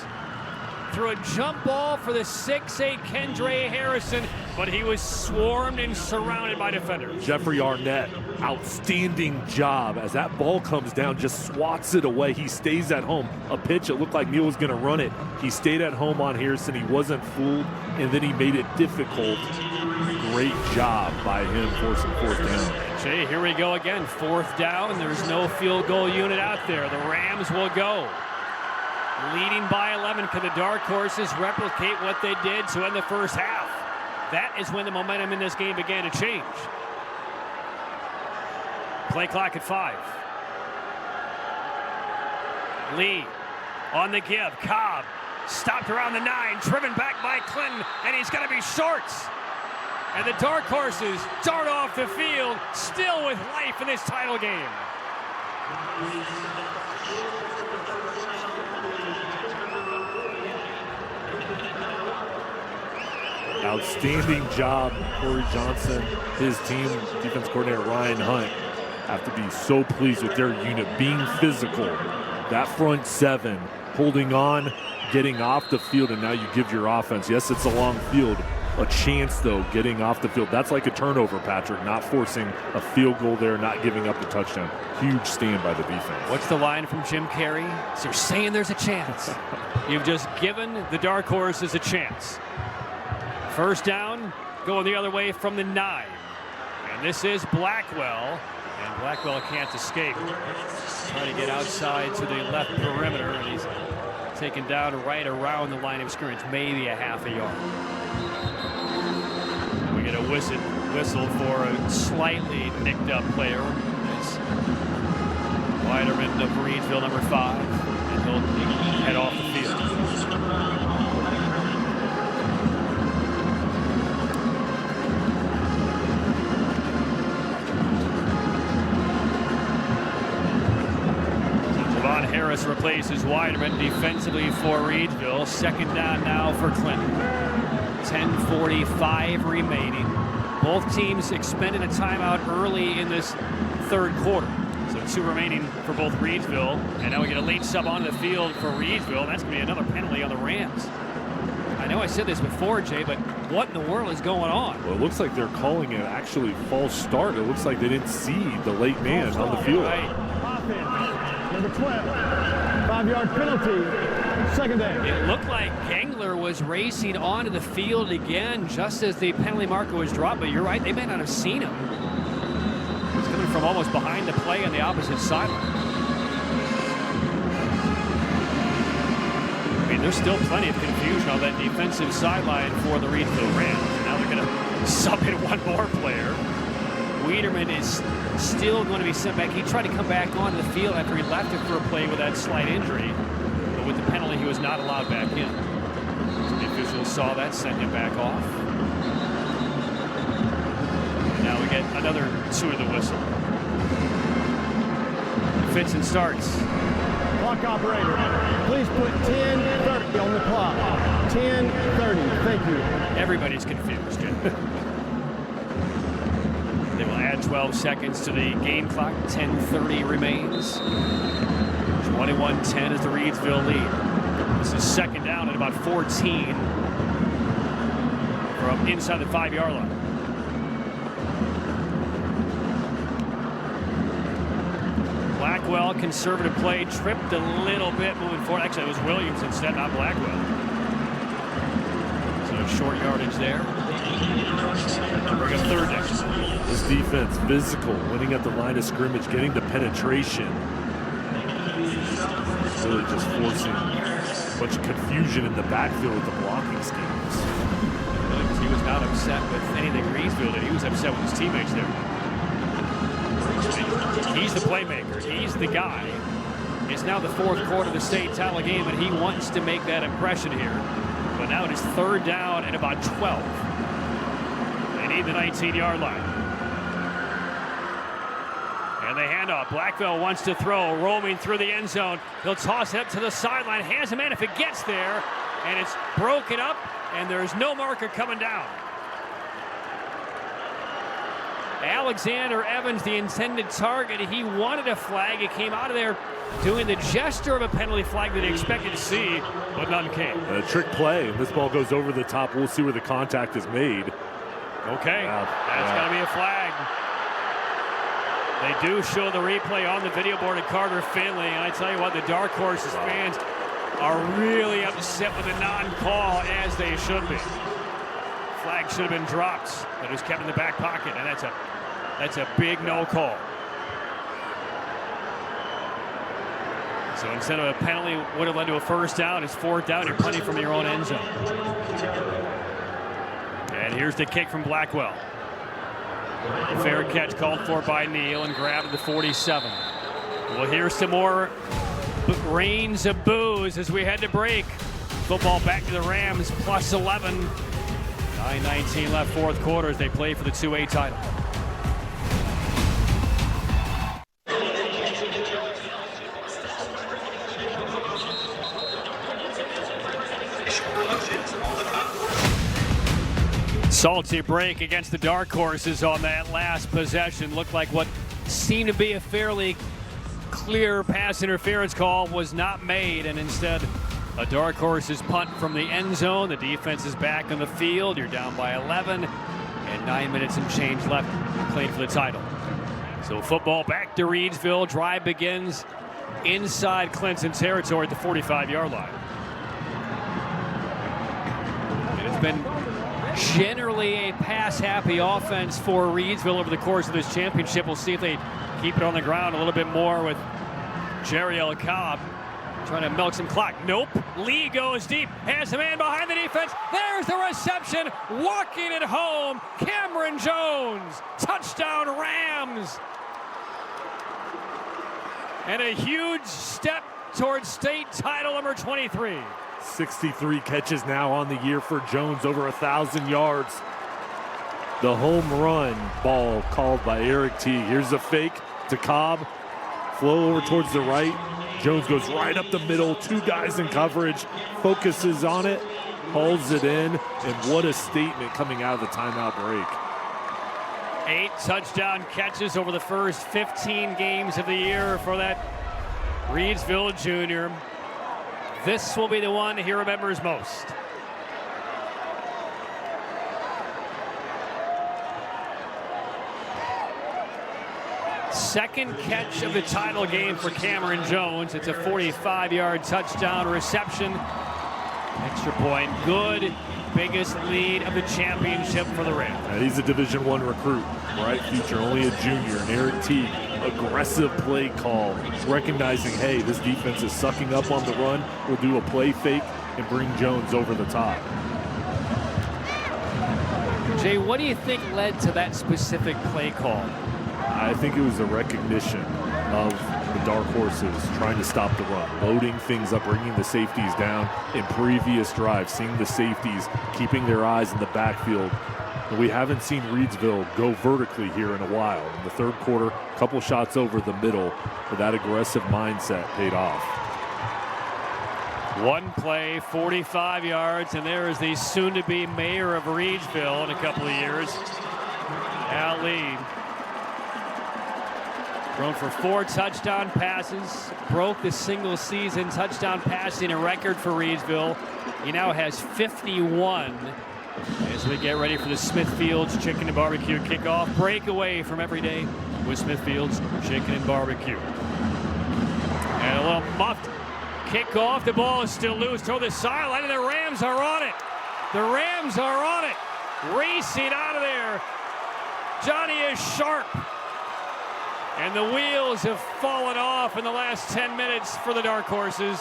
Threw a jump ball for the 6'8" Kendra Harrison, but he was swarmed and surrounded by defenders. Jeffrey Arnett, outstanding job as that ball comes down, just swats it away. He stays at home. A pitch, it looked like Neal was going to run it. He stayed at home on Harrison. He wasn't fooled, and then he made it difficult. Great job by him forcing fourth down. Jay, here we go again. Fourth down. There's no field goal unit out there. The Rams will go. Leading by 11. Can the Dark Horses replicate what they did to end the first half? That is when the momentum in this game began to change. Play clock at 5. Lee on the give. Cobb stopped around the 9, driven back by Clinton, and he's going to be short. And the Dark Horses dart off the field, still with life in this title game. Outstanding job, Corey Johnson, his team, defense coordinator Ryan Hunt, have to be so pleased with their unit being physical. That front 7, holding on, getting off the field, and now you give your offense, yes, it's a long field, a chance, though, getting off the field. That's like a turnover, Patrick, not forcing a field goal there, not giving up the touchdown. Huge stand by the defense. What's the line from Jim Carrey? So you're saying there's a chance. You've just given the Dark Horses a chance. First down, going the other way from the 9. And this is Blackwell. And Blackwell can't escape. Trying to get outside to the left perimeter. And he's taken down right around the line of scrimmage, maybe a half a yard. And we get a whistle for a slightly nicked up player. It's Weiderman of Reidsville, number 5. And he'll head off the field. Harris replaces Weiderman defensively for Reidsville. Second down now for Clinton. 10:45 remaining. Both teams expended a timeout early in this third quarter. So 2 remaining for both Reidsville. And now we get a late sub onto the field for Reidsville. That's going to be another penalty on the Rams. I know I said this before, Jay, but what in the world is going on? Well, it looks like they're calling it actually false start. It looks like they didn't see the late man on the field. Right. Number 12, 5-yard penalty, second down. It looked like Gangler was racing onto the field again just as the penalty marker was dropped, but you're right, they may not have seen him. He's coming from almost behind the play on the opposite sideline. I mean, there's still plenty of confusion on that defensive sideline for the Reidsville Rams. Now they're going to sub in one more player. Weiderman is still going to be sent back. He tried to come back onto the field after he left it for a play with that slight injury. But with the penalty, he was not allowed back in. So the officials saw that, sent him back off. And now we get another 2 of the whistle. Fits and starts. Clock operator, please put 10:30 on the clock. 10:30, thank you. Everybody's confused. They will add 12 seconds to the game clock. 10:30 remains. 21-10 is the Reidsville lead. This is second down at about 14 from inside the 5-yard line. Blackwell, conservative play, tripped a little bit moving forward. Actually, it was Williams instead, not Blackwell. So short yardage there. Bring up third down. This defense, physical, winning at the line of scrimmage, getting the penetration. Really just forcing a bunch of confusion in the backfield with the blocking schemes. Williams, he was not upset with anything Reidsville did. He was upset with his teammates there. He's the playmaker. He's the guy. It's now the fourth quarter of the state title game, and he wants to make that impression here. But now it is third down at about 12. They need the 19-yard line. And they hand off. Blackwell wants to throw, roaming through the end zone. He'll toss it up to the sideline. Hands him in if it gets there. And it's broken up, and there's no marker coming down. Alexander Evans, the intended target, he wanted a flag. He came out of there doing the gesture of a penalty flag that he expected to see, but none came. A trick play, and this ball goes over the top. We'll see where the contact is made. Okay, that's got to be a flag. They do show the replay on the video board at Carter Finley, and I tell you what, the Dark Horses fans are really upset with the non-call, as they should be. Flag should have been dropped, but it was kept in the back pocket, and that's a big no call. So instead of a penalty would have led to a first down, it's fourth down. You're punting from your own end zone. And here's the kick from Blackwell. Fair catch called for by Neal and grabbed at the 47. Well, here's some more rains of boos as we head to break. Football back to the Rams, plus 11. 9:19 left, fourth quarter, as they play for the 2A title. Salty break against the Dark Horses on that last possession. Looked like what seemed to be a fairly clear pass interference call was not made, and instead a Dark Horses punt from the end zone. The defense is back on the field. You're down by 11 and 9 minutes and change left, playing for the title. So football back to Reidsville. Drive begins inside Clinton territory at the 45-yard line. And it's been generally a pass-happy offense for Reidsville over the course of this championship. We'll see if they keep it on the ground a little bit more with Jeriel Cobb trying to milk some clock. Nope. Lee goes deep. Has a man behind the defense. There's the reception. Walking it home. Cameron Jones. Touchdown Rams. And a huge step towards state title number 23. 63 catches now on the year for Jones, over 1,000 yards. The home run ball called by Eric Teague. Here's a fake to Cobb. Flow over towards the right. Jones goes right up the middle. Two guys in coverage. Focuses on it. Hauls it in. And what a statement coming out of the timeout break. 8 touchdown catches over the first 15 games of the year for that Reidsville junior. This will be the one he remembers most. Second catch of the title game for Cameron Jones. It's a 45-yard touchdown reception. Extra point, good. Biggest lead of the championship for the Rams. Yeah, he's a Division I recruit, bright future, only a junior. And Eric Teague, aggressive play call, recognizing, hey, this defense is sucking up on the run. We'll do a play fake and bring Jones over the top. Jay, what do you think led to that specific play call? I think it was a recognition of the Dark Horses trying to stop the run, loading things up, bringing the safeties down in previous drives, seeing the safeties, keeping their eyes in the backfield. And we haven't seen Reidsville go vertically here in a while. In the third quarter, a couple shots over the middle, but that aggressive mindset paid off. One play, 45 yards, and there is the soon-to-be mayor of Reidsville in a couple of years, Al Lee. Thrown for 4 touchdown passes, broke the single-season touchdown passing record for Reidsville. He now has 51 as we get ready for the Smithfield's Chicken and Barbecue kickoff. Breakaway from every day with Smithfield's Chicken and Barbecue. And a little muffed kickoff. The ball is still loose toward the sideline, and the Rams are on it. The Rams are on it. Racing out of there. Johnny is Sharp. And the wheels have fallen off in the last 10 minutes for the Dark Horses.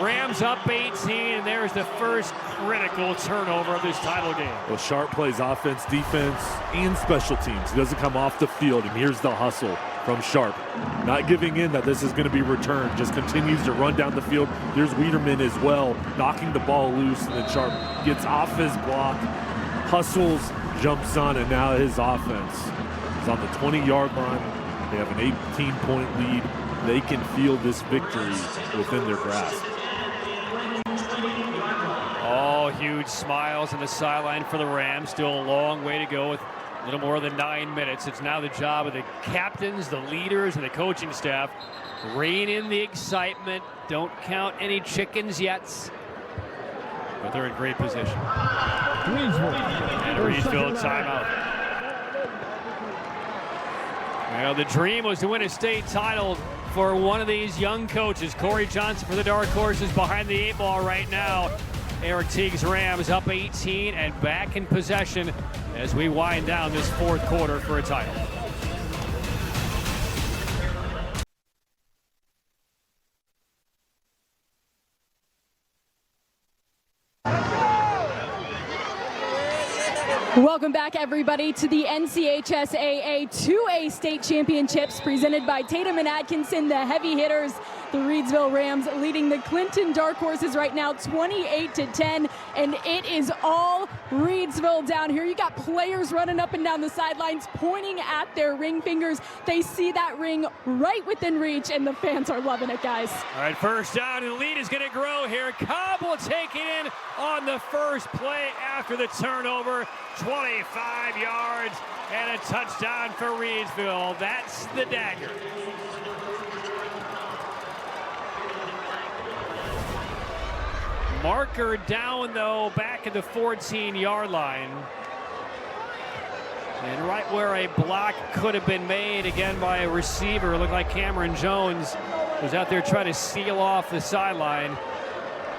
Rams up 18, and there's the first critical turnover of this title game. Well, Sharp plays offense, defense, and special teams. He doesn't come off the field, and here's the hustle from Sharp. Not giving in that this is going to be returned, just continues to run down the field. There's Wiederman as well, knocking the ball loose, and then Sharp gets off his block, hustles, jumps on, and now his offense is on the 20-yard line. They have an 18-point lead. They can feel this victory within their grasp. All huge smiles on the sideline for the Rams. Still a long way to go with little more than 9 minutes. It's now the job of the captains, the leaders, and the coaching staff. Rein in the excitement. Don't count any chickens yet. But they're in great position. And Reidsville timeout. Well, the dream was to win a state title for one of these young coaches. Corey Johnson for the Dark Horses behind the 8 ball right now. Eric Teague's Rams up 18 and back in possession as we wind down this 4th quarter for a title. Welcome back, everybody, to the NCHSAA 2A state championships presented by Tatum and Atkinson, the heavy hitters. The Reidsville Rams leading the Clinton Dark Horses right now 28-10, and it is all Reidsville down here. You got players running up and down the sidelines pointing at their ring fingers. They see that ring right within reach, and the fans are loving it, guys. All right, first down, and the lead is going to grow here. Cobb will take it in on the first play after the turnover. 25 yards and a touchdown for Reidsville. That's the dagger. Marker down, though, back at the 14-yard line. And right where a block could have been made, again, by a receiver. It looked like Cameron Jones was out there trying to seal off the sideline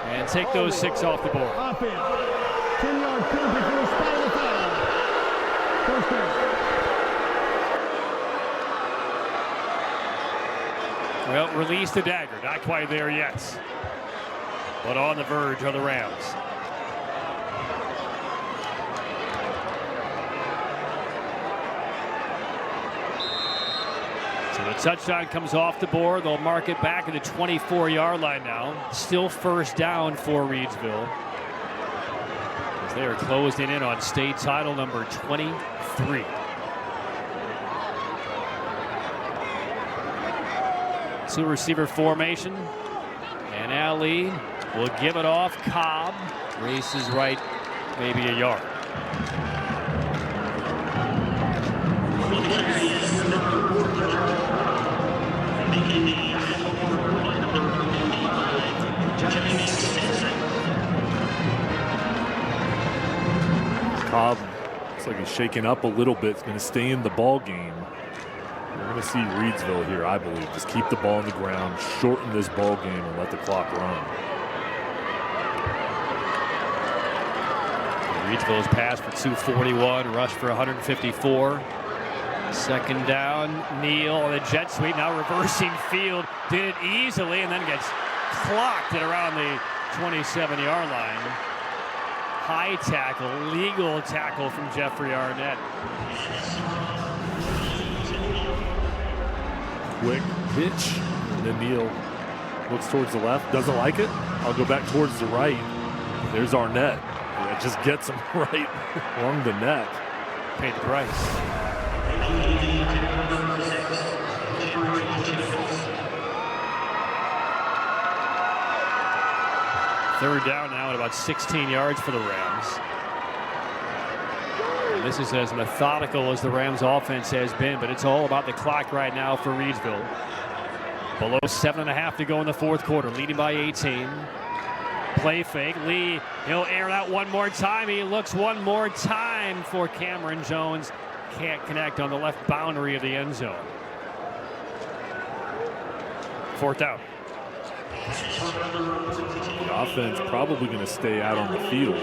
and take those 6 off the board. 10-yard penalty for the spot of the foul. First down. Well, release the dagger. Not quite there yet. But on the verge are the Rams. So the touchdown comes off the board. They'll mark it back at the 24-yard line now. Still first down for Reidsville, as they are closing in on state title number 23. Two receiver formation. And Ali will give it off. Cobb races right, maybe a yard. Cobb looks like he's shaking up a little bit. He's going to stay in the ball game. We're going to see Reidsville here, I believe. Just keep the ball on the ground, shorten this ball game, and let the clock run. Reidsville's pass for 241, rush for 154. Second down, Neal on the jet sweep, now reversing field. Did it easily and then gets clocked at around the 27-yard line. High tackle, legal tackle from Jeffrey Arnett. Quick pitch. And then Neal looks towards the left, doesn't like it. I'll go back towards the right. There's Arnett. It just gets him right along the neck. Paid the price. Third down now at about 16 yards for the Rams. And this is as methodical as the Rams offense has been, but it's all about the clock right now for Reidsville. Below 7.5 to go in the 4th quarter, leading by 18. Play fake. Lee, he'll air it out one more time. He looks one more time for Cameron Jones. Can't connect on the left boundary of the end zone. 4th down. The offense probably going to stay out on the field.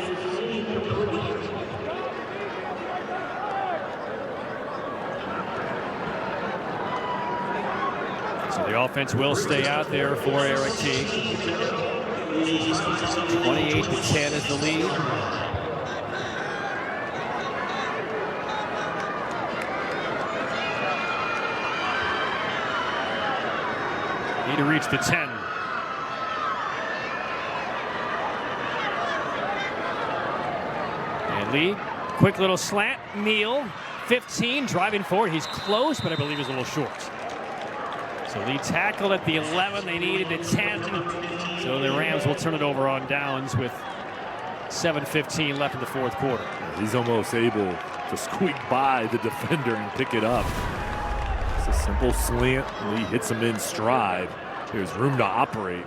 So the offense will stay out there for Eric Teague. 28-10 is the lead. Need to reach the 10. And Lee, quick little slant. Neal, 15, driving forward. He's close, but I believe he's a little short. So Lee tackled at the 11. They needed the 10. So the Rams will turn it over on downs with 7:15 left in the 4th quarter. He's almost able to squeak by the defender and pick it up. It's a simple slant, and he hits him in stride. There's room to operate.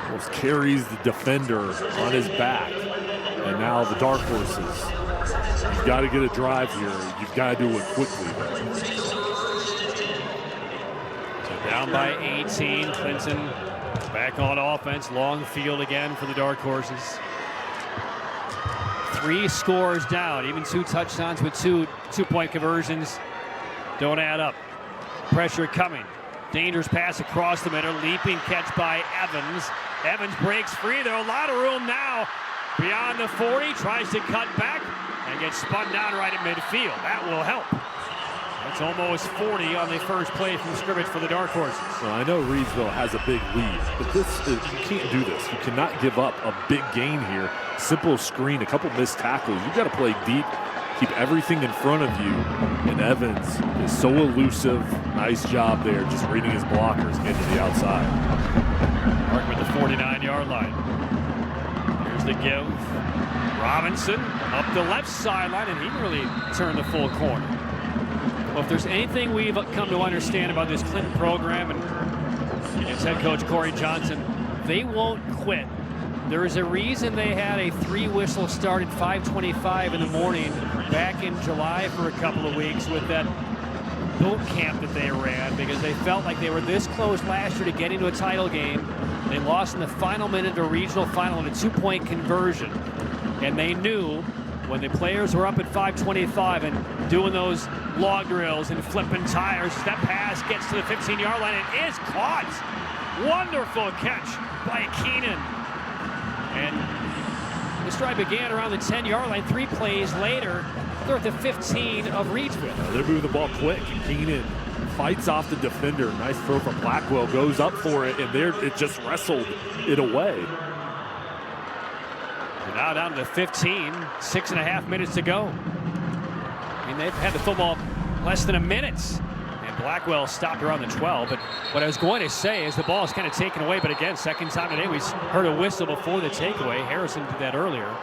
Almost carries the defender on his back. And now the dark horses. You've got to get a drive here. You've got to do it quickly. So down by 18, Clinton back on offense. Long field again for the dark horses. 3 scores down, even 2 touchdowns with two-point conversions don't add up. Pressure coming. Dangerous pass across the middle. Leaping catch by Evans. Evans breaks free. There's a lot of room now. Beyond the 40, tries to cut back and gets spun down right at midfield. That will help. That's almost 40 on the first play from scrimmage for the Dark Horses. Well, I know Reidsville has a big lead, but you can't do this. You cannot give up a big gain here. Simple screen, a couple missed tackles. You got to play deep, keep everything in front of you. And Evans is so elusive. Nice job there, just reading his blockers and getting to the outside. Mark with the 49-yard line. Here's the give. Robinson up the left sideline, and he really turned the full corner. Well, if there's anything we've come to understand about this Clinton program and its head coach Corey Johnson, they won't quit. There is a reason they had a 3-whistle start at 5:25 in the morning back in July for a couple of weeks with that boot camp that they ran, because they felt like they were this close last year to getting to a title game. They lost in the final minute of a regional final in a 2-point conversion. And they knew when the players were up at 5:25 and doing those log drills and flipping tires, that pass gets to the 15-yard line and is caught. Wonderful catch by Keenan. And this drive began around the 10-yard line. 3 plays later, they're at the 15 of Reidsville. They're moving the ball quick, and Keenan fights off the defender. Nice throw from Blackwell, goes up for it, and there it just wrestled it away. Now down to the 15, 6.5 minutes to go. I mean, they've had the football less than a minute, and Blackwell stopped around the 12. But what I was going to say is the ball is kind of taken away. But again, second time today, we heard a whistle before the takeaway. Harrison did that earlier.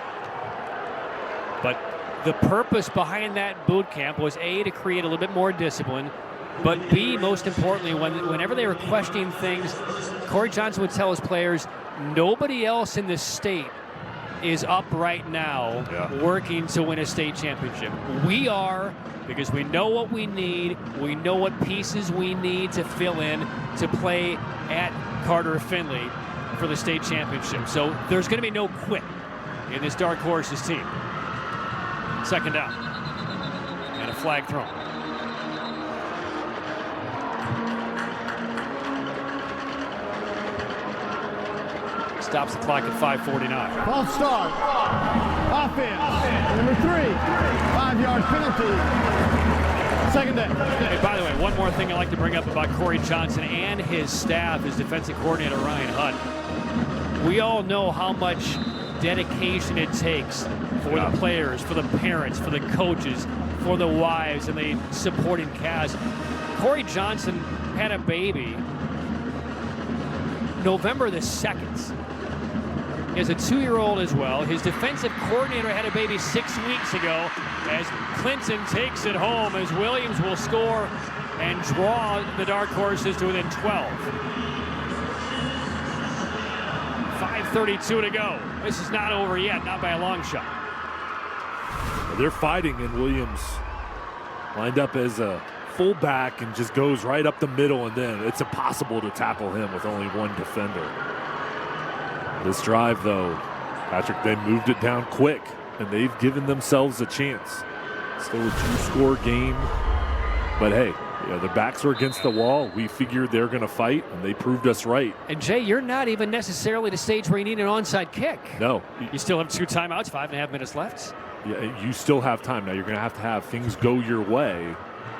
But the purpose behind that boot camp was A, to create a little bit more discipline, but B, most importantly, whenever they were questioning things, Corey Johnson would tell his players, nobody else in the state is up right now working to win a state championship. We are, because we know what we need. We know what pieces we need to fill in to play at Carter Finley for the state championship. So there's going to be no quit in this Dark Horses team. Second down. And a flag thrown. Stops the clock at 5:49. False start. Offense. Number 3. 5-yard penalty. Second down. Hey, by the way, one more thing I'd like to bring up about Corey Johnson and his staff, his defensive coordinator, Ryan Hutt. We all know how much dedication it takes for the players, for the parents, for the coaches, for the wives, and the supporting cast. Corey Johnson had a baby November the 2nd. He has a 2-year-old as well. His defensive coordinator had a baby 6 weeks ago, as Clinton takes it home, as Williams will score and draw the Dark Horses to within 12. 5:32 to go. This is not over yet, not by a long shot. They're fighting, and Williams lined up as a fullback and just goes right up the middle, and then it's impossible to tackle him with only one defender. This drive, though, Patrick, they moved it down quick, and they've given themselves a chance. Still a 2-score game, but hey, the backs are against the wall. We figured they're going to fight, and they proved us right. And Jay, you're not even necessarily at a stage where you need an onside kick. No. You still have 2 timeouts, 5.5 minutes left. Yeah, you still have time. Now you're going to have things go your way,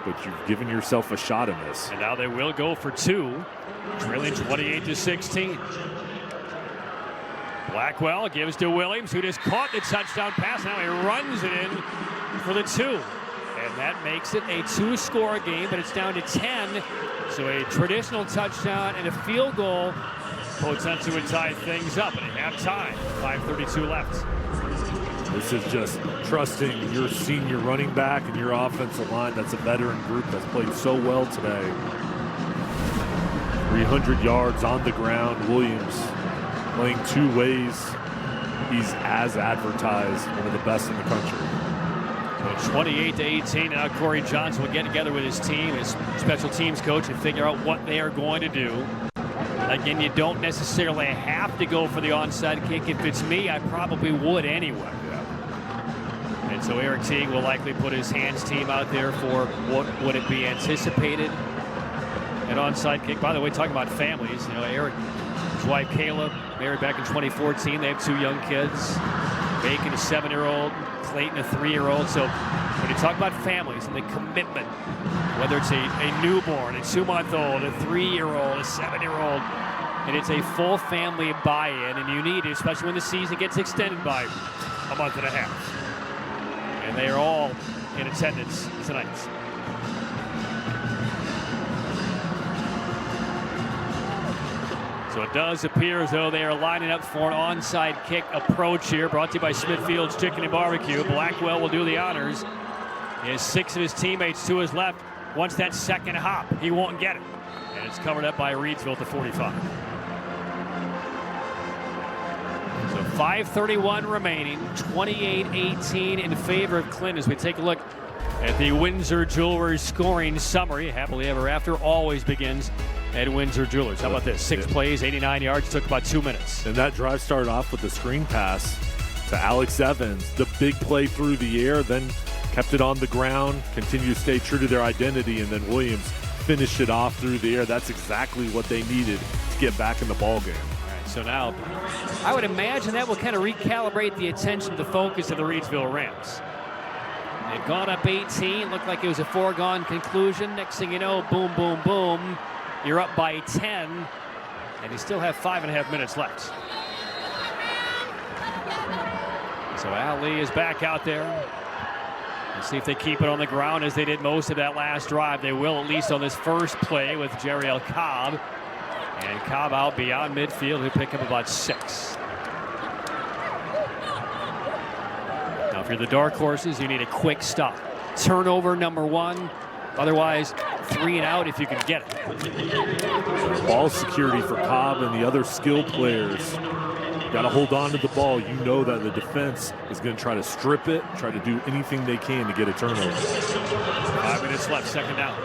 but you've given yourself a shot in this. And now they will go for 2, trailing 28-16. Blackwell gives to Williams, who just caught the touchdown pass. Now he runs it in for the 2. And that makes it a 2-score game, but it's down to 10. So a traditional touchdown and a field goal potentially would tie things up. And they have time. 5:32 left. This is just trusting your senior running back and your offensive line. That's a veteran group that's played so well today. 300 yards on the ground. Williams playing two ways. He's as advertised, one of the best in the country. So 28-18. Now Corey Johnson will get together with his team, his special teams coach, and figure out what they are going to do. Again, you don't necessarily have to go for the onside kick. If it's me, I probably would anyway. And so Eric Teague will likely put his hands team out there for what would it be anticipated an onside kick. By the way, talking about families, you know, Eric, his wife Kayla, married back in 2014. They have two young kids. Bacon, a 7-year-old, Clayton, a 3-year-old. So when you talk about families and the commitment, whether it's a newborn, a 2-month-old, a 3-year-old, a 7-year-old, and it's a full family buy-in, and you need it, especially when the season gets extended by a month and a half. And they are all in attendance tonight. So it does appear as though they are lining up for an onside kick approach here, brought to you by Smithfield's Chicken and Barbecue. Blackwell will do the honors. He has 6 of his teammates to his left. Wants that second hop. He won't get it. And it's covered up by Reidsville at the 45. So 5:31 remaining, 28-18 in favor of Clinton as we take a look at the Windsor Jewelers scoring summary. Happily ever after always begins at Windsor Jewelers. How about this? 6 plays, 89 yards, took about 2 minutes. And that drive started off with the screen pass to Alex Evans. The big play through the air, then kept it on the ground, continued to stay true to their identity, and then Williams finished it off through the air. That's exactly what they needed to get back in the ball game. All right, so now I would imagine that will kind of recalibrate the attention, the focus of the Reidsville Rams. They've gone up 18, looked like it was a foregone conclusion. Next thing you know, boom, boom, boom. You're up by 10, and you still have 5.5 minutes left. So Al Lee is back out there. Let's see if they keep it on the ground as they did most of that last drive. They will, at least on this first play with Jeriel Cobb. And Cobb out beyond midfield. He'll pick up about 6. Now, if you're the dark horses, you need a quick stop. Turnover number 1. Otherwise, 3 and out if you can get it. Ball security for Cobb and the other skilled players. Got to hold on to the ball. You know that the defense is going to try to strip it, try to do anything they can to get a turnover. 5 minutes left, second down.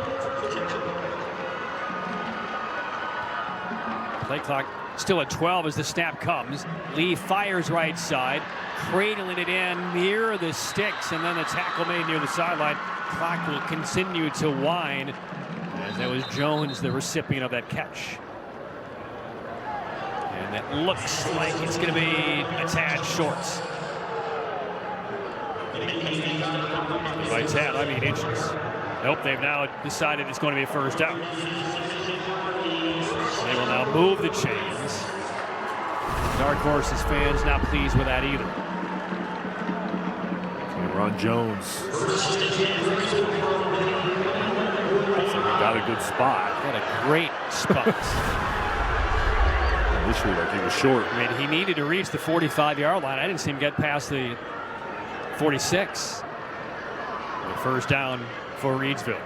Play clock still at 12 as the snap comes. Lee fires right side, cradling it in near the sticks, and then the tackle made near the sideline. Clock will continue to wind as that was Jones, the recipient of that catch. And that looks like it's going to be a tad short. By tad, I mean inches. Nope, they've now decided it's going to be a first down. They will now move the chains. Dark Horses fans not pleased with that either. Ron Jones. So he got a good spot. Got a great spot. Initially, like he was short. I mean, he needed to reach the 45-yard line. I didn't see him get past the 46. The first down for Reidsville.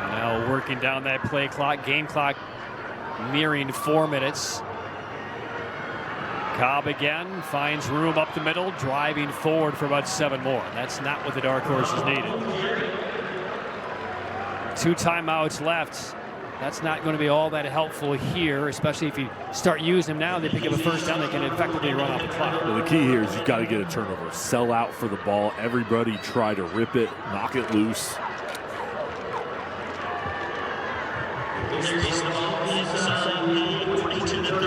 And now working down that play clock, game clock nearing 4 minutes. Cobb again finds room up the middle, driving forward for about 7 more. That's not what the Dark Horses needed. 2 timeouts left. That's not going to be all that helpful here, especially if you start using them now. They pick up a first down, they can effectively run off the clock. Well, the key here is you've got to get a turnover. Sell out for the ball. Everybody try to rip it, knock it loose. This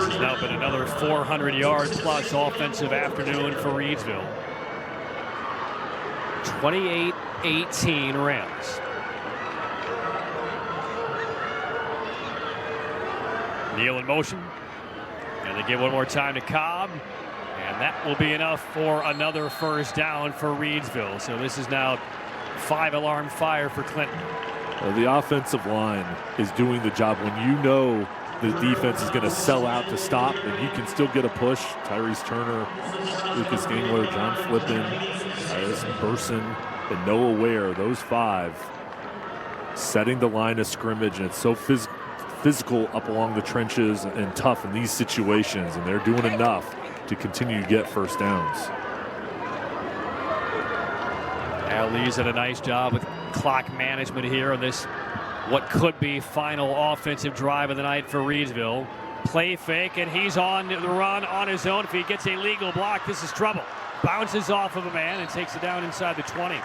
has now been another 400-yard plus offensive afternoon for Reidsville. 28-18 Rams. Neal in motion. And they give one more time to Cobb. And that will be enough for another first down for Reidsville. So this is now 5-alarm fire for Clinton. Well, the offensive line is doing the job. When you know the defense is going to sell out to stop, and you can still get a push. Tyrese Turner, Lucas Gangler, John Flippin, Addison Burson, and Noah Ware, those 5 setting the line of scrimmage, and it's so physical up along the trenches and tough in these situations, and they're doing enough to continue to get first downs. Lee's did a nice job with clock management here on this what could be final offensive drive of the night for Reidsville. Play fake, and he's on the run on his own. If he gets a legal block, this is trouble. Bounces off of a man and takes it down inside the 20.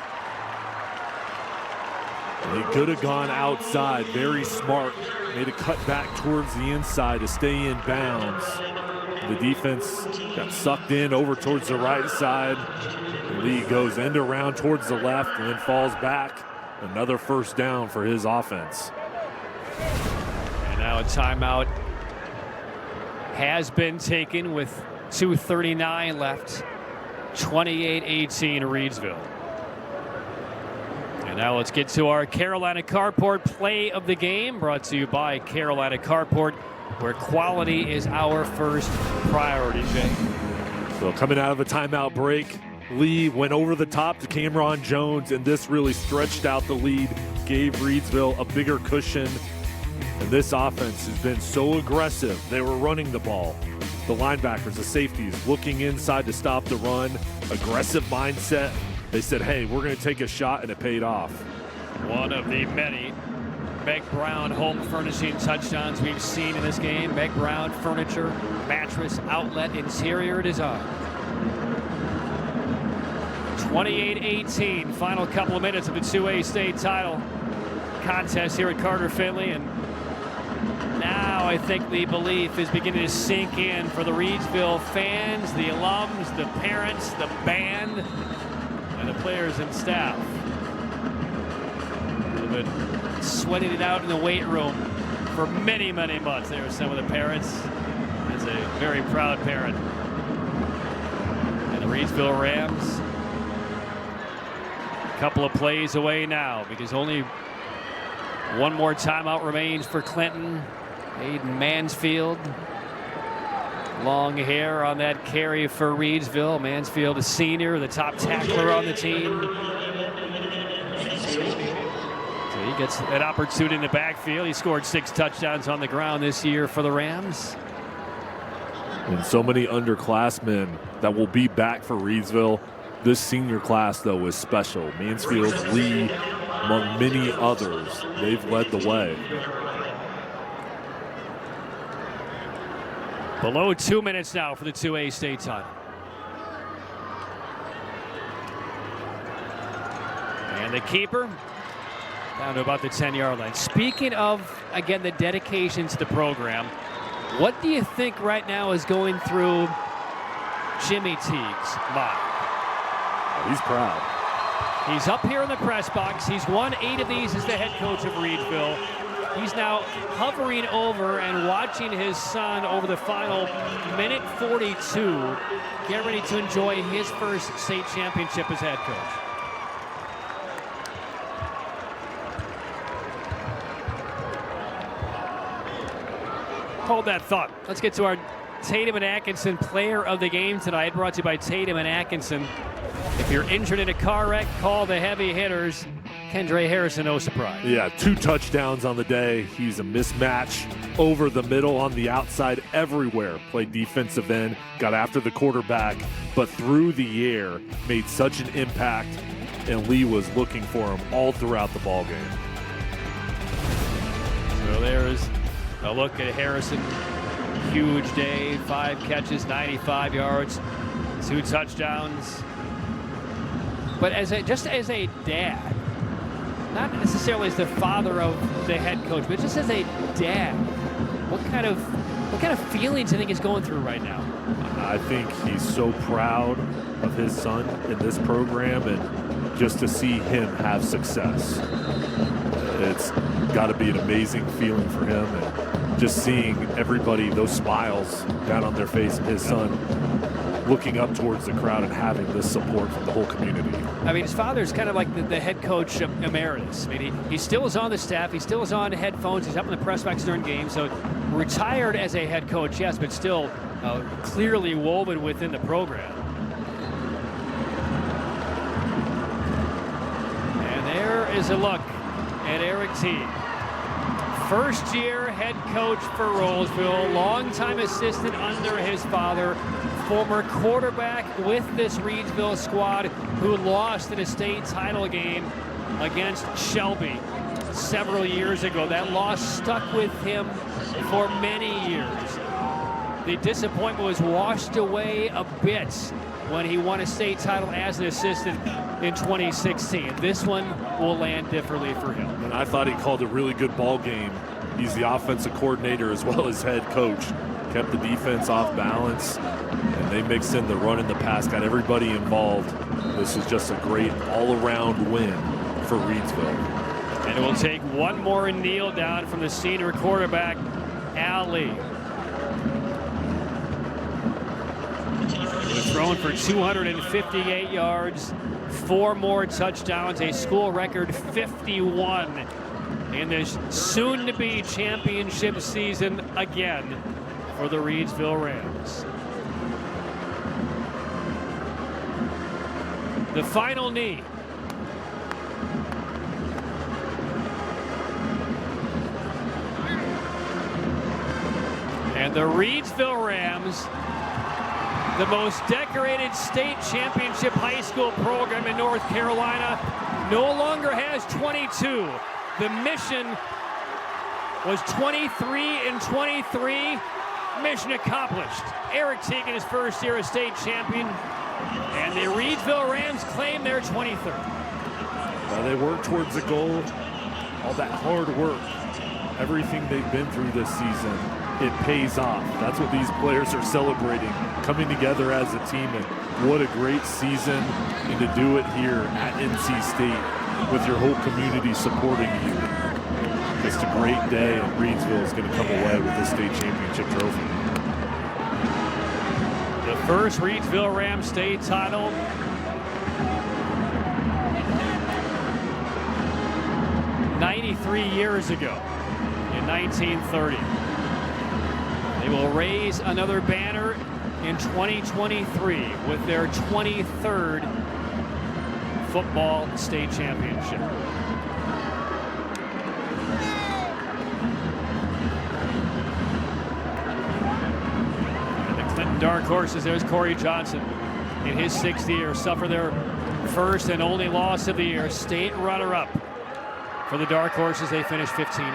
He could have gone outside. Very smart. Made a cut back towards the inside to stay in bounds. The defense got sucked in over towards the right side. Lee goes end around towards the left and then falls back. Another first down for his offense. And now a timeout has been taken with 2:39 left. 28-18 Reidsville. And now let's get to our Carolina Carport play of the game, brought to you by Carolina Carport, where quality is our first priority, Jay. So coming out of a timeout break, Lee went over the top to Cameron Jones, and this really stretched out the lead, gave Reidsville a bigger cushion. And this offense has been so aggressive. They were running the ball. The linebackers, the safeties, looking inside to stop the run. Aggressive mindset. They said, hey, we're going to take a shot, and it paid off. One of the many Meg Brown home furnishing touchdowns we've seen in this game. Meg Brown Furniture, Mattress, Outlet, Interior Design. 28-18, final couple of minutes of the 2A state title contest here at Carter Finley, and now I think the belief is beginning to sink in for the Reidsville fans, the alums, the parents, the band, and the players and staff. They've been sweating it out in the weight room for many, many months. There are some of the parents. It's a very proud parent. And the Reidsville Rams, couple of plays away now because only one more timeout remains for Clinton. Aiden Mansfield, long hair on that carry for Reidsville. Mansfield, a senior, the top tackler on the team. So he gets an opportunity in the backfield. He scored 6 touchdowns on the ground this year for the Rams. And so many underclassmen that will be back for Reidsville. This senior class, though, is special. Mansfield, Lee, among many others, they've led the way. Below 2 minutes now for the 2A state title. And the keeper down to about the 10-yard line. Speaking of, again, the dedication to the program, what do you think right now is going through Jimmy Teague's mind? He's proud. He's up here in the press box. He's won 8 of these as the head coach of Reidsville. He's now hovering over and watching his son over the final minute 42 get ready to enjoy his first state championship as head coach. Hold that thought. Let's get to our Tatum and Atkinson player of the game tonight, brought to you by Tatum and Atkinson. If you're injured in a car wreck, call the heavy hitters. Kendra Harrison, no surprise. Yeah, 2 touchdowns on the day. He's a mismatch over the middle, on the outside, everywhere. Played defensive end, got after the quarterback, but through the air, made such an impact, and Lee was looking for him all throughout the ball game. So there's a look at Harrison. Huge day, 5 catches, 95 yards, 2 touchdowns. But just as a dad, not necessarily as the father of the head coach, but just as a dad, what kind of feelings do you think he's going through right now? I think he's so proud of his son in this program, and just to see him have success, it's got to be an amazing feeling for him. And just seeing everybody, those smiles down on their face, and his son looking up towards the crowd and having this support from the whole community. I mean, his father's kind of like the head coach emeritus. I mean, he still is on the staff. He still is on headphones. He's up in the press box during games. So retired as a head coach, yes, but still clearly woven within the program. And there is a look at Eric Teague. First-year head coach for Rolesville, longtime assistant under his father, former quarterback with this Reidsville squad who lost in a state title game against Shelby several years ago. That loss stuck with him for many years. The disappointment was washed away a bit when he won a state title as an assistant in 2016. This one will land differently for him. And I thought he called a really good ball game. He's the offensive coordinator as well as head coach. Kept the defense off balance, and they mixed in the run and the pass, got everybody involved. This is just a great all-around win for Reidsville. And it will take one more kneel down from the senior quarterback, Al Lee. He was thrown for 258 yards, 4 more touchdowns, a school record 51 in this soon-to-be championship season again for the Reidsville Rams. The final knee. And the Reidsville Rams, the most decorated state championship high school program in North Carolina, no longer has 22. The mission was 23 and 23. Mission accomplished. Eric Teague in his first year as state champion, and the Reidsville Rams claim their 23rd. Well, they work towards the goal. All that hard work, everything they've been through this season, it pays off. That's what these players are celebrating, coming together as a team, and what a great season, and to do it here at NC State with your whole community supporting you. Just a great day, and Reidsville is going to come away with the state championship trophy. The first Reidsville Rams state title. "93 years ago in 1930. They will raise another banner in 2023 with their 23rd football state championship. Dark Horses, there's Corey Johnson in his 6th year, suffer their first and only loss of the year. State runner-up for the Dark Horses. They finished 15-1.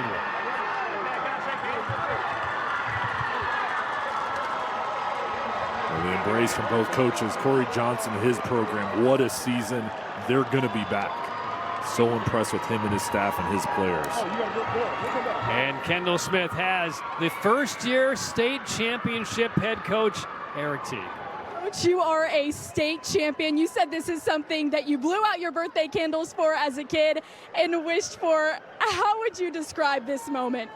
Well, the embrace from both coaches, Corey Johnson and his program. What a season. They're going to be back. So impressed with him and his staff and his players. And Kendall Smith has the first-year state championship head coach, Eric Teague. Coach, you are a state champion. You said this is something that you blew out your birthday candles for as a kid and wished for. How would you describe this moment?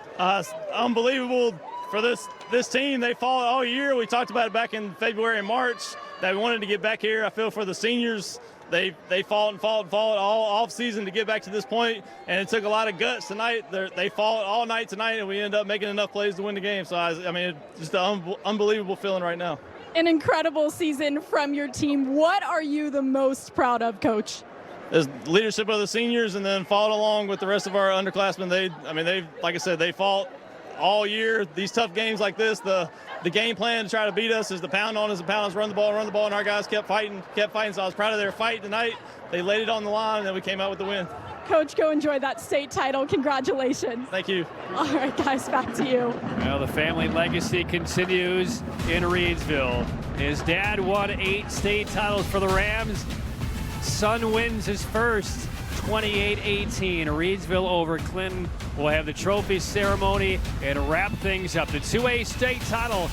Unbelievable for this team. They fought all year. We talked about it back in February and March that we wanted to get back here. I feel for the seniors. They fought all off season to get back to this point, and it took a lot of guts tonight. They fought all night tonight, and we ended up making enough plays to win the game. So I mean, it's just an unbelievable feeling right now. An incredible season from your team. What are you the most proud of, Coach? The leadership of the seniors, and then followed along with the rest of our underclassmen. They like I said, they fought all year. These tough games like this, the game plan to try to beat us is to pound on us, run the ball, and our guys kept fighting. So I was proud of their fight tonight. They laid it on the line, and then we came out with the win. Coach, go enjoy that state title. Congratulations. Thank you. All right, guys, back to you. Well, the family legacy continues in Reidsville. His dad won 8 state titles for the Rams. Son wins his first, 28-18. Reidsville over Clinton. We'll have the trophy ceremony and wrap things up. The 2A state title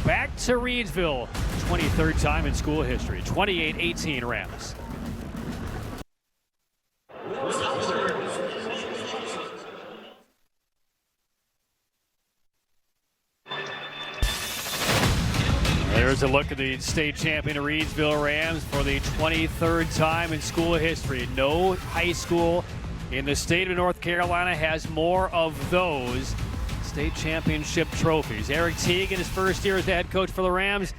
back to Reidsville. 23rd time in school history. 28-18 Rams. There's a look at the state champion Reidsville Rams for the 23rd time in school history. No high school in the state of North Carolina has more of those state championship trophies. Eric Teague, in his first year as the head coach for the Rams,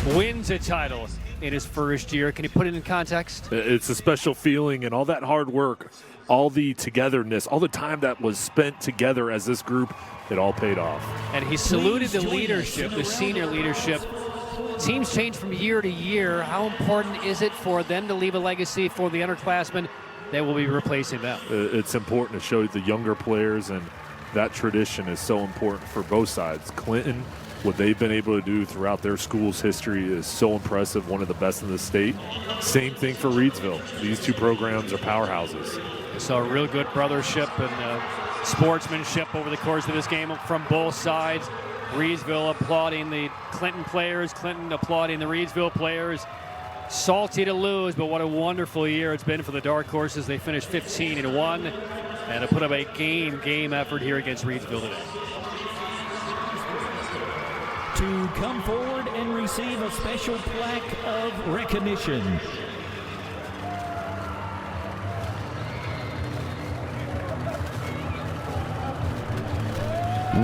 wins a title in his first year. Can you put it in context? It's a special feeling, and all that hard work, all the togetherness, all the time that was spent together as this group, it all paid off. And he saluted the leadership, the senior leadership. Teams change from year to year. How important is it for them to leave a legacy for the underclassmen that will be replacing them? It's important to show the younger players, and that tradition is so important for both sides. Clinton, what they've been able to do throughout their school's history is so impressive, one of the best in the state. Same thing for Reidsville. These two programs are powerhouses. So a real good brothership and sportsmanship over the course of this game from both sides. Reidsville applauding the Clinton players, Clinton applauding the Reidsville players. Salty to lose, but what a wonderful year it's been for the Dark Horses. They finished 15-1 and put up a game effort here against Reidsville today. To come forward and receive a special plaque of recognition.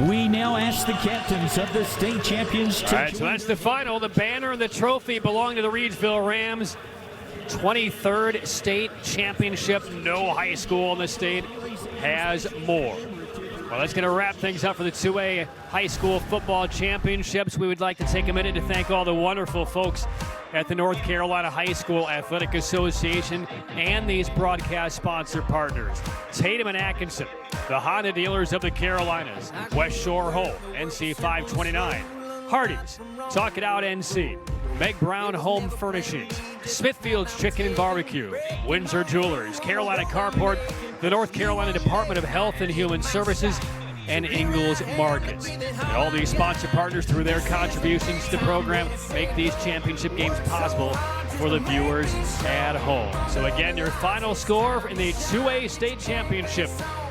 We now ask the captains of the state champions to... All right, so that's the final. The banner and the trophy belong to the Reidsville Rams. 23rd state championship. No high school in the state has more. Well, that's going to wrap things up for the 2A high school football championships. We would like to take a minute to thank all the wonderful folks at the North Carolina High School Athletic Association and these broadcast sponsor partners. Tatum and Atkinson, the Honda dealers of the Carolinas. West Shore Home, NC 529. Hardee's, Talk It Out NC. Meg Brown Home Furnishings. Smithfield's Chicken and Barbecue. Windsor Jewelers. Carolina Carport. The North Carolina Department of Health and Human Services. And Ingalls Markets. And all these sponsor partners, through their contributions to the program, make these championship games possible for the viewers at home. So again, your final score in the 2A state championship: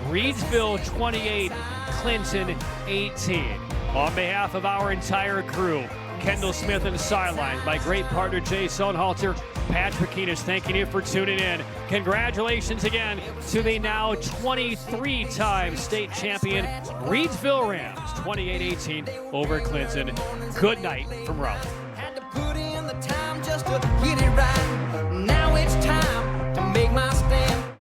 Reidsville 28, Clinton 18. On behalf of our entire crew, Kendall Smith and Sidelines, my great partner Jay Sonhalter, Patrick Keenis, thanking you for tuning in. Congratulations again to the now 23-time state champion Reidsville Rams, 28-18 over Clinton. Good night from Raleigh. Had to put in the time just to get it right.